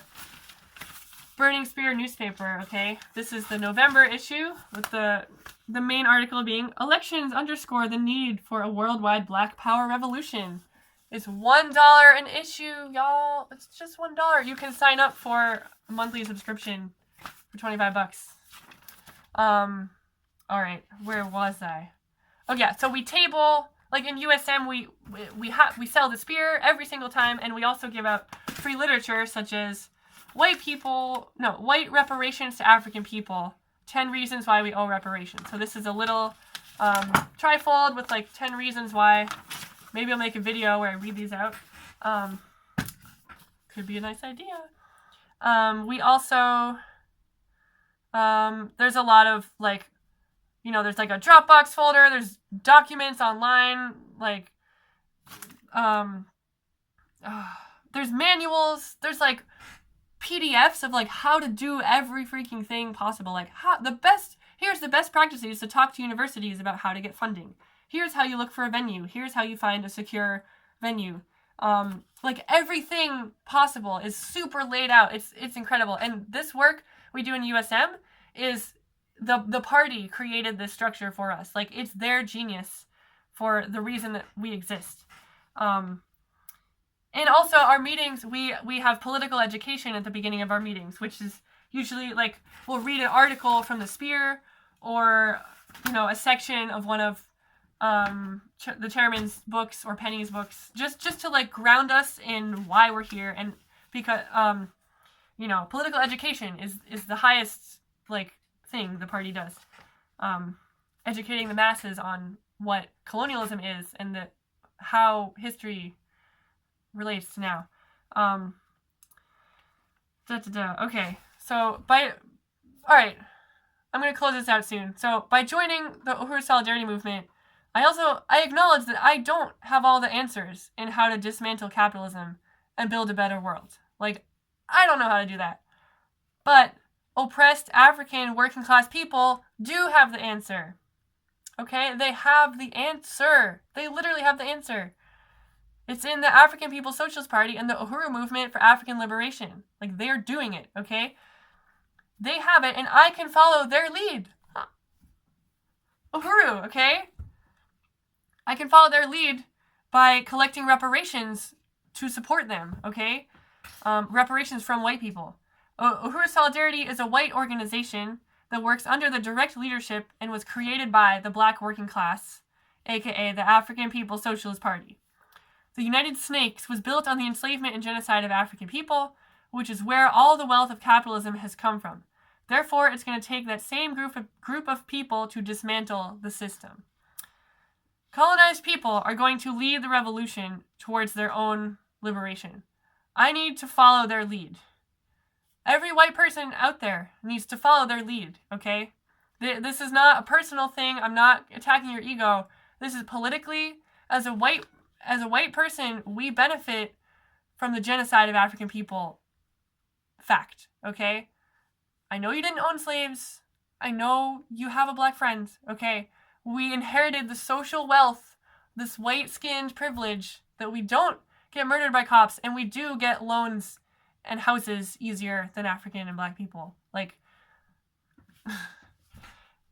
Burning Spear newspaper, okay? This is the November issue with the main article being Elections underscore the need for a worldwide black power revolution. It's $1 an issue, y'all. It's just $1. You can sign up for a monthly subscription for $25. All right, where was I? Oh yeah, so we table. Like in USM, we sell the spear every single time, and we also give out free literature such as white reparations to African people, 10 reasons why we owe reparations. So this is a little trifold with like 10 reasons why. Maybe I'll make a video where I read these out. Could be a nice idea. We also, there's a lot of like, there's like a Dropbox folder, there's documents online, like, there's manuals, there's like PDFs of like how to do every freaking thing possible. Like here's the best practices to talk to universities about how to get funding. Here's how you look for a venue. Here's how you find a secure venue. Like everything possible is super laid out. It's incredible. And this work we do in USM is the party created this structure for us. Like, it's their genius for the reason that we exist. And also our meetings, we have political education at the beginning of our meetings, which is usually like, we'll read an article from the Spear or, a section of one of the chairman's books or Penny's books, just to like ground us in why we're here. And because, political education is the highest like thing the party does, educating the masses on what colonialism is and how history relates to now. Okay, so all right, I'm going to close this out soon. So by joining the Uhuru Solidarity Movement, I acknowledge that I don't have all the answers in how to dismantle capitalism and build a better world. Like, I don't know how to do that. But oppressed African working class people do have the answer. Okay? They have the answer. They literally have the answer. It's in the African People's Socialist Party and the Uhuru Movement for African Liberation. Like, they're doing it, okay? They have it, and I can follow their lead. Uhuru, okay? I can follow their lead by collecting reparations to support them, okay? Reparations from white people. Uhuru Solidarity is a white organization that works under the direct leadership and was created by the black working class, aka the African People's Socialist Party. The United Snakes was built on the enslavement and genocide of African people, which is where all the wealth of capitalism has come from. Therefore, it's going to take that same group of people to dismantle the system. Colonized people are going to lead the revolution towards their own liberation. I need to follow their lead. Every white person out there needs to follow their lead, okay? This is not a personal thing. I'm not attacking your ego. This is politically, as a white person, we benefit from the genocide of African people. Fact, okay? I know you didn't own slaves. I know you have a black friend, okay? We inherited the social wealth, this white-skinned privilege, that we don't get murdered by cops, and we do get loans and houses easier than African and black people. Like,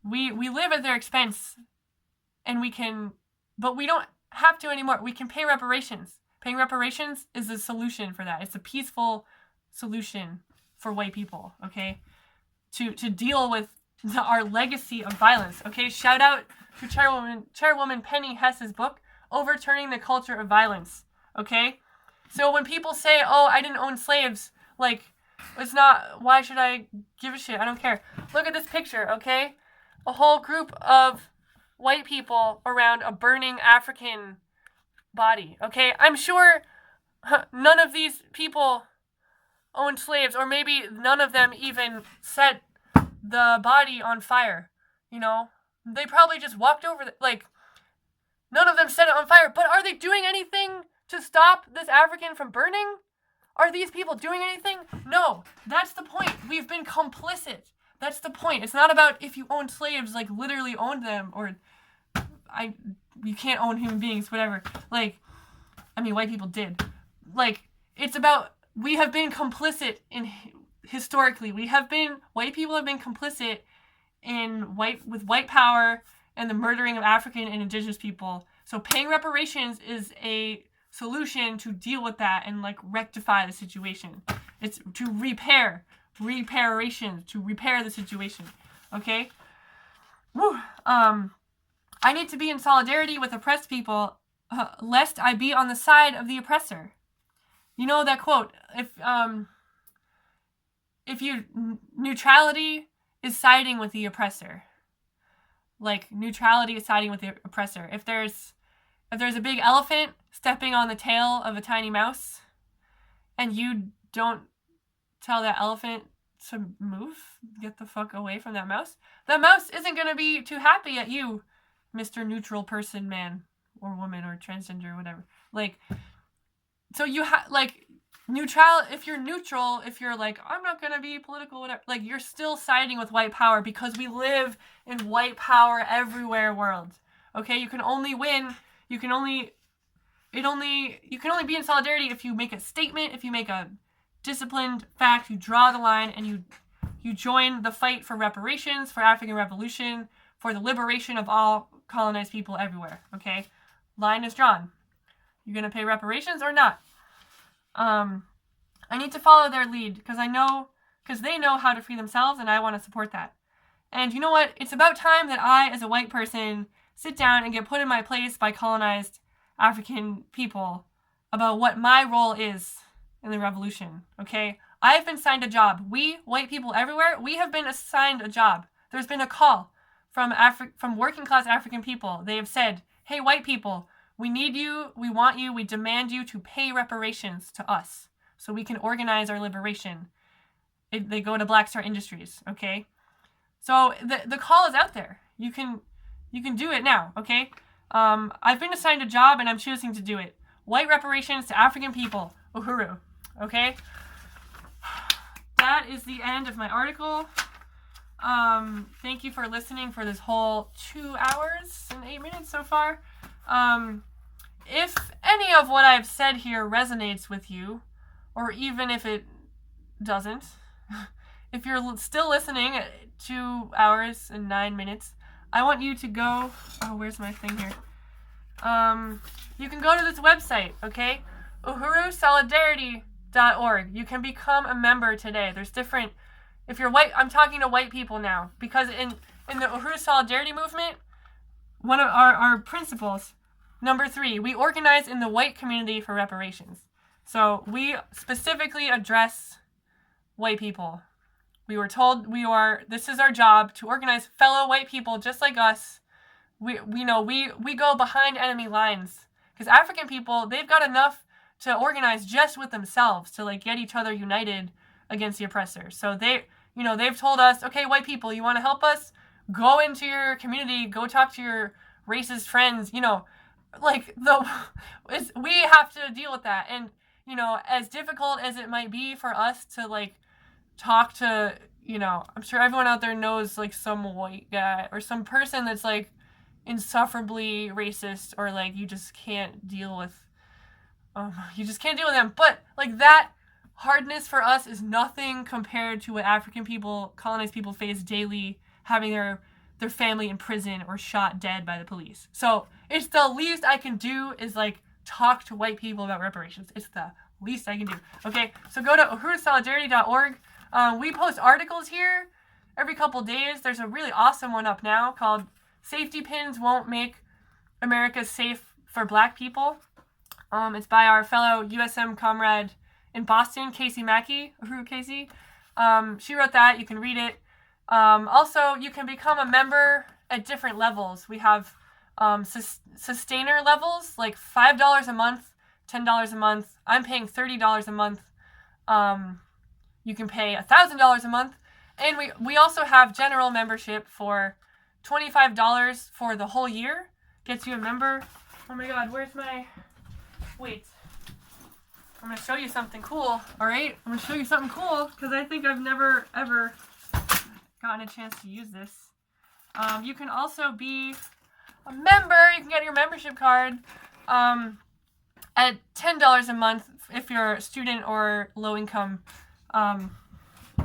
we live at their expense, and but we don't have to anymore. We can pay reparations. Paying reparations is the solution for that. It's a peaceful solution for white people, okay? To deal with our legacy of violence, okay? Shout out to Chairwoman Penny Hess's book, Overturning the Culture of Violence, okay? So when people say, oh, I didn't own slaves, like, it's not, why should I give a shit? I don't care. Look at this picture, okay? A whole group of white people around a burning African body, okay? I'm sure none of these people owned slaves, or maybe none of them even set the body on fire, you know? They probably just walked over, none of them set it on fire, but are they doing anything to stop this African from burning? Are these people doing anything? No, that's the point. We've been complicit. That's the point. It's not about if you owned slaves, like literally owned them, or you can't own human beings, whatever. White people did. It's about, we have been complicit historically. White people have been complicit with white power and the murdering of African and indigenous people. So paying reparations is a solution to deal with that and rectify the situation. It's to reparations, to repair the situation. Okay? Woo. I need to be in solidarity with oppressed people, lest I be on the side of the oppressor. You know that quote, neutrality is siding with the oppressor. Neutrality is siding with the oppressor. If there's a big elephant stepping on the tail of a tiny mouse, and you don't tell that elephant to move, get the fuck away from that mouse isn't going to be too happy at you, Mr. Neutral Person, man, or woman, or transgender, or whatever. So you neutral, if you're neutral, if you're I'm not going to be political, whatever, you're still siding with white power, because we live in white power everywhere world. Okay? You can only win, you can only be in solidarity if you make a statement, if you make a disciplined fact, you draw the line, and you join the fight for reparations, for African revolution, for the liberation of all colonized people everywhere. Okay? Line is drawn. You're going to pay reparations or not? I need to follow their lead because they know how to free themselves, and I want to support that. And you know what? It's about time that I, as a white person, sit down and get put in my place by colonized African people about what my role is in the revolution, okay? I've been assigned a job. We, white people everywhere, we have been assigned a job. There's been a call from working class African people. They have said, hey, white people, we need you, we want you, we demand you to pay reparations to us so we can organize our liberation. They go to Black Star Industries, okay? So the call is out there. You can do it now, okay? I've been assigned a job and I'm choosing to do it. White reparations to African people. Uhuru, okay? That is the end of my article. Thank you for listening for this whole 2 hours and 8 minutes so far. If any of what I've said here resonates with you, or even if it doesn't, if you're still listening at 2 hours and 9 minutes, I want you to go, where's my thing here? You can go to this website, okay? UhuruSolidarity.org. You can become a member today. There's different, if you're white, I'm talking to white people now, because in the Uhuru Solidarity Movement, one of our principles, number 3, we organize in the white community for reparations. So we specifically address white people. We were told this is our job to organize fellow white people just like us. We go behind enemy lines, because African people, they've got enough to organize just with themselves to like get each other united against the oppressor. So they've told us, okay, white people, you want to help us? Go into your community, go talk to your racist friends, we have to deal with that. And, as difficult as it might be for us to like talk to, I'm sure everyone out there knows like some white guy or some person that's like insufferably racist, or like you just can't deal with them. But like that hardness for us is nothing compared to what African people, colonized people, face daily, having their family in prison or shot dead by the police. So it's the least I can do is like talk to white people about reparations. It's the least I can do. Okay, so go to uhurusolidarity.org. We post articles here every couple days. There's a really awesome one up now called "Safety Pins Won't Make America Safe for Black People." It's by our fellow USM comrade in Boston, Casey Mackey, Uhuru Casey. She wrote that. You can read it. Also, you can become a member at different levels. We have sustainer levels, like $5 a month, $10 a month. I'm paying $30 a month. You can pay $1,000 a month. And we also have general membership for $25 for the whole year. Gets you a member. Oh my god, where's my... Wait. I'm going to show you something cool, alright? I'm going to show you something cool, because I think I've never, ever gotten a chance to use this. You can also be a member. You can get your membership card at $10 a month if you're a student or low income.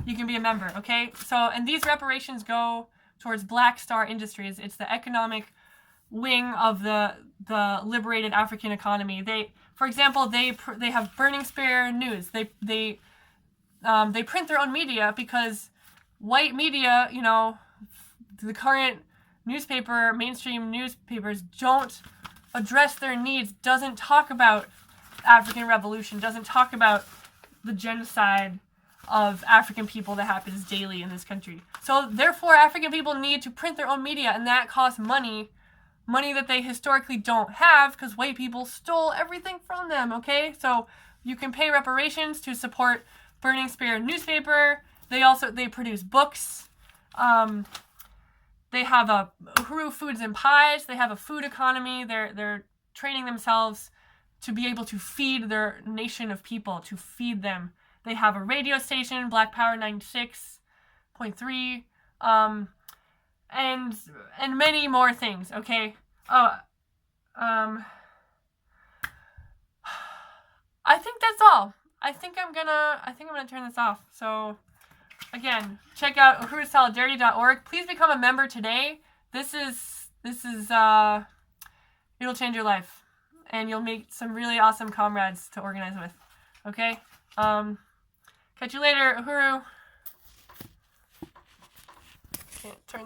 You can be a member, okay? So, and these reparations go towards Black Star Industries. It's the economic wing of the liberated African economy. For example, they have Burning Spear News. They print their own media because white media, the current mainstream newspapers don't address their needs, doesn't talk about African revolution, doesn't talk about the genocide of African people that happens daily in this country. So therefore, African people need to print their own media, and that costs money that they historically don't have because white people stole everything from them, okay? So you can pay reparations to support Burning Spear newspaper. They produce books. They have a Uhuru Foods and Pies. They have a food economy. They're training themselves to be able to feed their nation of people, to feed them. They have a radio station, Black Power 96.3, and many more things, okay? I think that's all. I think I'm gonna turn this off. So again, check out uhurusolidarity.org. Please become a member today. This is it'll change your life, and you'll meet some really awesome comrades to organize with. Okay? Catch you later, Uhuru.